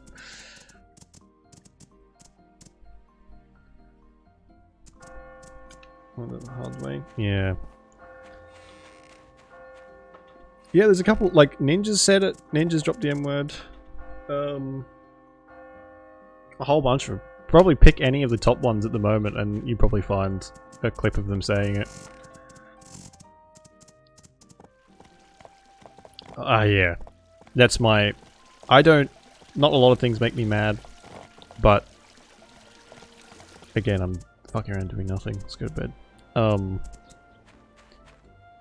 The hard way. Yeah. Yeah, there's a couple, like, Ninjas said it. Ninjas dropped the M-word. A whole bunch of them. Probably pick any of the top ones at the moment and you probably find a clip of them saying it. Yeah. That's my... Not a lot of things make me mad, but... Again, I'm fucking around doing nothing. Let's go to bed.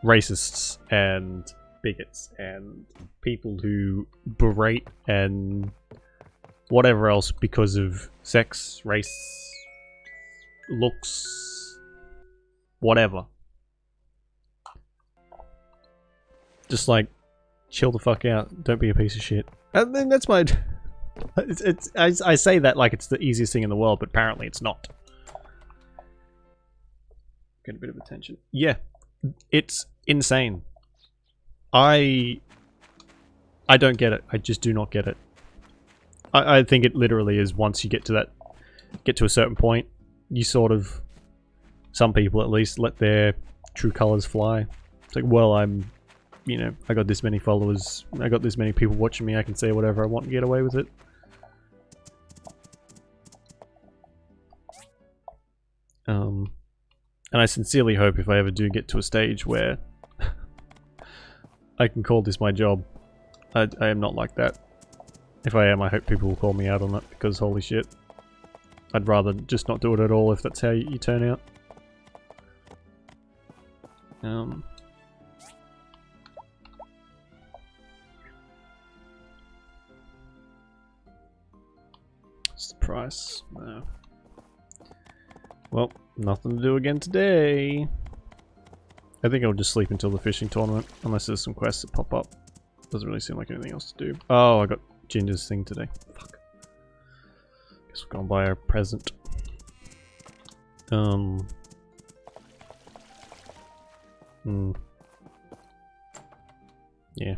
Racists and bigots and people who berate and whatever else because of sex, race, looks, whatever. Just like, chill the fuck out. Don't be a piece of shit. And then that's my... I say that like it's the easiest thing in the world, but apparently it's not. Get a bit of attention. Yeah, it's insane. I don't get it. I just do not get it. I think it literally is once you get to a certain point, you sort of, some people at least, let their true colors fly. It's like, well, you know, I got this many followers, I got this many people watching me, I can say whatever I want and get away with it. And I sincerely hope if I ever do get to a stage where I can call this my job, I am not like that. If I am, I hope people will call me out on it, because holy shit. I'd rather just not do it at all if that's how you turn out. What's the price? No. Well, nothing to do again today. I think I'll just sleep until the fishing tournament, unless there's some quests that pop up. Doesn't really seem like anything else to do. Oh, I got Ginger's thing today. Fuck. Guess we're gonna buy her a present. Yeah.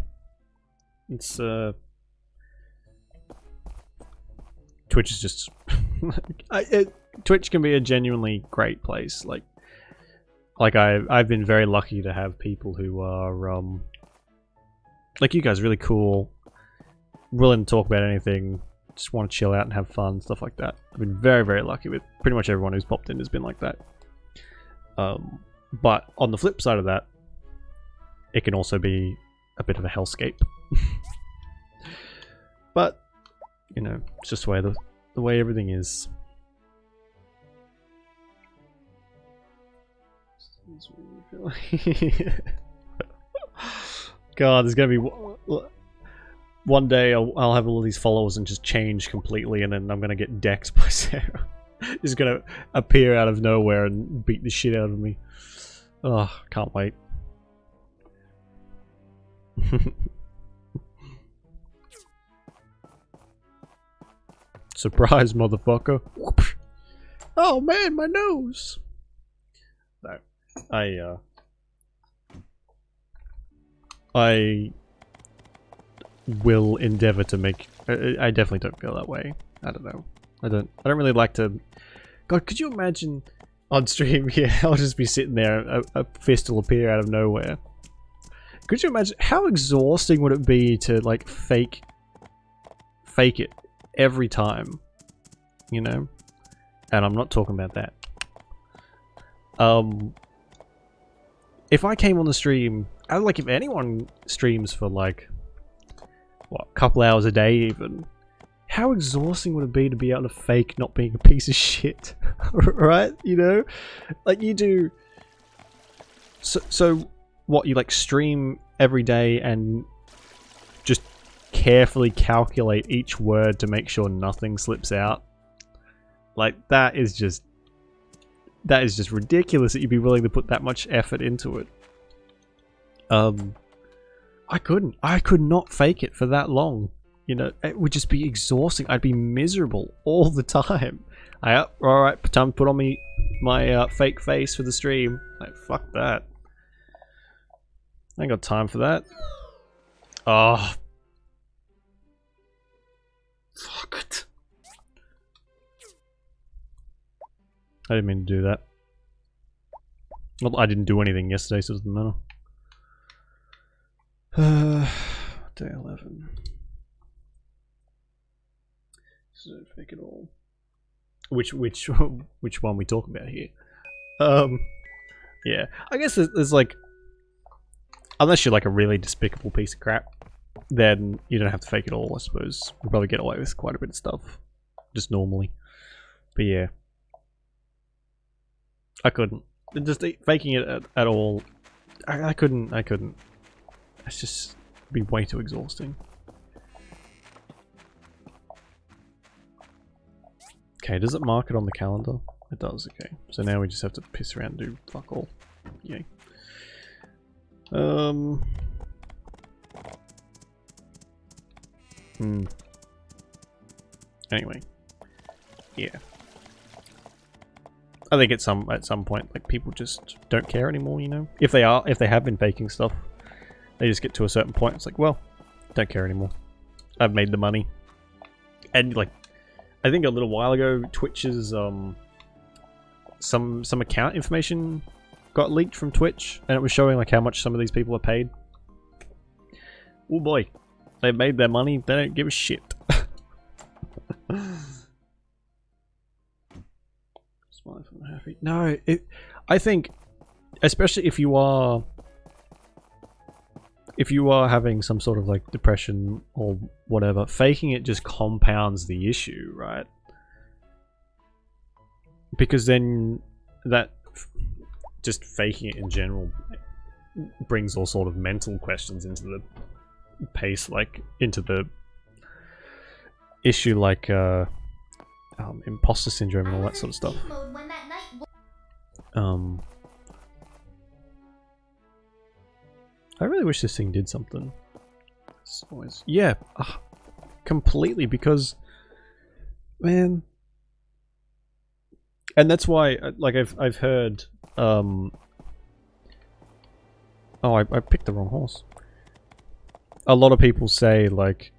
It's, Twitch is just... Twitch can be a genuinely great place. Like I've been very lucky to have people who are, like you guys, really cool, willing to talk about anything, just want to chill out and have fun, stuff like that. I've been very, very lucky with pretty much everyone who's popped in has been like that. But on the flip side of that, it can also be a bit of a hellscape. But, you know, it's just the way everything is. God, there's gonna be one day I'll have all these followers and just change completely, and then I'm gonna get decked by Sarah. Just gonna appear out of nowhere and beat the shit out of me. Oh, can't wait. Surprise, motherfucker. Whoosh. Oh man, my nose. No. I will endeavor to make... I definitely don't feel that way. I don't know. I don't really like to... God, could you imagine on stream here, I'll just be sitting there, a fist will appear out of nowhere. Could you imagine how exhausting would it be to like fake it every time, you know? And I'm not talking about that. If I came on the stream, like if anyone streams for like, what, a couple hours a day even, how exhausting would it be to be able to fake not being a piece of shit, right? You know? Like you do... So what, you like stream every day and just carefully calculate each word to make sure nothing slips out? Like that is just ridiculous that you'd be willing to put that much effort into it. I could not fake it for that long. You know, it would just be exhausting. I'd be miserable all the time. Alright, time to put on my fake face for the stream. Like, fuck that. I ain't got time for that. Oh. Fuck it. I didn't mean to do that. Well, I didn't do anything yesterday, so it doesn't matter. Day 11. So fake it all. Which one we talk about here? Yeah. I guess there's like, unless you're like a really despicable piece of crap, then you don't have to fake it all, I suppose. You'll probably get away with quite a bit of stuff. Just normally. But yeah. I couldn't. Just faking it at all. I couldn't. It's just be way too exhausting. Okay, does it mark it on the calendar? It does, okay. So now we just have to piss around and do fuck all. Yay. Anyway. Yeah. I think at some point, like, people just don't care anymore, you know? If they have been faking stuff, they just get to a certain point, it's like, well, don't care anymore. I've made the money. And, like, I think a little while ago, Twitch's, some account information got leaked from Twitch, and it was showing, like, how much some of these people are paid. Oh boy. They've made their money, they don't give a shit. Smile if I'm happy. No, I think, especially if you are having some sort of like depression or whatever, faking it just compounds the issue, right? Because then that just faking it in general brings all sort of mental questions into the pace, like into the issue, like imposter syndrome and all that sort of stuff. I really wish this thing did something. It's always, yeah, completely, because, man, and that's why, like, I've heard, oh, I picked the wrong horse. A lot of people say, like,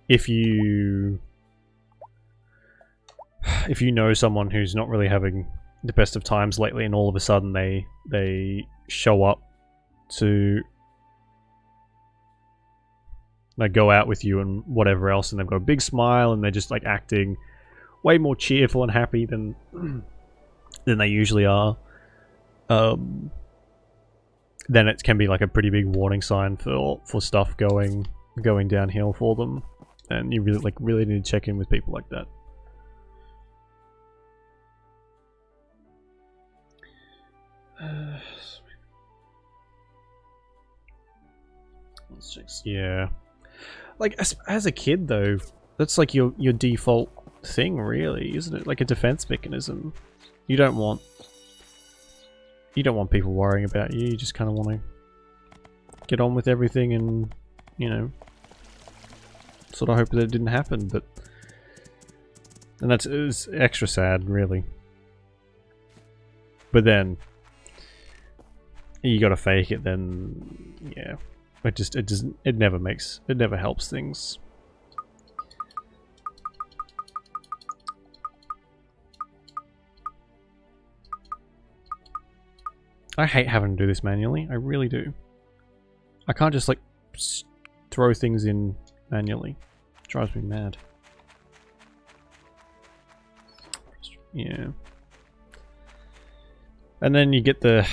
if you know someone who's not really having the best of times lately, and all of a sudden they show up to, like, go out with you and whatever else, and they've got a big smile and they're just like acting way more cheerful and happy than they usually are, then it can be like a pretty big warning sign for stuff going downhill for them, and you really need to check in with people like that. Let's check. Yeah. Like, as a kid, though, that's like your default thing, really, isn't it? Like a defense mechanism. You don't want people worrying about you. You just kind of want to get on with everything, and, you know, sort of hope that it didn't happen. And it's extra sad, really. But then you gotta fake it. Then, yeah. It never helps things. I hate having to do this manually. I really do. I can't just like throw things in manually. It drives me mad. Yeah. And then you get the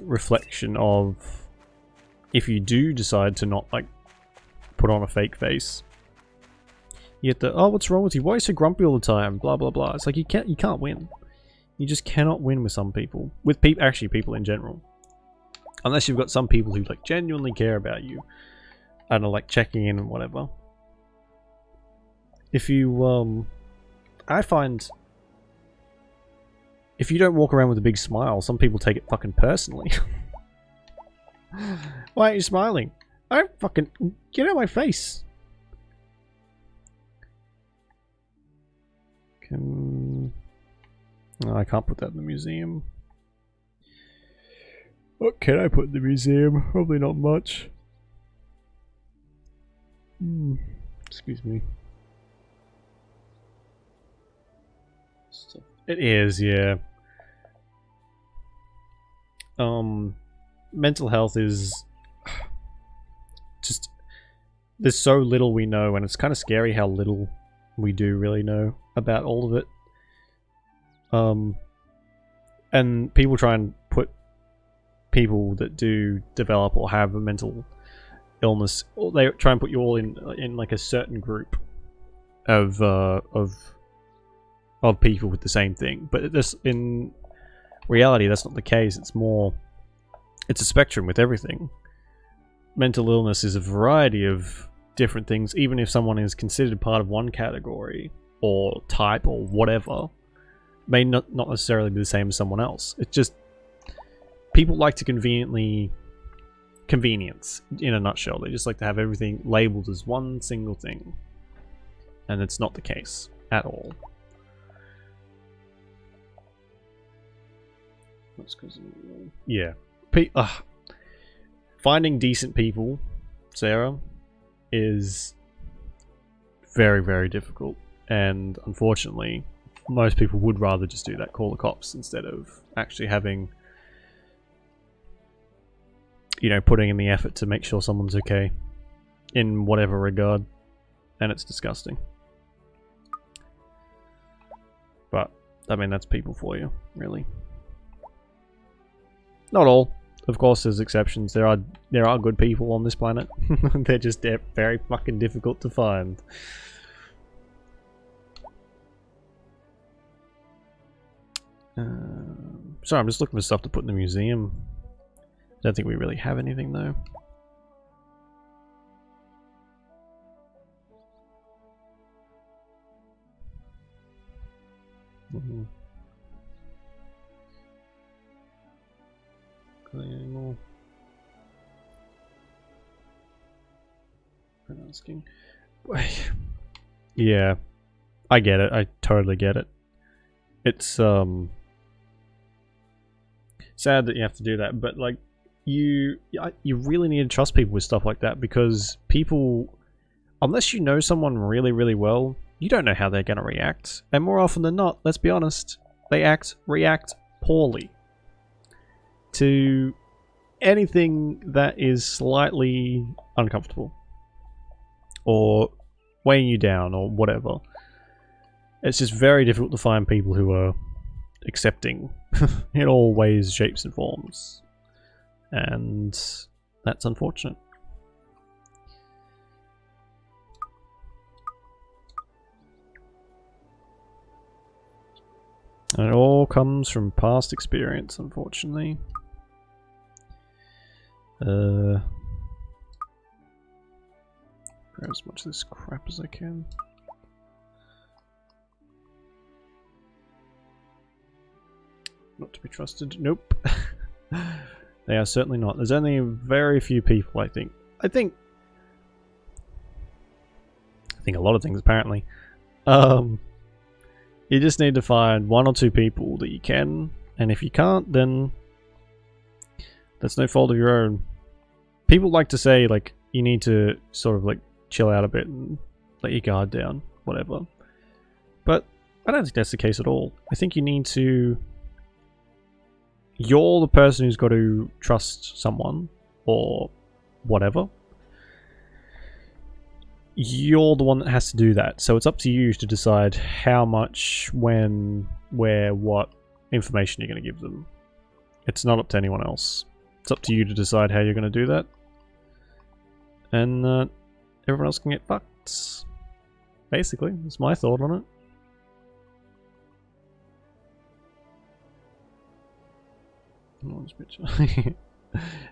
reflection of, if you do decide to not, like, put on a fake face, you get the, oh, what's wrong with you? Why are you so grumpy all the time? Blah blah blah. It's like you can't win. You just cannot win with some people. With people in general. Unless you've got some people who, like, genuinely care about you and are, like, checking in and whatever. If you I find if you don't walk around with a big smile, some people take it fucking personally. Why aren't you smiling? I don't fucking... Get out of my face! No, I can't put that in the museum. What can I put in the museum? Probably not much. Excuse me. It is, yeah. Mental health is just, there's so little we know, and it's kind of scary how little we do really know about all of it. And people try and put people that do develop or have a mental illness, or they try and put you all in like a certain group of people with the same thing. But this, in reality, that's not the case. It's a spectrum with everything. Mental illness is a variety of different things. Even if someone is considered part of one category or type or whatever, may not necessarily be the same as someone else. It's just people like to convenience in a nutshell. They just like to have everything labeled as one single thing, and it's not the case at all. That's because, yeah. Finding decent people, Sarah, is very, very difficult. And unfortunately, most people would rather just do that, call the cops, instead of actually having, you know, putting in the effort to make sure someone's okay in whatever regard. And it's disgusting. But, I mean, that's people for you, really. Not all. Of course, there's exceptions. There are good people on this planet. They're very fucking difficult to find. Sorry, I'm just looking for stuff to put in the museum. Don't think we really have anything though. Any more? Asking. Yeah, I get it. I totally get it. It's sad that you have to do that, but like you really need to trust people with stuff like that, because people, unless you know someone really, really well, you don't know how they're going to react. And more often than not, let's be honest, they react poorly to anything that is slightly uncomfortable or weighing you down or whatever. It's just very difficult to find people who are accepting in all ways, shapes and forms. And that's unfortunate. And it all comes from past experience, unfortunately. Grab as much of this crap as I can. Not to be trusted. Nope. They are certainly not. There's only very few people, I think. I think a lot of things, apparently. You just need to find 1 or 2 people that you can, and if you can't, then that's no fault of your own. People like to say, like, you need to sort of, like, chill out a bit and let your guard down, whatever. But I don't think that's the case at all. I think you need to... You're the person who's got to trust someone, or whatever. You're the one that has to do that, so it's up to you to decide how much, when, where, what information you're going to give them. It's not up to anyone else. It's up to you to decide how you're going to do that. And everyone else can get fucked. Basically, that's my thought on it.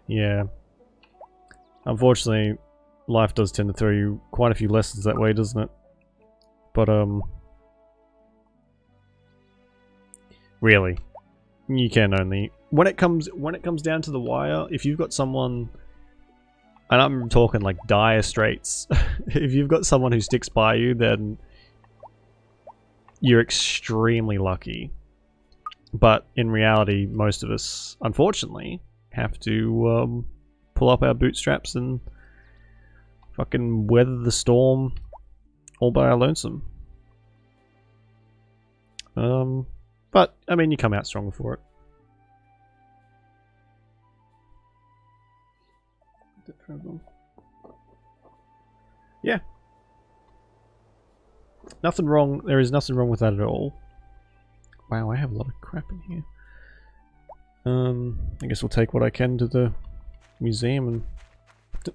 Yeah. Unfortunately, life does tend to throw you quite a few lessons that way, doesn't it? But really, you can only when it comes down to the wire. If you've got someone, and I'm talking like dire straits, if you've got someone who sticks by you, then you're extremely lucky. But in reality, most of us, unfortunately, have to pull up our bootstraps and fucking weather the storm all by our lonesome. But, I mean, you come out stronger for it. Yeah. Nothing wrong. There is nothing wrong with that at all. Wow, I have a lot of crap in here. I guess we'll take what I can to the museum and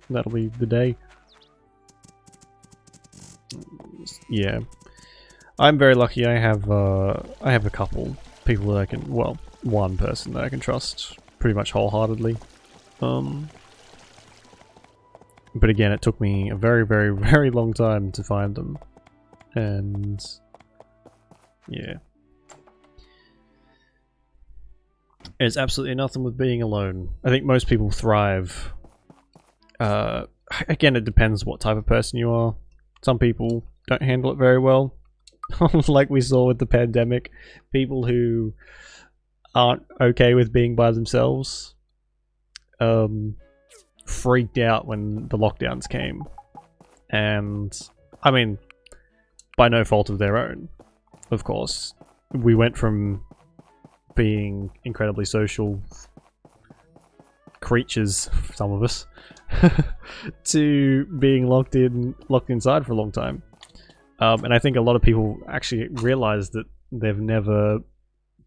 that'll be the day. Yeah. I'm very lucky. I have a couple people that I can, well, one person that I can trust pretty much wholeheartedly. But again, it took me a very, very, very long time to find them. And yeah. There's absolutely nothing with being alone. I think most people thrive. Again, it depends what type of person you are. Some people don't handle it very well. Like we saw with the pandemic. People who aren't okay with being by themselves freaked out when the lockdowns came. And, I mean, by no fault of their own, of course. We went from being incredibly social creatures, some of us, to being locked inside for a long time. And I think a lot of people actually realize that they've never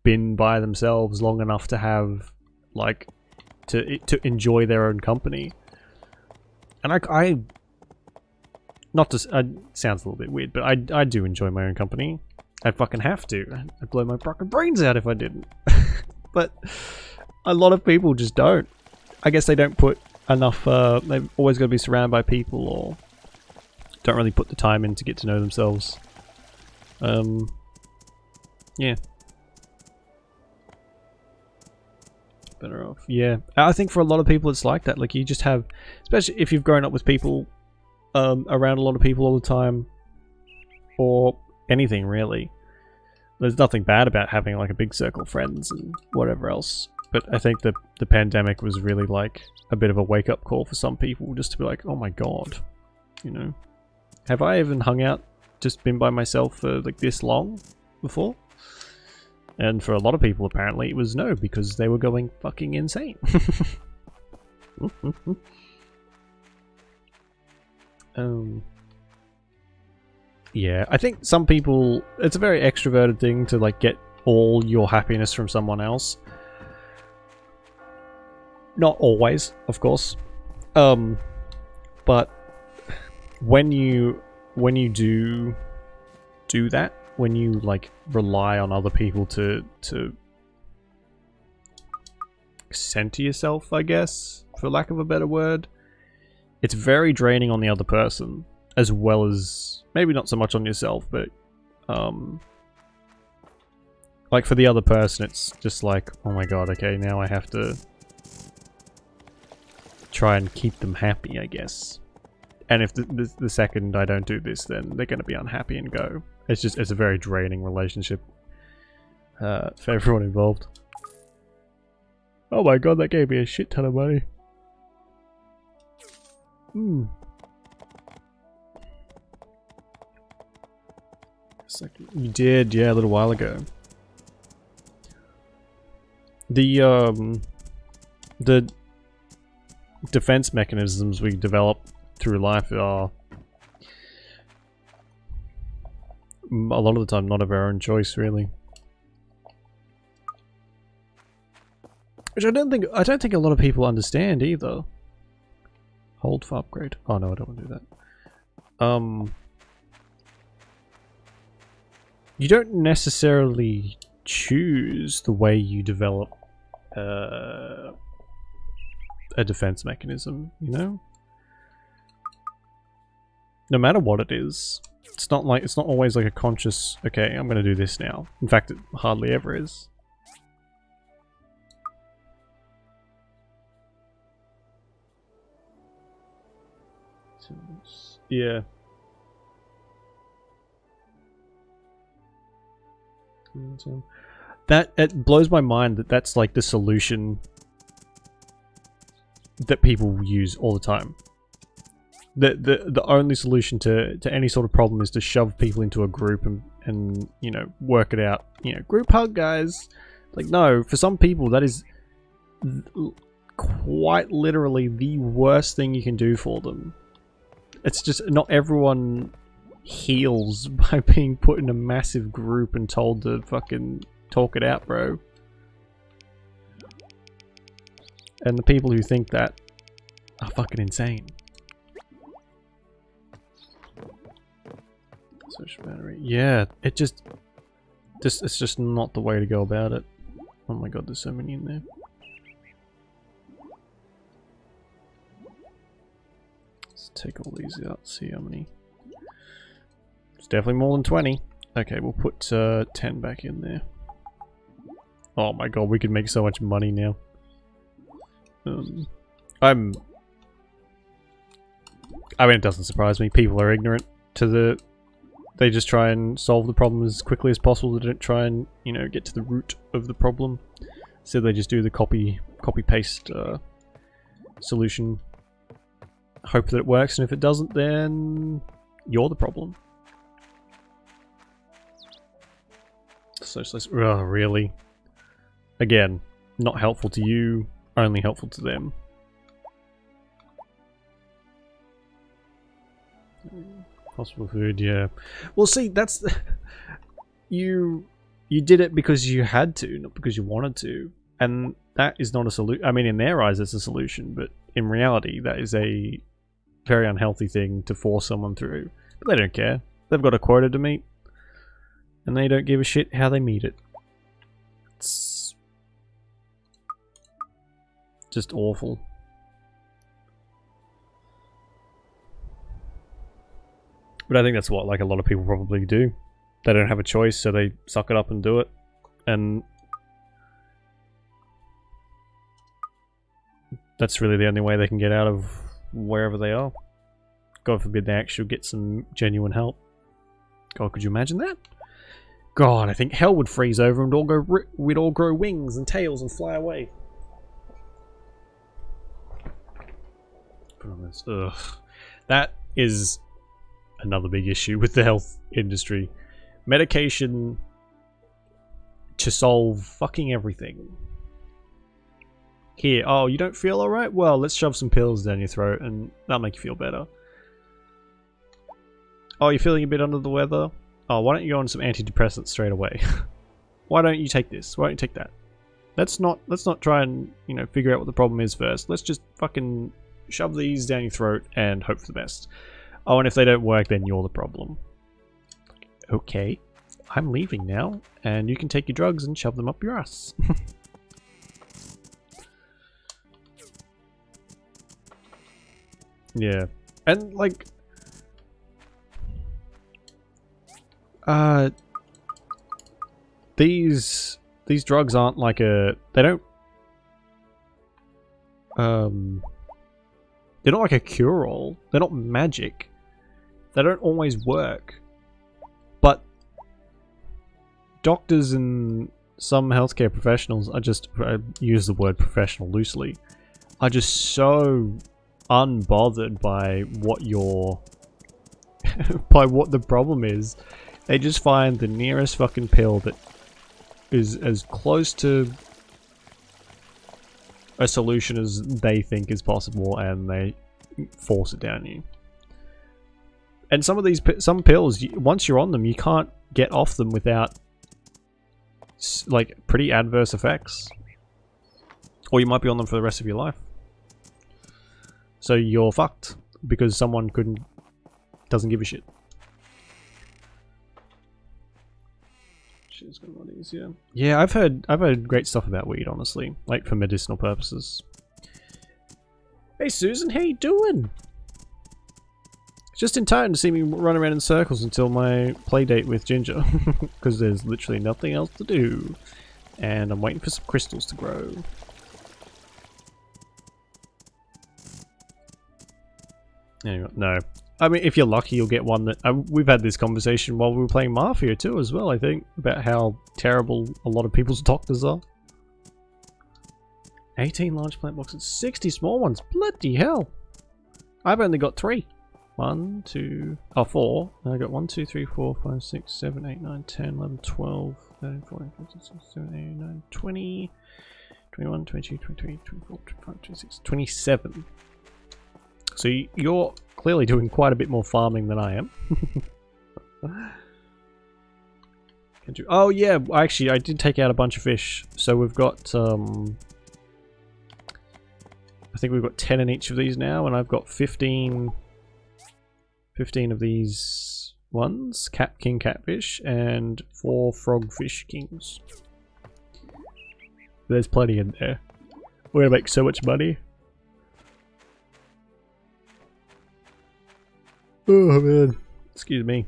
been by themselves long enough to have, like, to enjoy their own company. And I not to sounds a little bit weird, but I do enjoy my own company. I fucking have to. I'd blow my fucking brains out if I didn't. But a lot of people just don't. I guess they don't put enough, they've always got to be surrounded by people, or don't really put the time in to get to know themselves. Yeah. Better off. Yeah. I think for a lot of people it's like that. Like, you just have, especially if you've grown up with people, around a lot of people all the time, or anything really. There's nothing bad about having like a big circle of friends and whatever else. But I think the pandemic was really like a bit of a wake-up call for some people, just to be like, oh my god, you know, have I even hung out, just been by myself for like this long before? And for a lot of people apparently it was no, because they were going fucking insane. Yeah, I think some people, it's a very extroverted thing to like get all your happiness from someone else. Not always, of course. But when you do that, when you like rely on other people to center yourself, I guess, for lack of a better word, it's very draining on the other person, as well as maybe not so much on yourself, but like for the other person, it's just like, oh my god, okay, now I have to try and keep them happy, I guess. And if the second I don't do this, then they're going to be unhappy and go. It's a very draining relationship for everyone involved. Oh my god, that gave me a shit ton of money. You did, yeah, a little while ago. The defense mechanisms we develop through life are a lot of the time not of our own choice, really. Which I don't think a lot of people understand either. Hold for upgrade. Oh no, I don't want to do that. You don't necessarily choose the way you develop a defense mechanism, you know? No matter what it is. It's not always like a conscious, okay, I'm gonna do this now. In fact, it hardly ever is. Yeah. That, it blows my mind that that's like the solution that people use all the time. The only solution to any sort of problem is to shove people into a group and you know, work it out. You know, group hug, guys. Like, no, for some people that is quite literally the worst thing you can do for them. It's just, not everyone heals by being put in a massive group and told to fucking talk it out, bro. And the people who think that are fucking insane. Social battery. Yeah, it's just not the way to go about it. Oh my god, there's so many in there. Let's take all these out, see how many. It's definitely more than 20. Okay, we'll put 10 back in there. Oh my god, we could make so much money now. I mean, it doesn't surprise me. People are ignorant to the... They just try and solve the problem as quickly as possible. They don't try and, you know, get to the root of the problem. So they just do the copy-paste solution. Hope that it works, and if it doesn't, then you're the problem. Socialist. Oh, really? Again, not helpful to you, only helpful to them. Possible food, yeah. Well, see, that's you did it because you had to, not because you wanted to, and that is not a solution. I mean, in their eyes, it's a solution, but in reality, that is a very unhealthy thing to force someone through. But they don't care. They've got a quota to meet, and they don't give a shit how they meet it. It's just awful. But I think that's what like a lot of people probably do. They don't have a choice, so they suck it up and do it. And that's really the only way they can get out of wherever they are. God forbid they actually get some genuine help. God, could you imagine that? God, I think hell would freeze over and we'd all grow wings and tails and fly away. Put on this. Ugh. That is another big issue with the health industry. Medication to solve fucking everything. Here, oh, you don't feel alright? Well, let's shove some pills down your throat and that'll make you feel better. Oh, you're feeling a bit under the weather? Oh, why don't you go on some antidepressants straight away? Why don't you take this? Why don't you take that? Let's not try and, you know, figure out what the problem is first. Let's just fucking shove these down your throat and hope for the best. Oh, and if they don't work, then you're the problem. Okay, I'm leaving now, and you can take your drugs and shove them up your ass. Yeah, and like, these drugs aren't like they don't, they're not like a cure-all. They're not magic. They don't always work. But doctors and some healthcare professionals are just, I use the word professional loosely, are just so unbothered by what by what the problem is. They just find the nearest fucking pill that is as close to a solution as they think is possible, and they force it down you. And some of these pills, once you're on them, you can't get off them without like pretty adverse effects, or you might be on them for the rest of your life. So you're fucked because someone doesn't give a shit. Shit's got a lot easier. Yeah, I've heard great stuff about weed, honestly, like for medicinal purposes. Hey Susan, how you doing? Just in time to see me run around in circles until my play date with Ginger, because there's literally nothing else to do, and I'm waiting for some crystals to grow. Anyway, no. I mean, if you're lucky, you'll get one that... we've had this conversation while we were playing Mafia too, as well, I think, about how terrible a lot of people's doctors are. 18 large plant boxes, 60 small ones. Bloody hell! I've only got 3. 1, 2... oh, 4. And I got 1, 2, 3, 4, 5, 6, 7, 8, 9, 10, 11, 12, 13, 14, 15, 16, 17, 18, 19, 20, 21, 22, 23, 24, 25, 26, 27. So you're clearly doing quite a bit more farming than I am. Oh yeah, actually I did take out a bunch of fish. So we've got, I think we've got 10 in each of these now, and I've got 15 of these ones. King catfish and 4 frogfish kings. There's plenty in there. We're gonna make so much money. Oh man, excuse me.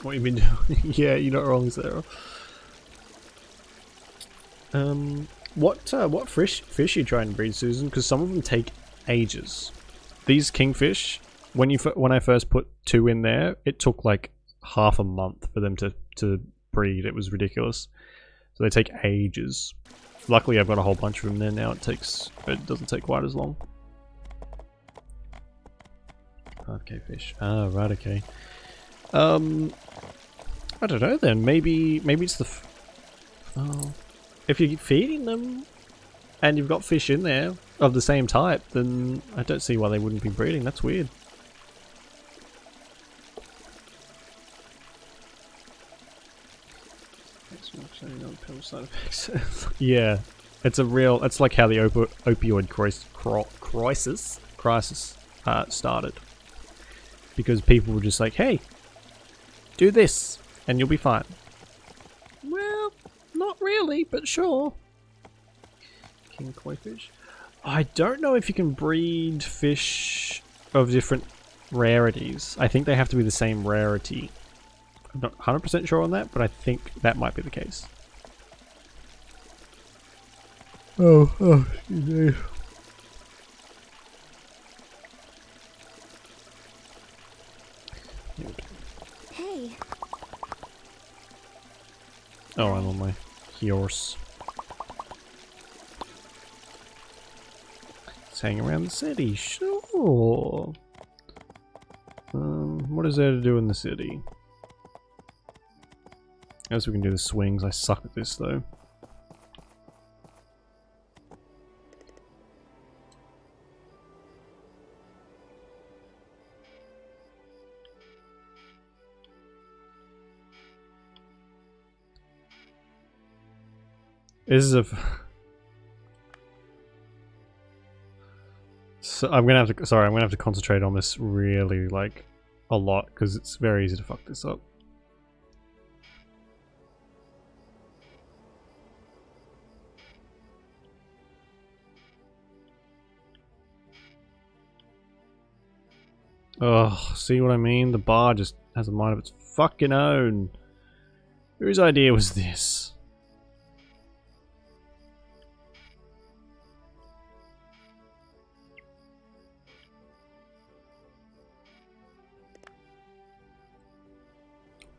What you been doing? Yeah, you're not wrong, Sarah. What fish you trying to breed, Susan? Because some of them take ages. These kingfish, when I first put 2 in there, it took like half a month for them to breed. It was ridiculous. So they take ages. Luckily, I've got a whole bunch of them there now. It doesn't take quite as long. 5k fish. Ah, right. Okay. I don't know then. Maybe it's the. Oh, if you're feeding them, and you've got fish in there of the same type, then I don't see why they wouldn't be breeding. That's weird. Side effects. Yeah, it's like how the opioid crisis started, because people were just like, hey, Do this, and you'll be fine. Well, not really, but sure. King koi fish. I don't know if you can breed fish of different rarities. I think they have to be the same rarity. I'm not 100% sure on that, but I think that might be the case. Oh, excuse me. Hey, Oh, I'm on my horse. Let's hang around the city, sure. What is there to do in the city? I guess we can do the swings. I suck at this though. This is a... So I'm gonna have to... Sorry, I'm gonna have to concentrate on this really, like, a lot, because it's very easy to fuck this up. Ugh, see what I mean? The bar just has a mind of its fucking own. Whose idea was this?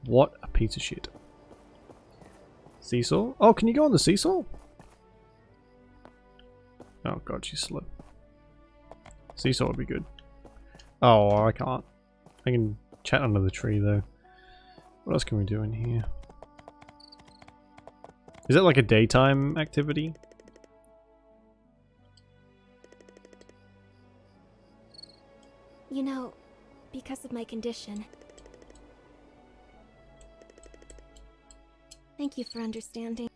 What a piece of shit. Seesaw? Oh, can you go on the seesaw? Oh god, she's slow. Seesaw would be good. Oh, I can't. I can chat under the tree though. What else can we do in here? Is that like a daytime activity? you know, because of my condition. Thank you for understanding.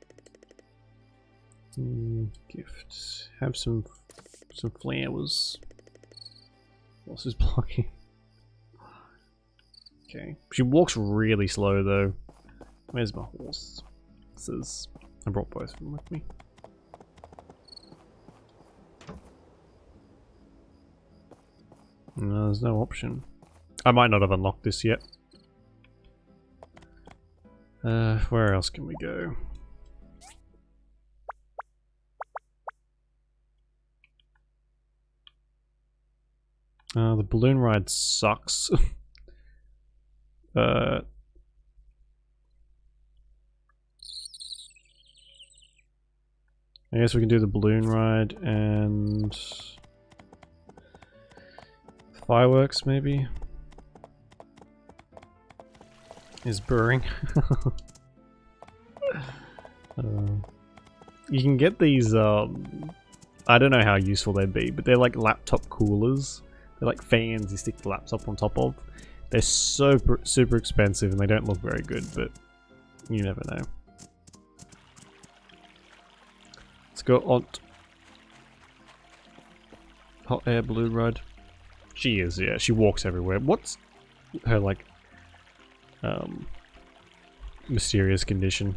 Gift. Have some flowers. What else is blocking? Okay. She walks really slow though. Where's my horse? I brought both of them with me. No, there's no option. I might not have unlocked this yet. Where else can we go? The balloon ride sucks. I guess we can do the balloon ride and fireworks maybe. Is brewing. You can get these I don't know how useful they'd be, but they're like laptop coolers. They're like fans you stick the laptop on top of. They're super expensive and they don't look very good, but you never know. Let's go on hot air balloon ride. She is, yeah, she walks everywhere. What's her like mysterious condition?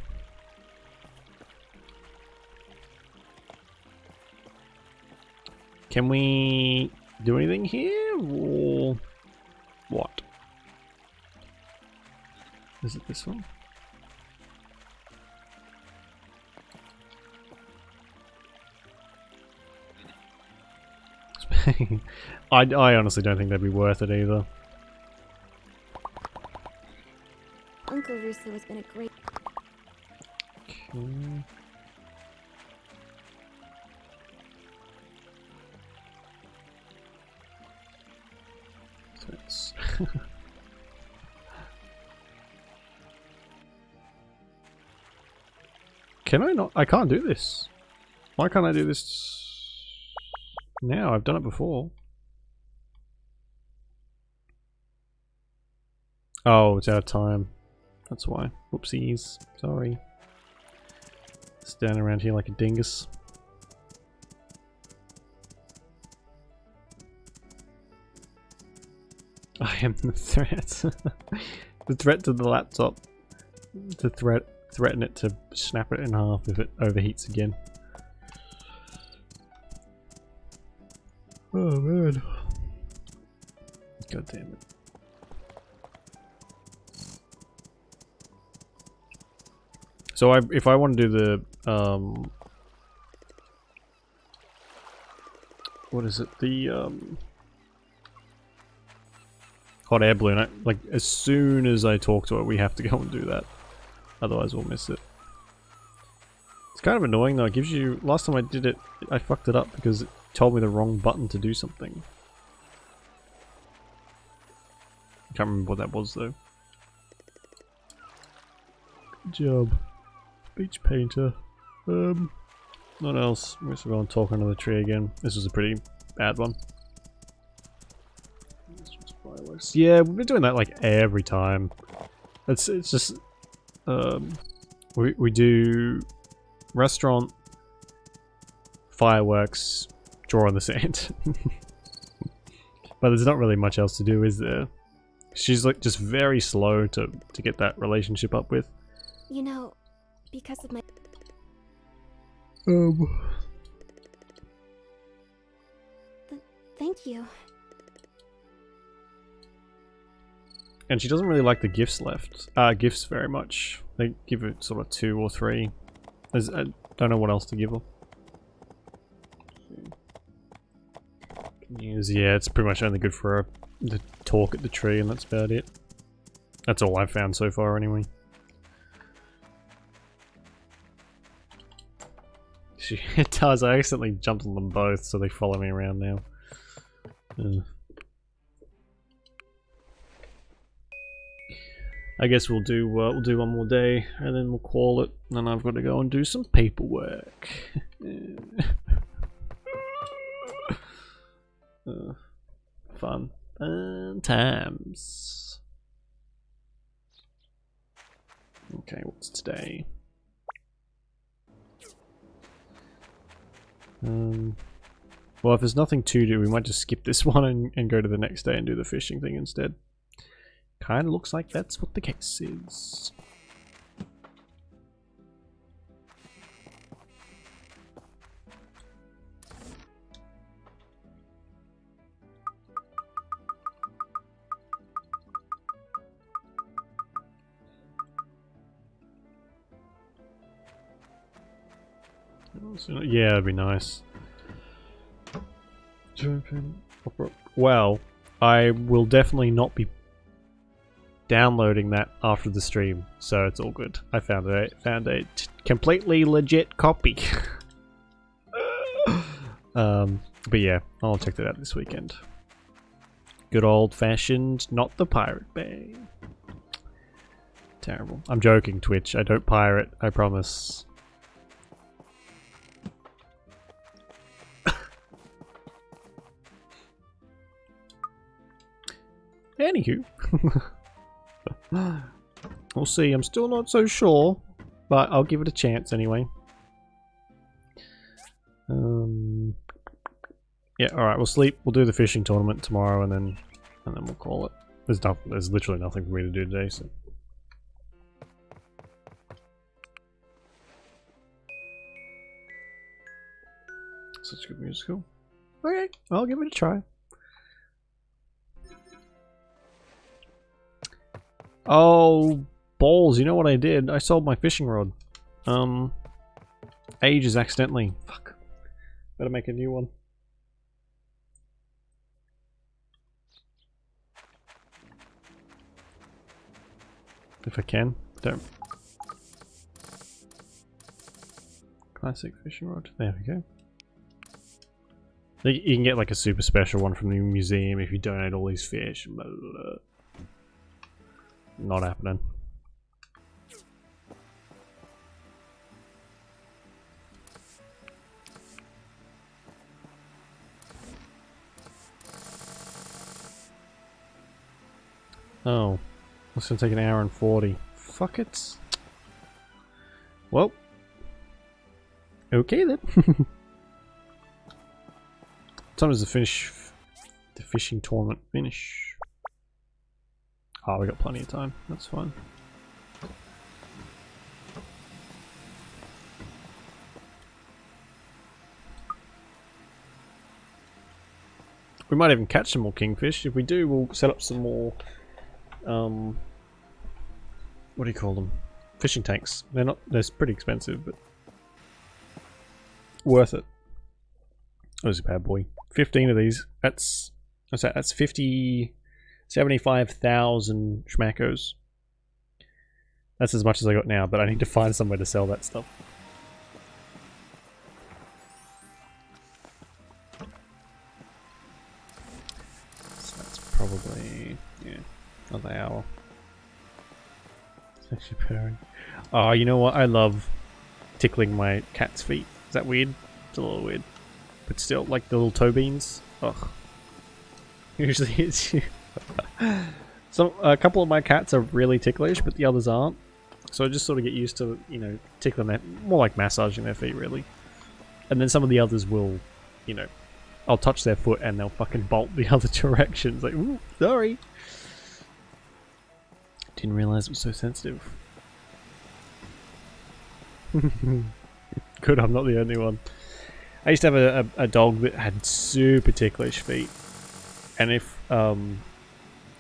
Can we do anything here or what? Is it this one? I honestly don't think that'd be worth it either. Uncle Russo has been a great... Okay. So it's Can I not? I can't do this. Why can't I do this now? I've done it before. Oh, it's out of time. That's why. Whoopsies. Sorry. Stand around here like a dingus. I am the threat. The threat to the laptop. To threaten it to snap it in half if it overheats again. Oh man. God damn it. So if I want to do the what is it? The hot air balloon. Like as soon as I talk to it, we have to go and do that. Otherwise, we'll miss it. It's kind of annoying though. It gives you. Last time I did it, I fucked it up because it told me the wrong button to do something. I can't remember what that was though. Good job. Beach painter. What else? I'm just going to talk under the tree again. This was a pretty bad one. Yeah, we've been doing that like every time. It's just we do restaurant, fireworks, draw in the sand. But there's not really much else to do, is there? She's like just very slow to get that relationship up with. You know, because of my... Thank you. And she doesn't really like the gifts very much. They give her sort of 2 or 3. I don't know what else to give her. Yeah, it's pretty much only good for her to talk at the tree, and that's about it. That's all I've found so far, anyway. It does. I accidentally jumped on them both, so they follow me around now. I guess we'll do one more day, and then we'll call it. And then I've got to go and do some paperwork. Fun times. Okay, what's today? Well, if there's nothing to do, we might just skip this one and go to the next day and do the fishing thing instead. Kinda looks like that's what the case is. Yeah, that'd be nice. Well, I will definitely not be downloading that after the stream, so it's all good. I found a completely legit copy. But yeah, I'll check that out this weekend. Good old-fashioned, not the Pirate Bay. Terrible. I'm joking, Twitch. I don't pirate, I promise. Anywho. We'll see. I'm still not so sure, but I'll give it a chance anyway. Yeah, alright, we'll sleep. We'll do the fishing tournament tomorrow and then we'll call it. There's literally nothing for me to do today, so. Such good musical. Okay, I'll give it a try. Oh, balls, you know what I did? I sold my fishing rod. Ages accidentally. Fuck. Better make a new one. If I can. Don't. Classic fishing rod. There we go. You can get like a super special one from the museum if you donate all these fish. Blah, blah, blah. Not happening. Oh. It's gonna take an hour and 40. Fuck it. Well. Okay then. What time does the fishing tournament finish? Oh, we got plenty of time. That's fine. We might even catch some more kingfish. If we do, we'll set up some more, what do you call them? Fishing tanks. They're pretty expensive, but worth it. Where's a bad boy? 15 of these. That's 75,000 schmackos. That's as much as I got now, but I need to find somewhere to sell that stuff. So that's probably, yeah, another hour. It's actually purring. Oh, you know what? I love tickling my cat's feet. Is that weird? It's a little weird. But still, like the little toe beans. Ugh. Usually it's a couple of my cats are really ticklish, but the others aren't. So I just sort of get used to, you know, tickling their, more like massaging their feet, really. And then some of the others will, you know, I'll touch their foot and they'll fucking bolt the other direction. It's like, ooh, sorry. Didn't realize it was so sensitive. Good, I'm not the only one. I used to have a dog that had super ticklish feet. And if,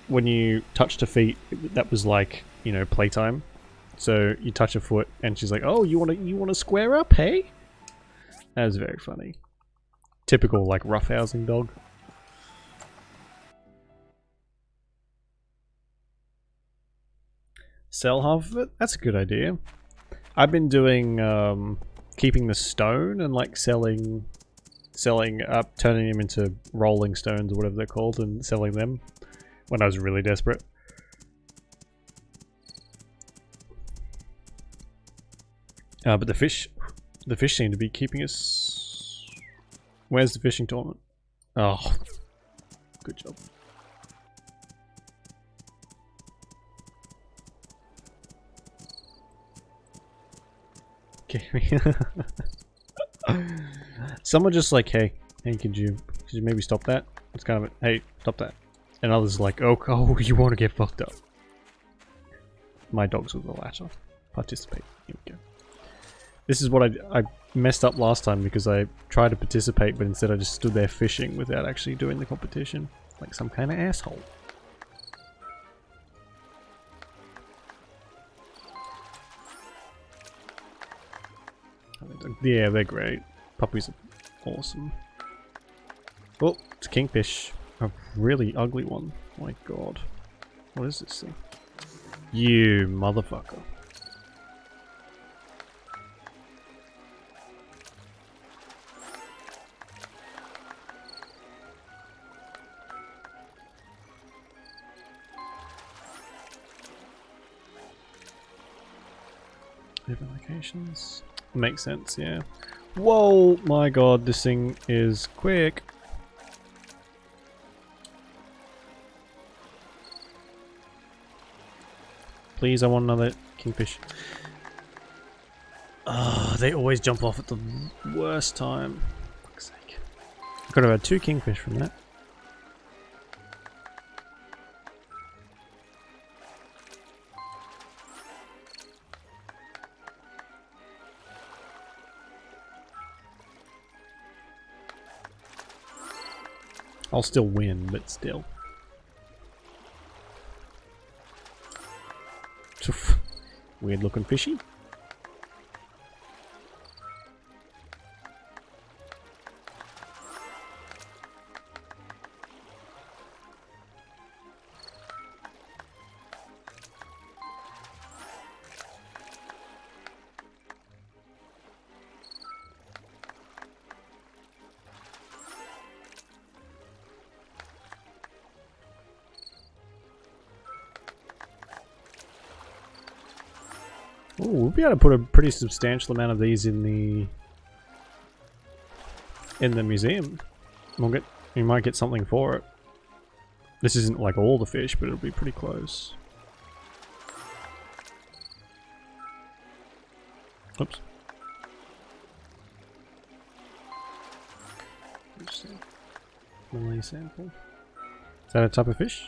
when you touched her feet, that was like, you know, playtime. So you touch her foot and she's like, oh, you wanna square up, hey? That was very funny. Typical, like, roughhousing dog. Sell half of it? That's a good idea. I've been doing, keeping the stone and, like, selling up, turning them into rolling stones or whatever they're called and selling them when I was really desperate. But the fish seem to be keeping us... Where's the fishing tournament? Oh, good job. Okay. Someone just like, hey, could you maybe stop that? It's kind of a, hey, stop that. And others like, oh, you want to get fucked up. My dogs were the latter. Participate. Here we go. This is what I messed up last time because I tried to participate, but instead I just stood there fishing without actually doing the competition. Like some kind of asshole. Yeah, they're great. Puppies are awesome. Oh, it's a kingfish. A really ugly one. My god. What is this thing? You motherfucker. Different locations. Makes sense, yeah. Whoa, my god, this thing is quick. Please, I want another kingfish. Ah, they always jump off at the worst time. For fuck's sake. I could have had 2 kingfish from that. I'll still win, but still. Weird looking fishy. Oh, we'll be able to put a pretty substantial amount of these in the museum. We might get something for it. This isn't like all the fish, but it'll be pretty close. Oops. Malay sample. Is that a type of fish?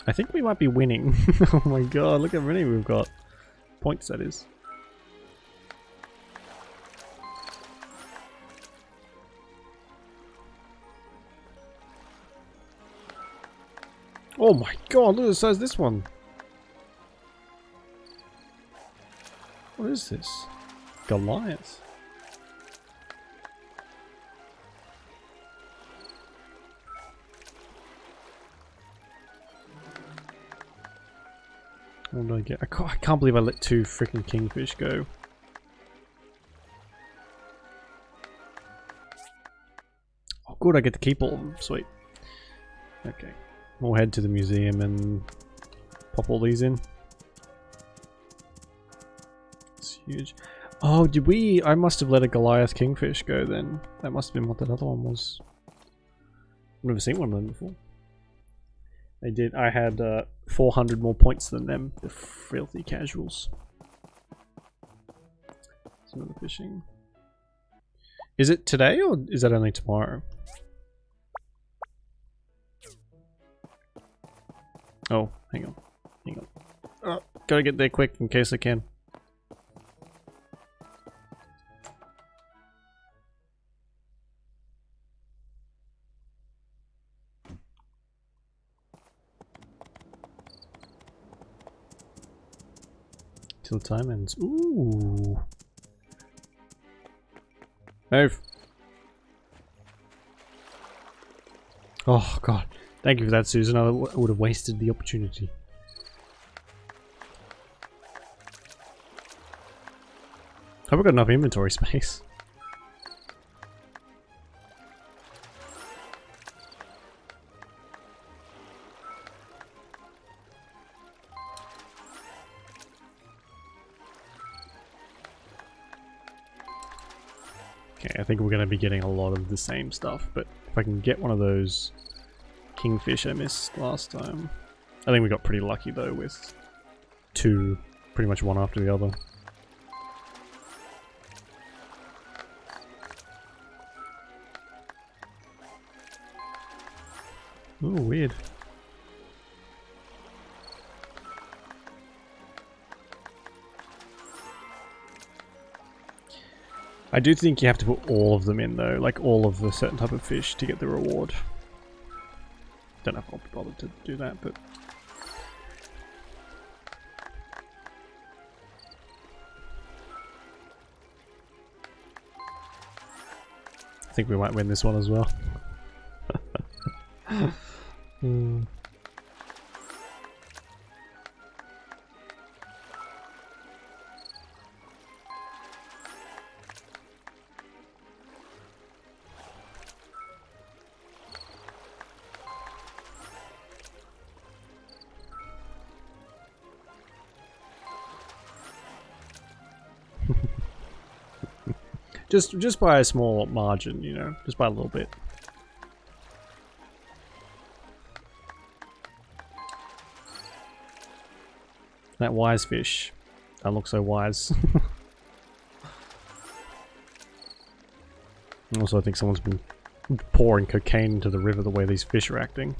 I think we might be winning. Oh my god, look how many we've got. Points, that is. Oh my god, look at the size of this one. What is this? Goliath. What did I get? I can't believe I let 2 freaking kingfish go. Oh good, I get to keep all of them. Sweet. Okay. We'll head to the museum and pop all these in. It's huge. Oh, did we? I must have let a Goliath kingfish go then. That must have been what that other one was. I've never seen one of them before. They did. I had 400 more points than them. The filthy casuals. Some of the fishing. Is it today or is that only tomorrow? Oh, hang on. Hang on. Oh, gotta get there quick in case I can. Till time ends. Ooh. Move. Oh god. Thank you for that, Susan. I would have wasted the opportunity. Hope I got enough inventory space. Okay, I think we're going to be getting a lot of the same stuff, but if I can get one of those kingfish I missed last time. I think we got pretty lucky though with 2, pretty much one after the other. Ooh, weird. I do think you have to put all of them in though, like all of the certain type of fish to get the reward. Don't know if I'll be bothered to do that, but... I think we might win this one as well. Just by a small margin, you know, just by a little bit. That wise fish. That looks so wise. Also, I think someone's been pouring cocaine into the river the way these fish are acting.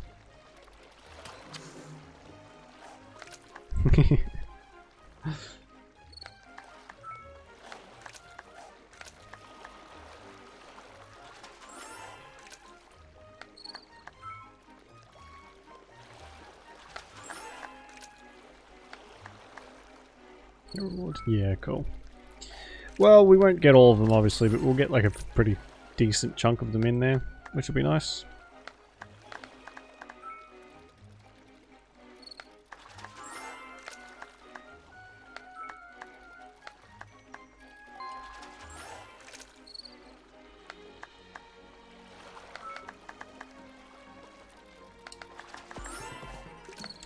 Yeah, cool. Well, we won't get all of them obviously, but we'll get like a pretty decent chunk of them in there, which will be nice.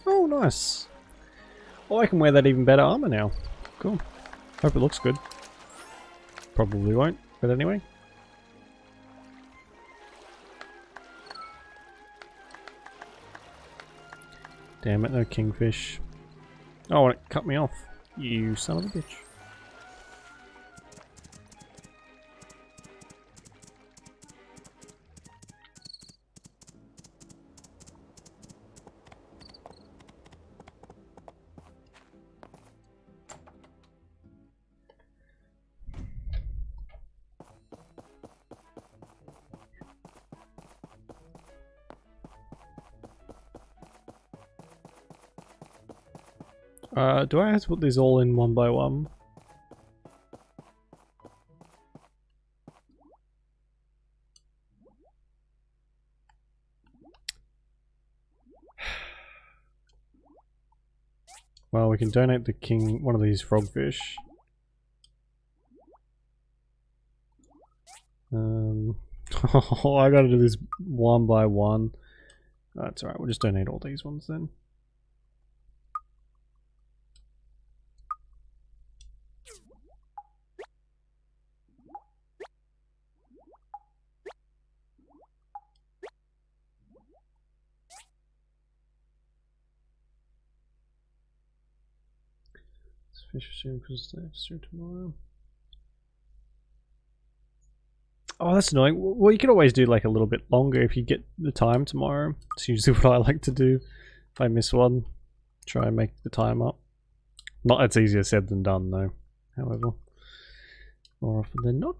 Oh, nice. Oh, I can wear that even better armor now. Cool. Hope it looks good. Probably won't, but anyway. Damn it, no kingfish. Oh, it cut me off. You son of a bitch. Do I have to put these all in one by one? Well, we can donate the king one of these frogfish. Oh, I gotta do this one by one. That's alright, we'll just donate all these ones then. Fish soon because they have tomorrow. Oh, that's annoying. Well, you could always do like a little bit longer if you get the time tomorrow. It's usually what I like to do. If I miss one, try and make the time up. Not that's easier said than done though, however. More often than not.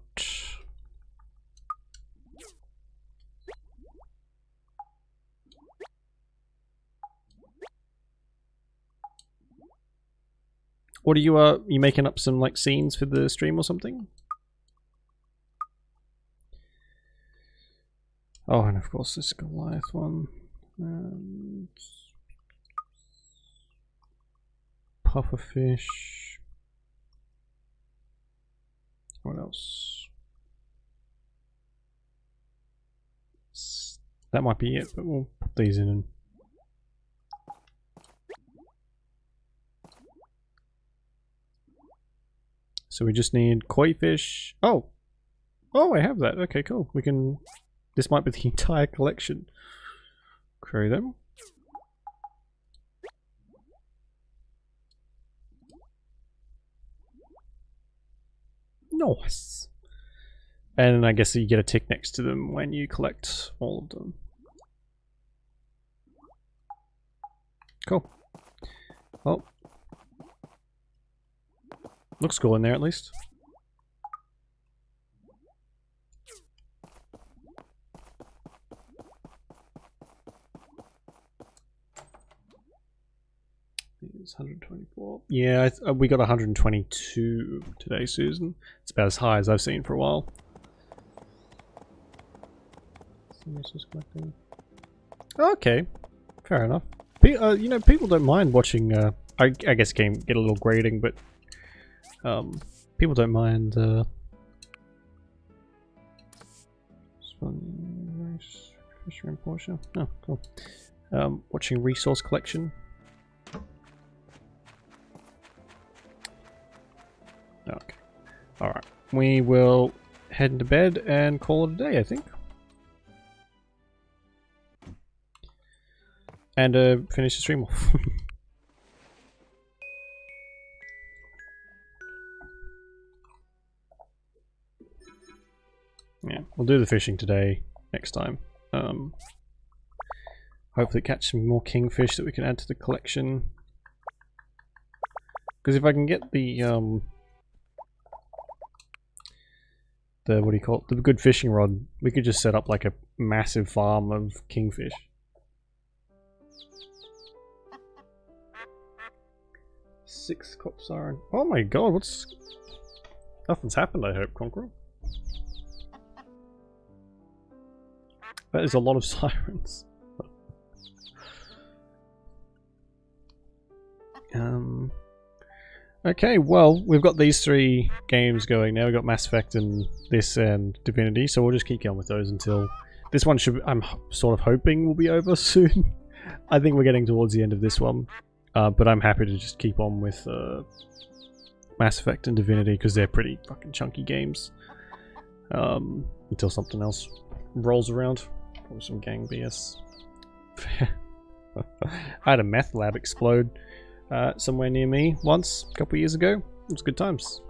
What are you making up some like scenes for the stream or something? Oh, and of course this Goliath one. Pufferfish. What else? That might be it, but we'll put these in and so we just need koi fish. Oh! Oh, I have that. Okay, cool. We can... This might be the entire collection. Query them. Nice. And I guess you get a tick next to them when you collect all of them. Cool. Well. Looks cool in there at least. It's 124. Yeah, we got 122 today, Susan. It's about as high as I've seen for a while. Okay, fair enough. You know, people don't mind watching. I guess game get a little grading, but people don't mind. Fisher and Portia. Oh, cool. Watching resource collection. Okay. Alright. We will head into bed and call it a day, I think. And finish the stream off. Yeah, we'll do the fishing today, next time. Hopefully catch some more kingfish that we can add to the collection. Because if I can get the what do you call it? The good fishing rod, we could just set up like a massive farm of kingfish. Six cop siren. Oh my god, what's... Nothing's happened, I hope, Conqueror. That is a lot of sirens. Okay, well, we've got these three games going now. We've got Mass Effect and this and Divinity, so we'll just keep going with those until... This one should... I'm sort of hoping will be over soon. I think we're getting towards the end of this one. But I'm happy to just keep on with Mass Effect and Divinity because they're pretty fucking chunky games. Until something else rolls around. Or some gang BS. I had a meth lab explode somewhere near me once, a couple of years ago. It was good times.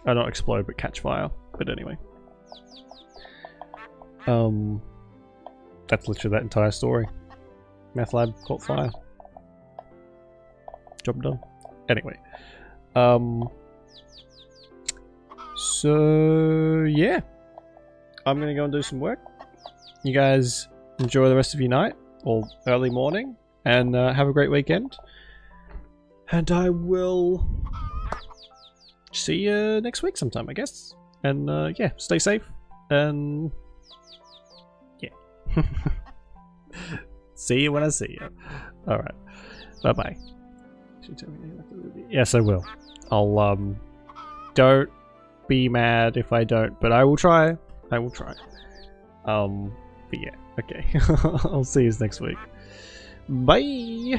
Not explode, but catch fire. But anyway. That's literally that entire story. Meth lab caught fire. Job done. Anyway. So, yeah. I'm gonna go and do some work. You guys enjoy the rest of your night, or early morning, and have a great weekend. And I will see you next week sometime, I guess. And yeah, stay safe. And yeah. See you when I see you. Alright. Bye-bye. Yes, I will. I'll, don't be mad if I don't, but I will try. I will try. But yeah, okay. I'll see you next week. Bye!